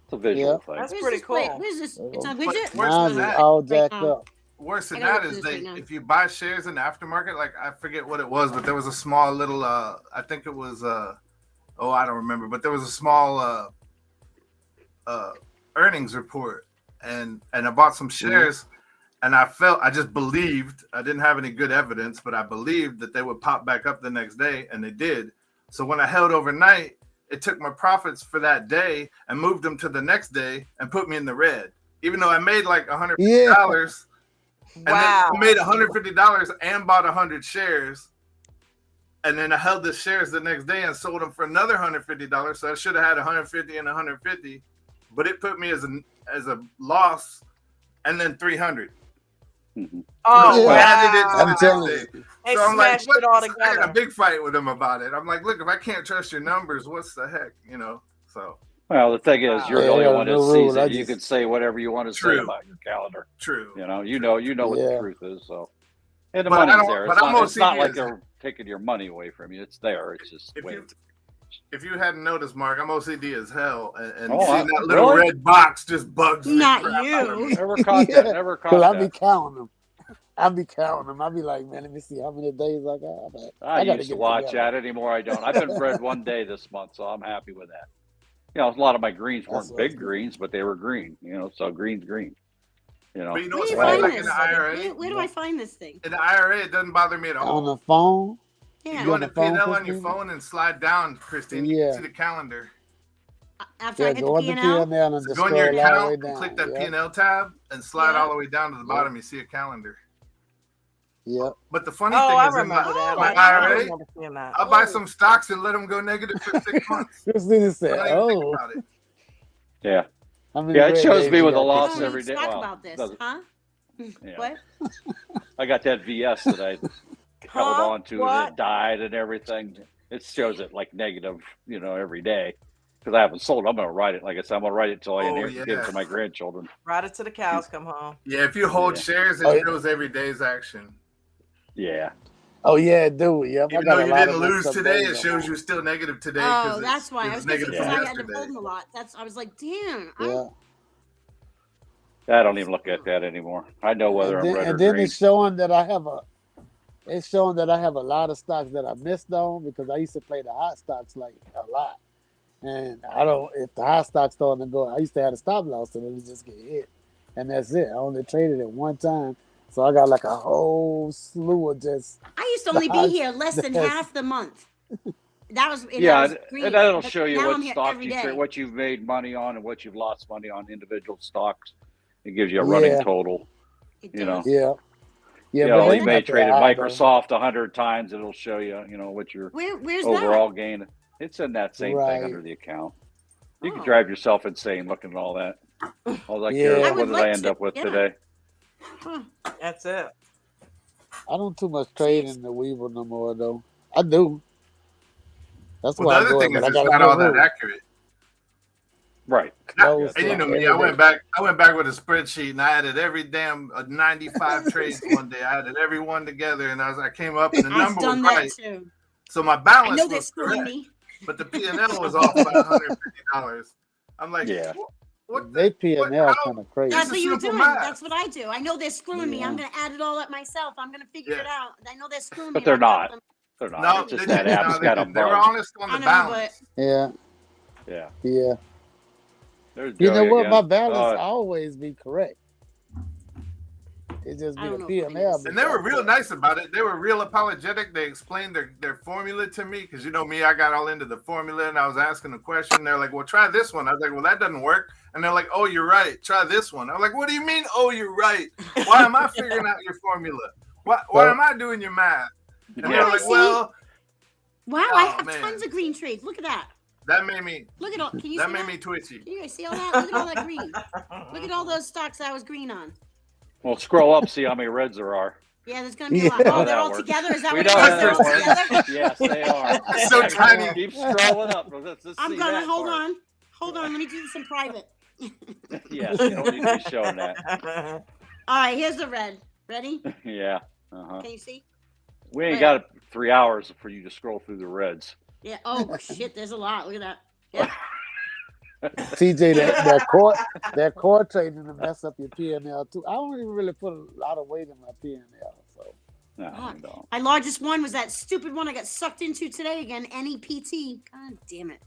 It's a visual thing. That's pretty cool. Where's this? It's a widget? Mine is all jacked up. Worse than that is if you buy shares in the aftermarket, like I forget what it was, but there was a small little, I think it was, I don't remember, but there was a small earnings report, and I bought some shares, and I just believed, I didn't have any good evidence, but I believed that they would pop back up the next day, and they did. So when I held overnight, it took my profits for that day and moved them to the next day and put me in the red, even though I made like $150. And then I made $150 and bought 100 shares. And then I held the shares the next day and sold them for another $150. So I should have had 150 and 150, but it put me as a loss and then 300. Oh, I'm telling you. They So I'm like, smashed what? it all I had a together. big fight with him about it. I'm like, look, if I can't trust your numbers, what's the heck, you know? So Well, the thing is, you're Yeah, the I only got a one that new sees rule. I it. You can just say whatever you want to say true, about your calendar. true. You know what the yeah. truth is. So, and the But I money's don't. there. But It's I'm not OCD like as they're taking your money away from you. It's there. It's just if wait. you hadn't noticed, Mark, I'm OCD as hell, and Oh, seeing that little really? red box just bugs the Not crap out of me. you. Never caught Yeah, that. Never because caught I be that. counting them. I be counting them. I be like, man, let me see how many days I got. I'm like, I I got to used to get it watch together. that anymore. I don't. I've been bred one day this month, so I'm happy with that. You know, a lot of my greens That's weren't what I big do. greens, but they were green. You know, so green's green. You know, But you know Where do what's you funny? find Like this? in the IRA, Where do I find this thing? in the IRA, it doesn't bother me at On all. the phone? You Yeah. go on into the phone, P&L on your Christina? phone and slide down, Christine. You Yeah. can see the calendar. After I Yeah, hit the go on the P&L? P&L and So just go in your scroll all the account way and down. click that Yep, P&L tab and slide Yeah. all the way down to the yep, bottom. You see a calendar. yep. But the funny Oh, thing I is, in remember that. my I IRA, remember seeing that. I'll buy Oh. some stocks and let them go negative for 6 months. Christina I said, don't even think oh, about it. yeah, how many yeah. It red shows days me you with a got, I loss don't Christina? every need to day. talk Well, about this, doesn't. huh? Yeah, What? I got that VS that I held Huh? on to and What? it died and everything. It shows it like negative, you know, every day because I haven't sold. I'm going to write it. Like I said, I'm going to write it until I Oh, give it yeah. to my grandchildren. Ride it to the cows come home. Yeah, if you hold Yeah. shares, Oh, it shows every day's action. Yeah. oh yeah, dude. Yep, I Even got though a you lot didn't of lose messed up today, days it on shows mine. you still negative today Oh, because that's why. it I was was thinking negative because from I had to yesterday. hold them a lot. I was like, damn. Yeah. I don't even look at that anymore. I know whether I'm red or And then green. it's showing that I have a lot of stocks that I missed on because I used to play the hot stocks like a lot. And I don't if the hot stocks starting to go, I used to have a stop loss and it would just get hit. And that's it. I only traded it one time. So I got like a whole slew of just I used to the only be hot here less than that's half the month. That was Yeah, that was green. and that'll But show you now what I'm here stock every you day. trade, what you've made money on, and what you've lost money on individual stocks. It gives you a running yeah, total. It You know, does. yeah. Yeah, you but know, they you may not that traded high though. Microsoft 100 times. It'll show you, you know, what your Where's overall gain. It's in that same thing Right. under the account. You can Oh. drive yourself insane looking at all that. All I care Yeah. is I what would did like I end to, up with yeah. today. Huh. That's it. I don't too much trade in the Weevil no more though. I do. That's Well, why the I other go thing in, but is I it's got a not new all that rule. accurate. Right. Those And you things know me, every I day. went back with a spreadsheet and I added every damn 95 trades one day. I added every one together and I came up and the I've number was done that right. too. So my I balance know they're was screwing correct, me. but the P&L was off by $150. I'm like, Yeah. what They the, P what, and L how? kind of crazy. That's This what is you were simple doing. math. That's what I do. I know they're screwing me. I'm Yeah. gonna add it all up myself. I'm gonna figure Yeah. it out. I know they're screwing But me. they're and I've got not. them. They're not. No, It's just they that didn't. app's No, they got a didn't. They were bug. honest on I the know, balance. Yeah, Yeah. yeah. There's You know Joey what? My again. balance always be correct. It just I be don't the know P if and mine L. is. And they were real nice about it. They were real apologetic. They explained their formula to me because you know me, I got all into the formula and I was asking the question. They're like, "Well, try this one." I was like, "Well, that doesn't work." And they're like, "Oh, you're right. Try this one." I'm like, "What do you mean? Oh, you're right. Why am I figuring out your formula? Why am I doing your math?" And Yeah. they're like, See? "Well, Wow, Oh, I have man. tons of green trades. Look at that. that made me Look at all. Can you that see made that? me twitchy." Can you guys see all that? Look at all that green. Look at all those stocks I was green on. Well, scroll up, see how many reds there are. Yeah, there's gonna be a lot. Yeah. Oh, How they're that all works. together. Is that We what know it is? how They're that all works. together. Yes, they are. It's so tiny. Keep scrolling up. Let's I'm see gonna that hold part. on. Hold on. Let me do this in private. Yes, you don't need to be showing that. All right, here's the red. Ready? Yeah. Uh-huh. Can you see? We ain't Wait. got 3 hours for you to scroll through the reds. Yeah. Oh shit, there's a lot. Look at that. Yeah. TJ, that core trading to mess up your P and L too. I don't even really put a lot of weight in my P and L. So No, Fuck. we don't. My largest one was that stupid one I got sucked into today again. NEPT. God damn it.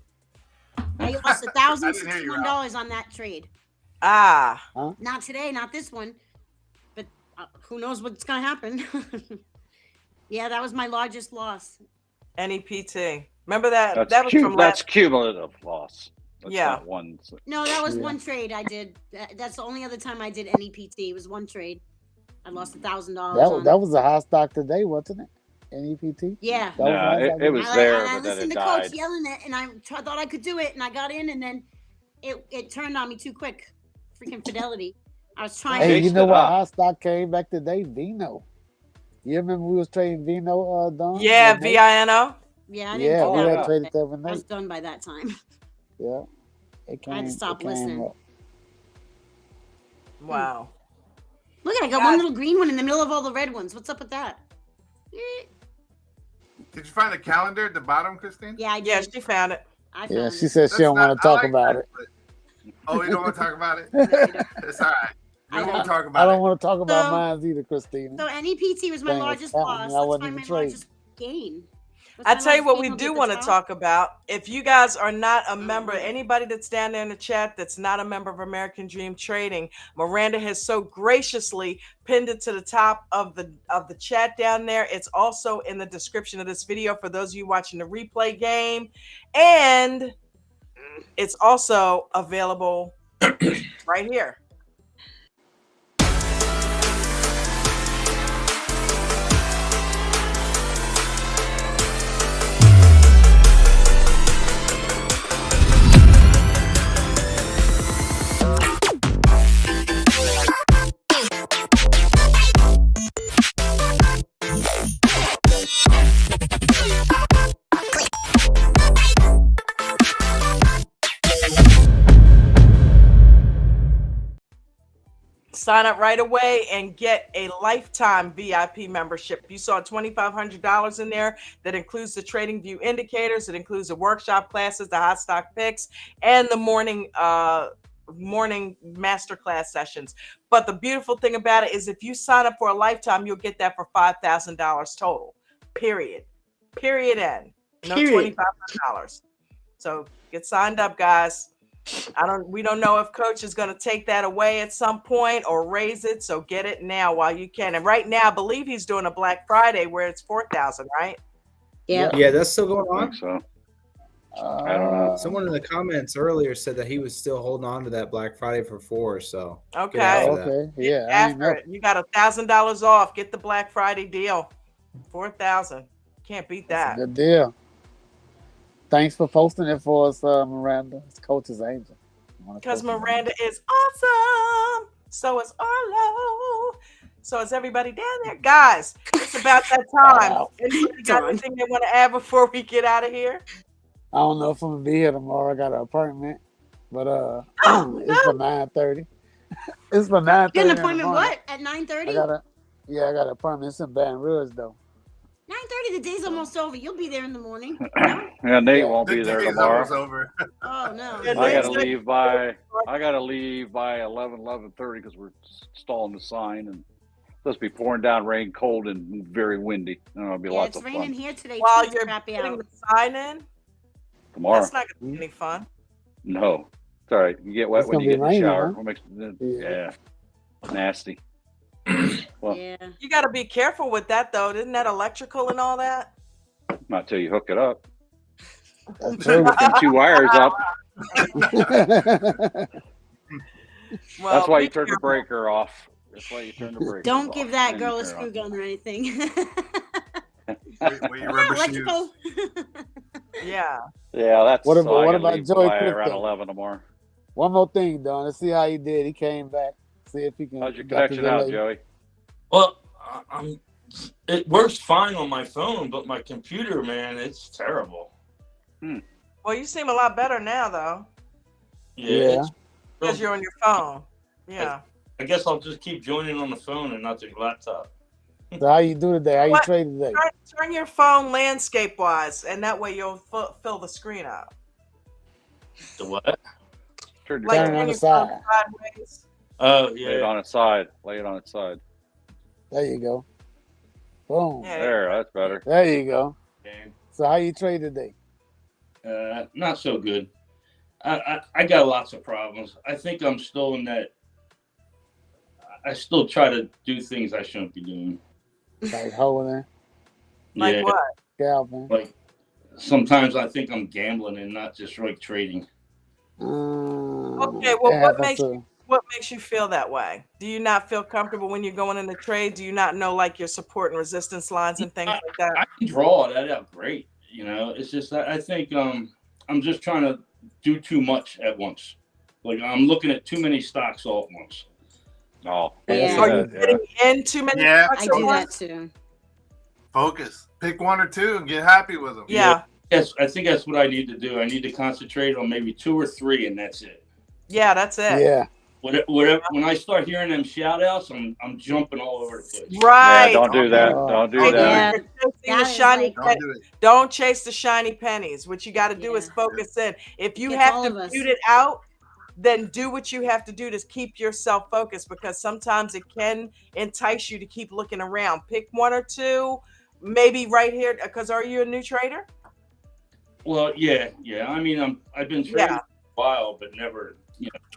I lost $1,061 on that trade. Ah, Not today, not this one. But who knows what's gonna happen? Yeah, that was my largest loss. NEPT. Remember that? That's, That was from that's last. cumulative loss. That's Yeah. not one. No, that was Yeah. one trade I did. That's the only other time I did NEPT. It was one trade. I lost $1,000 on that was a high stock today, wasn't it? NEPT. Yeah. That was a No, high stock it was today? there, I but then listened it to Coach died. yelling it, and I thought I could do it, and I got in, and then it turned on me too quick. Freaking Fidelity. I was trying. Hey, Chased you know it what up. high stock came back today? Vino. You remember we was trading Vino, Don? Yeah, with Nate? VINO. Yeah, I didn't Yeah, do we that. had yeah. traded that with I was Nate. done by that time. Yeah, it I had to came. stop It came listening. up. Wow. Look at I got God. one little green one in the middle of all the red ones. What's up with that? Eh. Did you find the calendar at the bottom, Christine? Yeah, I Yeah, did. she found it. I Yeah, found she it. said she don't want to talk about it. But, oh, you don't want to talk about it? No, I don't. It's all right. We I won't don't. talk I about don't it. want to talk about So- mine either, Christina. So NEPT was my Dang, largest that loss. one, I Let's wasn't find my even trading. largest gain. What's I my tell you largest what gain? we Will be do at the want to top? talk about. If you guys are not a member, anybody that's down there in the chat that's not a member of American Dream Trading, Miranda has so graciously pinned it to the top of the chat down there. It's also in the description of this video for those of you watching the replay game, and it's also available right here. Sign up right away and get a lifetime VIP membership. You saw $2,500 in there. That includes the Trading View indicators. It includes the workshop classes, the hot stock picks, and the morning masterclass sessions. But the beautiful thing about it is if you sign up for a lifetime, you'll get that for $5,000 total. Period. Period end. No $2,500. So get signed up, guys. We don't know if Coach is going to take that away at some point or raise it. So get it now while you can. And right now, I believe he's doing a Black Friday where it's 4,000, right? Yeah. Yeah, that's still going I on. think so. I don't know. Someone in the comments earlier said that he was still holding on to that Black Friday for 4. So get Okay. after that. Okay, Get yeah, I ain't after know. it. You got $1,000 off. Get the Black Friday deal. 4,000. Can't beat That's a that. good deal. Thanks for posting it for us, Miranda. It's Coach's Angel. Because Miranda is awesome. So is Arlo. So is everybody down there. Guys, it's about that time. Wow. Anybody got anything they want to add before we get out of here? I don't know if I'm gonna be here tomorrow. I got an appointment, but it's for 9:30. It's for 9:30. You got an appointment what? At 9:30? I got an appointment. It's in Baton Rouge though. 9:30, the day's almost over. You'll be there in the morning. Yeah, Nate Yeah. won't be The there day's tomorrow. almost over. Oh no. Yeah, I Nate's gotta like- leave by 11:30 because we're installing the sign and it's supposed to be pouring down rain, cold and very windy. And it'll be Yeah, lots it's of raining fun here today. While too. It's you're crappy putting out. the sign in, tomorrow. that's not going to be any fun. No, it's all right. You get wet It's when gonna you be get in the raining, shower. huh? What makes Yeah. nasty. Well, Yeah. You got to be careful with that, though. Isn't that electrical and all that? not till you hook it up. That's true. Hooking 2 wires up. Well, That's why be you turn the careful. breaker off. That's why you turn the breaker. Don't give that off. girl a And you screw turn gun or anything. Wear your rubber shoes. Electrical. Yeah. it. Yeah, that's What so about- I what gotta about leave Joey by Clifton? around 11 tomorrow. One more thing, Don. Let's see how he did. He came back. See if he can. How's your got the connection out, delay. Joey? Well, it works fine on my phone, but my computer, man, it's terrible. Well, you seem a lot better now, though, Yeah. because you're on your phone. Yeah. I guess I'll just keep joining on the phone and not the laptop. So how you do today? How you What? trade today? Turn your phone landscape-wise, and that way you'll fill the screen up. The what? Turn your Like Turn it turn on your the phone side. sideways. Oh, Lay it yeah. on its side. Lay it on its side. There you go. Boom. Yeah. There, that's better. There you go. Man. So how you trade today? Not so good. I got lots of problems. I think I'm still in that. I still try to do things I shouldn't be doing. Like holding, Like Yeah, what? scalping. like sometimes I think I'm gambling and not just like trading. Okay, well, it what happens makes you feel that way? Do you not feel comfortable when you're going in the trade? Do you not know like your support and resistance lines and things like that? I can draw that out great. You know, it's just that I think I'm just trying to do too much at once. Like I'm looking at too many stocks all at once. Oh, Yeah. Are you getting in too many Yeah. stocks I at do that once? too. Focus. Pick one or two and get happy with them. Yeah. Yes, I think that's what I need to do. I need to concentrate on maybe 2 or 3, and that's it. Yeah, that's it. Yeah. Whatever. When I start hearing them shout outs, I'm jumping all over the place. Right. Yeah, don't do that. Don't do And that. you're chasing the That is shiny like- penny. Don't do it. Don't chase the shiny pennies. What you got to do is Yeah. focus in. If you Gets have all to of us. mute it out, then do what you have to do to keep yourself focused, because sometimes it can entice you to keep looking around. Pick one or two, maybe right here. Because are you a new trader? Well, yeah. I mean, I've been trading for a while, but never,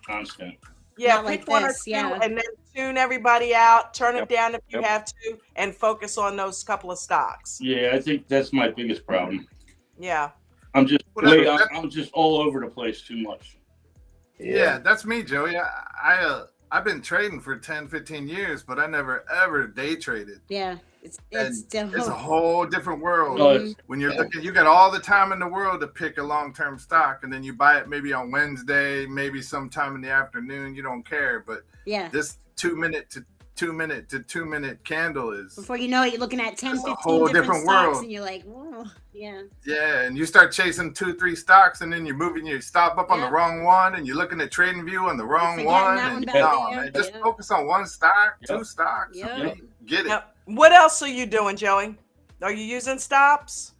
constant. Yeah, Not pick like one this, or two, yeah. and then tune everybody out. Turn Yep, it down if you yep. have to, and focus on those couple of stocks. Yeah, I think that's my biggest problem. Yeah. I'm just Well, I'm just all over the place too much. Yeah, that's me, Joey. I've been trading for 10, 15 years, but I never ever day traded. Yeah. It's And still. it's a whole different world. Oh, it's- When you're looking, you got all the time in the world to pick a long-term stock, and then you buy it maybe on Wednesday, maybe sometime in the afternoon. You don't care, but Yeah. this 2-minute to 2-minute candle is Before you know it, you're looking at 10, It's a 15 whole different different stocks, world. and you're like, whoa, yeah. yeah, and you start chasing 2-3 stocks, and then you're moving your stop up on the Yeah. wrong one, and you're looking at Trading View on the wrong forgetting one. that one And back no, there. man, just Yeah. focus on one stock, Yep. 2 stocks. Yep. Okay? Get it. Yep. What else are you doing, Joey? Are you using stops?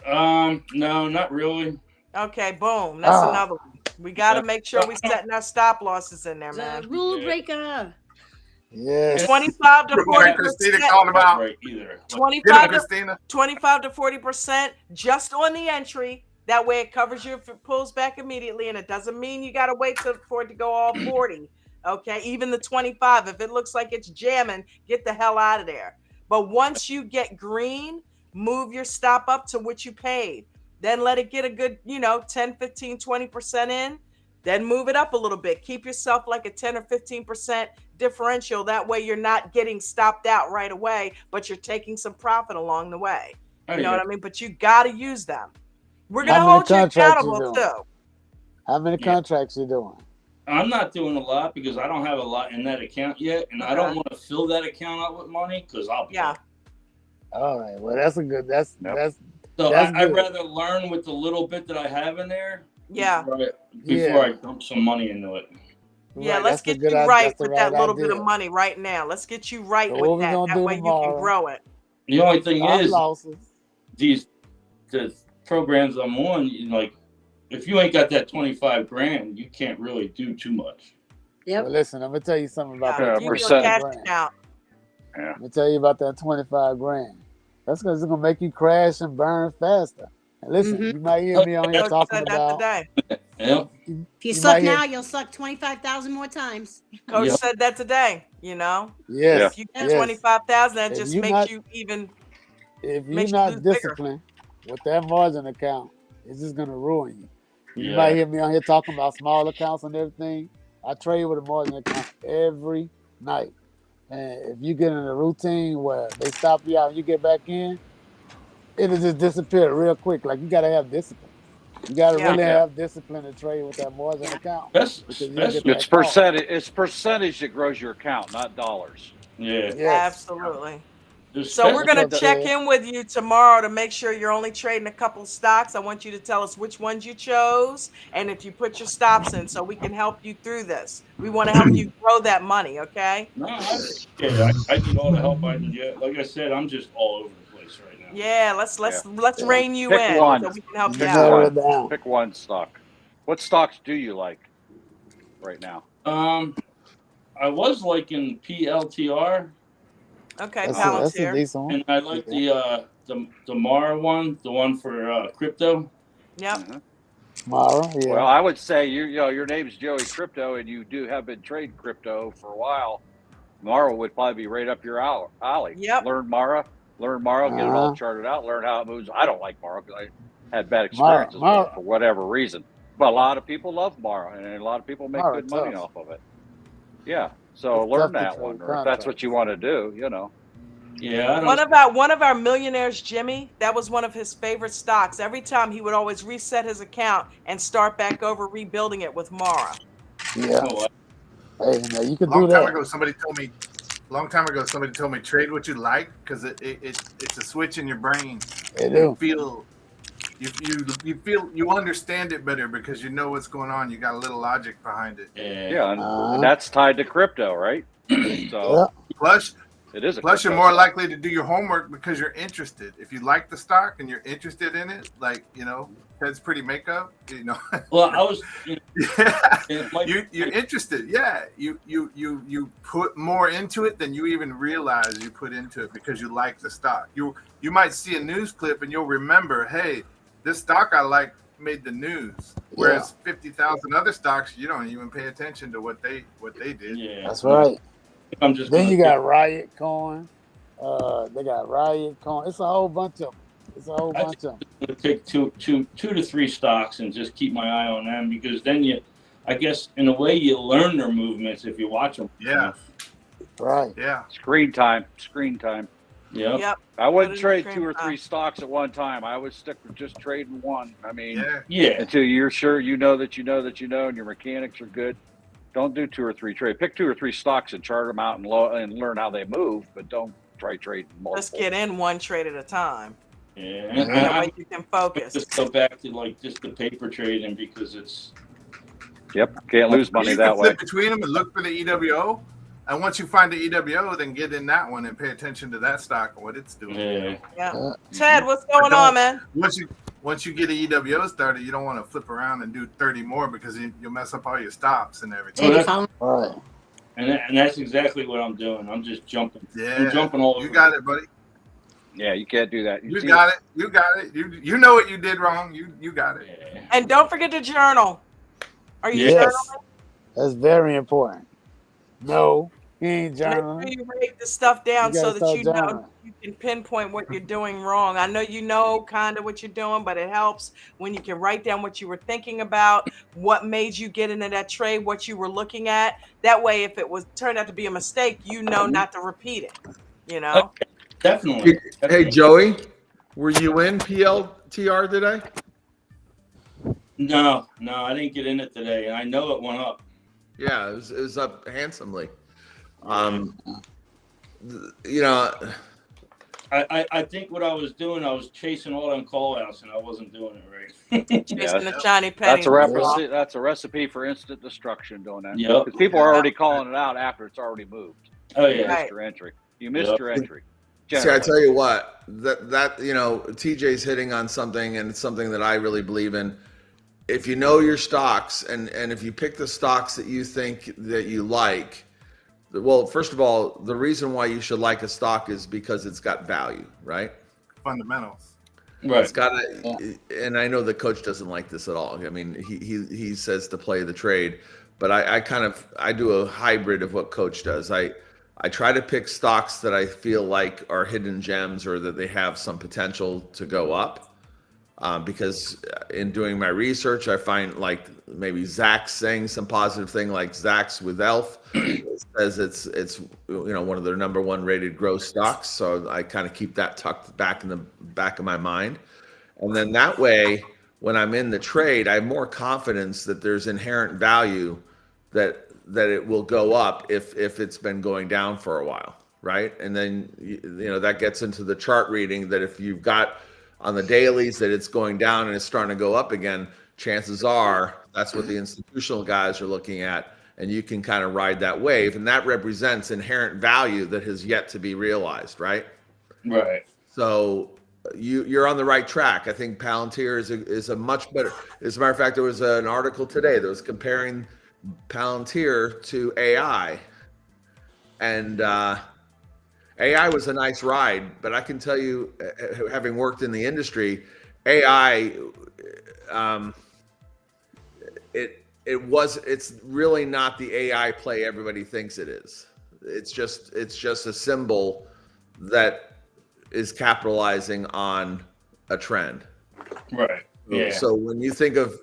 No, not really. Okay, boom. That's Ah. another one. We got to make sure we're setting our stop losses in there, The man. rule breaker. Yes. 25 to Like Christina 40%. called Not about. right either. Get it, 25 to Christina. 25 to 40% just on the entry. That way it covers you if it pulls back immediately, and it doesn't mean you got to wait for it to go all 40. Okay, even the 25, if it looks like it's jamming, get the hell out of there. But once you get green, move your stop up to what you paid. Then let it get a good, 10, 15, 20% in. Then move it up a little bit. Keep yourself like a 10 or 15% differential. That way you're not getting stopped out right away, but you're taking some profit along the way. You know what I mean? But you got to use them. We're going to How many hold you contracts you accountable doing? too. How many Yeah. contracts you doing? I'm not doing a lot because I don't have a lot in that account yet, and I don't Okay. want to fill that account up with money because I'll be Yeah. All right. Well, that's a good. That's Yep. that's So That's I'd good. rather learn with the little bit that I have in there. Yeah. Before I dump some money into it. Yeah, right, let's that's the get good you idea, right that's the with that right little bit idea. of money right now. Let's get you right So with what we that. gonna That do way tomorrow? you can grow it. The only thing Stop is losses. the programs I'm on, if you ain't got that 25 grand, you can't really do too much. Yep. Well, listen, I'm gonna tell you something about Yeah, that you do a 25 cash grand. account. I'm gonna tell you about that 25 grand. That's because it's gonna make you crash and burn faster. And listen, Mhm. you might hear me on here Coach talking said that about. today. Yep. If you You suck might hear- now, you'll suck 25,000 more times. Coach Yep. said that today. Yes, If you get yes. 25,000, that If just you makes not- you even. If you're makes you not lose bigger. disciplined with that margin account, it's just gonna ruin you. You Yeah. might hear me on here talking about small accounts and everything. I trade with a margin account every night. And if you get in a routine where they stop you out and you get back in, it'll just disappear real quick. Like you gotta have discipline. You gotta Yeah. really Yeah. have discipline to trade with that margin account. That's Because you'll get especially, that It's call. percentage. It's percentage that grows your account, not dollars. yeah. Yes. Absolutely. So we're Especially- going What's to up, check Ted? in with you tomorrow to make sure you're only trading a couple stocks. I want you to tell us which ones you chose and if you put your stops in so we can help you through this. We want to help you grow that money, okay? No, I appreciate it. I need all the help I can get. Like I said, I'm just all over the place right now. Yeah, let's Yeah. rein you Pick in one. so we can help you Pick out. Narrow one. it down. Pick one stock. What stocks do you like right now? I was liking PLTR, Okay, That's a Palantir. decent one. and I like the Mara one, the one for crypto. Yep. Mhm. Tomorrow, yeah. Well, I would say your name's Joey Crypto, and you do have been trading crypto for a while. Mara would probably be right up your alley. Yep. Learn Mara, get it all Uh-huh. charted out, learn how it moves. I don't like Mara because I had bad experiences with Mara. it for whatever reason. But a lot of people love Mara, and a lot of people make Mara good money tough. off of it. Yeah, so It's learn tough to that trade one, or if that's what contracts. you want to do, Yeah, I don't. One of our millionaires, Jimmy, that was one of his favorite stocks. Every time he would always reset his account and start back over rebuilding it with Mara. Yeah. Oh, Hey, now you can A long do time that. ago, somebody told me long time ago, somebody told me trade what you like because it's a switch in your brain. They do. You understand it better because you know what's going on. You got a little logic behind it. Yeah, and that's tied to crypto, right? So plus, it is. Plus, you're more likely to do your homework because you're interested. If you like the stock and you're interested in it, like Ted's Pretty Makeup, Well, I was. You're interested. Yeah, you put more into it than you even realize you put into it because you like the stock. You might see a news clip and you'll remember, hey, this stock I like made the news. Whereas 50,000 other stocks, you don't even pay attention to what they did. Yeah, that's right. I'm just. Then you got Riot Coin. They got Riot Coin. It's a whole bunch of them. It's a whole bunch of them. I'm gonna take two to three stocks and just keep my eye on them because then I guess in a way you learn their movements if you watch them. Yeah. Right. Yeah. Screen time. Yep. I wouldn't trade 2 or 3 stocks at one time. I would stick with just trading one. I mean, until you're sure you know that you know that you know, and your mechanics are good. Don't do 2 or 3 trades. Pick 2 or 3 stocks and chart them out and learn how they move, but don't try trading multiple. Just get in one trade at a time. Yeah. That way you can focus. Just go back to just the paper trading because it's. Yep, can't lose money you that can way. flip between them and look for the EWO. And once you find the EWO, then get in that one and pay attention to that stock and what it's doing. Yeah. Ted, what's going on, man? Once you get an EWO started, you don't want to flip around and do 30 more because you'll mess up all your stops and everything. Right. And that's exactly what I'm doing. I'm just jumping. Yeah. I'm jumping all over. You got it, buddy. Yeah, you can't do that. You got it. You got it. You know what you did wrong. You got it. Yeah. And don't forget to journal. Are you Yes. journaling? That's very important. No, he ain't journaling. Make sure you write the stuff down so that start you know journaling. you can pinpoint what you're doing wrong. I know you know kind of what you're doing, but it helps when you can write down what you were thinking about, what made you get into that trade, what you were looking at. That way, if it turned out to be a mistake, you know not to repeat it. Okay. Definitely. Hey, Joey, were you in PLTR today? No, I didn't get in it today, and I know it went up. Yeah, it was up handsomely. I think what I was doing, I was chasing all them call outs, and I wasn't doing it right. Chasing the shiny penny. That's a recipe for instant destruction, doing that. Yep. Because people are already calling it out after it's already moved. Oh You yeah. missed your entry. You missed your entry. See, I tell you what, that TJ's hitting on something, and it's something that I really believe in. If you know your stocks, and if you pick the stocks that you think that you like, well, first of all, the reason why you should like a stock is because it's got value, right? Fundamentals. Right. It's got and I know the coach doesn't like this at all. I mean, he says to play the trade, but I do a hybrid of what coach does. I try to pick stocks that I feel like are hidden gems or that they have some potential to go up. Because in doing my research, I find like maybe Zach's saying some positive thing, like Zach's with Elf says it's one of their number 1 rated growth stocks. So I kind of keep that tucked back in the back of my mind, and then that way, when I'm in the trade, I have more confidence that there's inherent value that it will go up if it's been going down for a while, right? And then that gets into the chart reading that if you've got on the dailies that it's going down and it's starting to go up again, chances are that's what the institutional guys are looking at, and you can kind of ride that wave, and that represents inherent value that has yet to be realized, right? Right. So you're on the right track. I think Palantir is a much better. As a matter of fact, there was an article today that was comparing Palantir to AI, and AI was a nice ride, but I can tell you, having worked in the industry, AI, it's really not the AI play everybody thinks it is. It's just a symbol that is capitalizing on a trend. Right. Yeah. So when you think of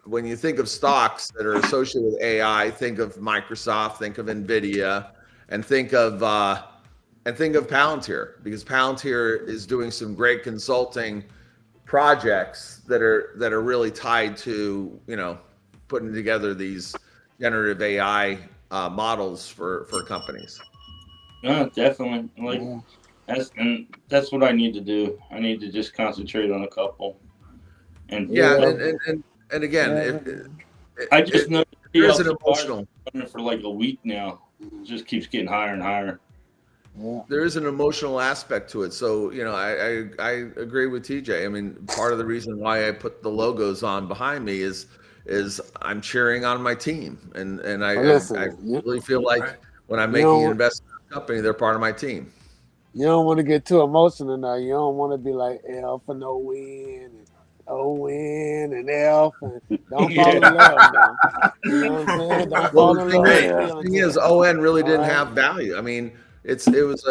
stocks that are associated with AI, think of Microsoft, think of Nvidia, and think of Palantir, because Palantir is doing some great consulting projects that are really tied to putting together these generative AI models for companies. Definitely. Like that's what I need to do. I need to just concentrate on a couple. And Yeah, Yeah. and again, I just know the there's an TLC bars emotional running for like a week now. It just keeps getting higher and higher. Yeah. there is an emotional aspect to it. So, I agree with TJ. I mean, part of the reason why I put the logos on behind me is I'm cheering on my team, and Well, I listen, really feel like Right. when I'm you making an don't investment in a company, they're part of my team. you don't want to get too emotional now. You don't want to be like L for no win and O win and F and don't fall Yeah. in love now. You know what I'm saying? Don't Well, fall the in thing love is, with Yeah. the feeling thing too. is, ON really All didn't right. have value. I mean, it was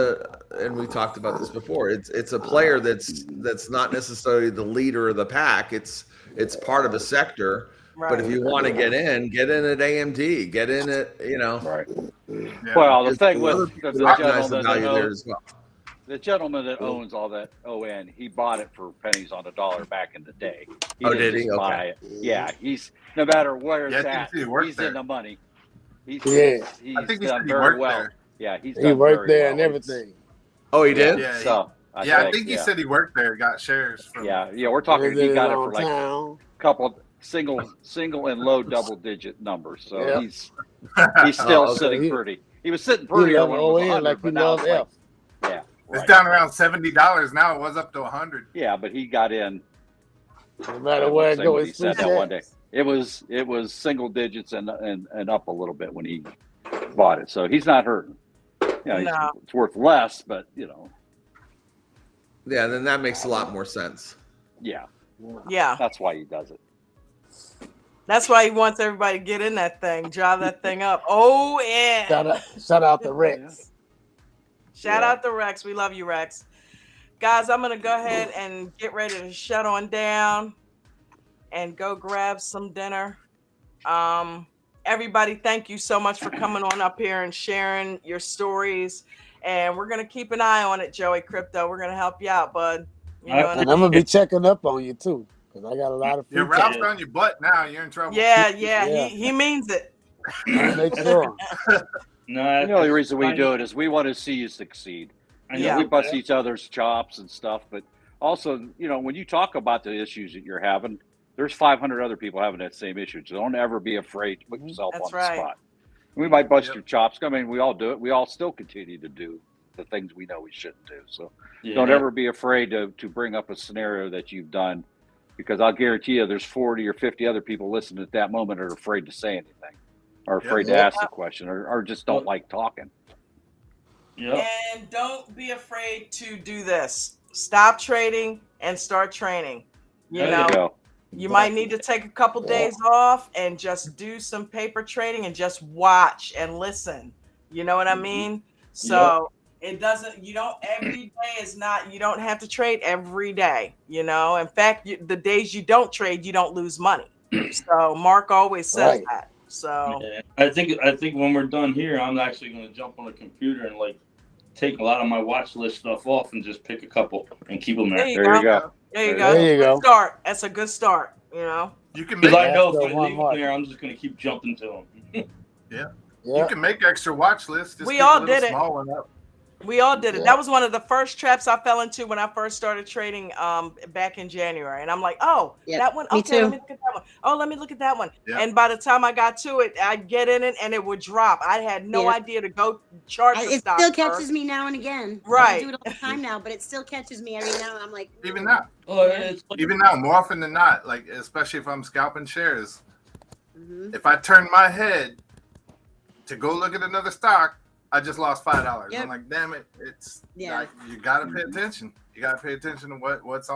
and we talked about this before. It's a player that's not necessarily the leader of the pack. It's part of a sector. But if Right. you want to get in at AMD, get in at Right. Yeah. Well, the because thing with other people the recognize the gentleman that value there as well. owns all that ON, he bought it for pennies on a dollar back in the day. He Oh, didn't did he? just Okay. buy it. Yeah, he's no matter where Yeah, I it's think at, he worked he's there. in the money. He's Yeah. I he's think he said done he very worked well. there. Yeah, he's He done worked very there well. and everything. Oh, he Yeah. did. Yeah. So I think, think he said he worked there, got shares from. yeah, we're And talking. it's He in his got it for like hometown. a couple single and low double digit numbers. So Yep. he's still Oh, okay. So sitting pretty. He was sitting he prettier love when it was ON 100, like he but now love it's like, F. yeah, It's right. down around $70 now. It was up to 100. Yeah, but he got in. No matter What where it say goes, what it's he free said that one day. checks. It was single digits and up a little bit when he bought it. So he's not hurting. No. It's worth less, but Yeah, then that makes a lot more sense. yeah, Yeah. that's why he does it. That's why he wants everybody to get in that thing, drive that thing up. Oh, yeah. Shout out to Rex. Shout Yeah. out to Rex. We love you, Rex. Guys, I'm going to go ahead and get ready to shut on down and go grab some dinner. Everybody, thank you so much for coming on up here and sharing your stories. And we're going to keep an eye on it, Joey Crypto. We're going to help you out, bud. You know what I And I'm mean? gonna be checking up on you too, because I got a lot of Yeah, free Ralph's time. on your butt now. You're in trouble. Yeah, Yeah. he means it. I'll make sure. No, The only reason we do it is we want to see you succeed. Yeah. We bust each other's chops and stuff, but also, when you talk about the issues that you're having, there's 500 other people having that same issue. So don't ever be afraid to put yourself That's on the right. spot. We might bust your chops. I mean, we all do it. We all still continue to do the things we know we shouldn't do. So don't ever be afraid to bring up a scenario that you've done, because I'll guarantee you there's 40 or 50 other people listening at that moment are afraid to say anything, or afraid to ask the question, or just don't like talking. And don't be afraid to do this. Stop trading and start training. There you go. You might need to take a couple days off and just do some paper trading and just watch and listen. You know what I mean? So it doesn't, you don't have to trade every day. In fact, the days you don't trade, you don't lose money. So Mark always says that. So I think when we're done here, I'm actually going to jump on the computer and take a lot of my watch list stuff off and just pick a couple and keep them there. There you go. Good start. That's a good start. You can Because make I know if I leave them there, I'm just going to keep jumping to them. You can make extra watch lists. Just We pick all a little did it. small one up. We all did it. That was one of the first traps I fell into when I first started trading back in January. And I'm like, that one. Me Okay, too. let me look at that one. Oh, let me look at that one. Yeah. And by the time I got to it, I'd get in it and it would drop. I had no idea to go chart the It stock still first. catches me now and again. Right. I do it all the time now, but it still catches me every now and I'm like, Even now. It's Even now, more often than not, like especially if I'm scalping shares, if I turn my head to go look at another stock, I just lost $5. Yep. I'm like, damn it! It's Yeah. like, you gotta pay attention. You gotta pay attention to what's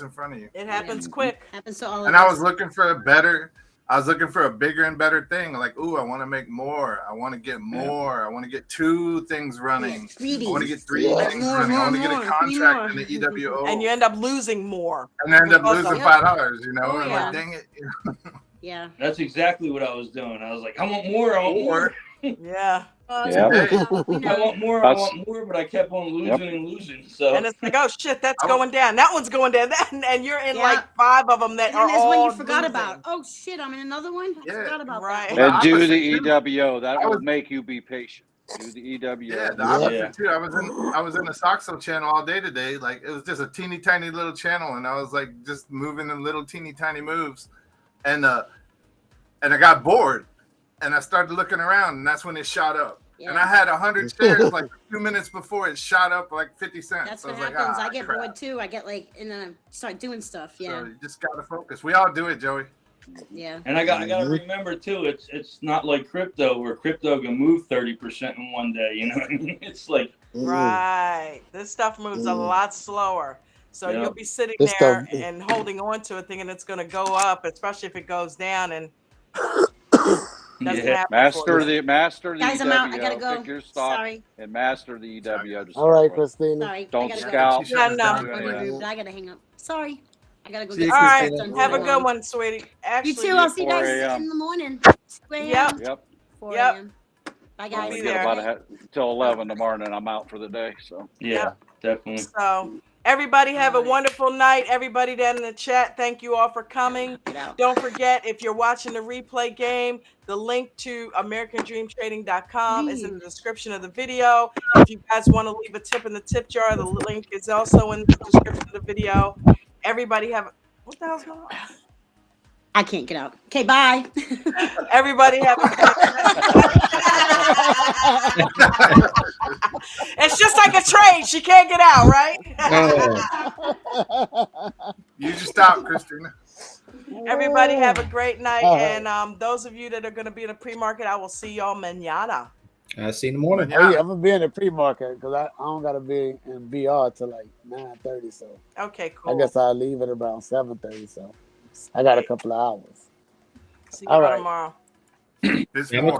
in front of you. It happens quick. happens to all of And I us. was looking for a bigger and better thing. Like, ooh, I want to make more. I want to get more. I want to get 2 things running. I want to get 3 things running. I want to get a contract in the EWO. And you end up losing more. And end up Because losing of- $5, and yeah. like, dang it. Yeah. That's exactly what I was doing. I was like, I want more. I want more. Yeah. Yeah. I want more. I want more, but I kept on losing and losing. So And it's like, oh shit, that's going down. That one's going down. And you're in Yeah. like 5 of them that And are then there's all one you forgot losing. about. Oh shit, I'm in another one. I forgot about Right. that. And do opposite, the too. EWO. That will make you be patient. Do the EW. Yeah, the Yeah. opposite too. I was in the Soxo channel all day today. Like it was just a teeny tiny little channel, and I was like just moving in little teeny tiny moves, and I got bored, and I started looking around, and that's when it shot up. And I had 100 shares like 2 minutes before it shot up like 50 cents. That's So what I was happens. like, I get crap. bored too. I get like, and then I start doing stuff. Yeah. So you just gotta focus. We all do it, Joey. Yeah. And I gotta remember too, it's not like crypto where crypto can move 30% in one day. You know what I mean? It's like Right. This stuff moves a lot slower. So Yeah. you'll be sitting This there stuff- and holding on to it, thinking it's going to go up, especially if it goes down and doesn't Yeah. happen. Master the Guys, I'm out. I EW. gotta go. Pick your stock Sorry. and master the EW. to All right, start with. Christina. Sorry. Don't I gotta scalp. She Yeah, shut us no. down Go. anyway. But I gotta hang up. Sorry. I gotta go See you, get All some right. stuff done Have for a good tomorrow. one, sweetie. You Actually, too. I'll see you 4 guys a.m. in the morning. 4 a.m. Yep. Yep. 4 Yep. a.m. Bye, We'll guys. be We got there. about till 11 tomorrow, and then I'm out for the day. So Yeah, definitely. So everybody have a wonderful night. Everybody down in the chat, thank you all for coming. Get out. Don't forget, if you're watching the replay game, the link to AmericanDreamTrading.com is in the description of the video. If you guys want to leave a tip in the tip jar, the link is also in the description of the video. Everybody have what the hell's going on? I can't get out. Okay, bye. Everybody have a It's just like a train. She can't get out, right? You just stop, Christina. Everybody have a great night. All right. And those of you that are going to be in the pre-market, I will see y'all mañana. I'll see you in the morning. Oh, yeah, I'm gonna be in the pre-market because I don't gotta be in BR till like 9:30. So Okay, cool. I guess I'll leave at around 7:30. So I got a couple of hours. See you All right. tomorrow. This Yeah, morning.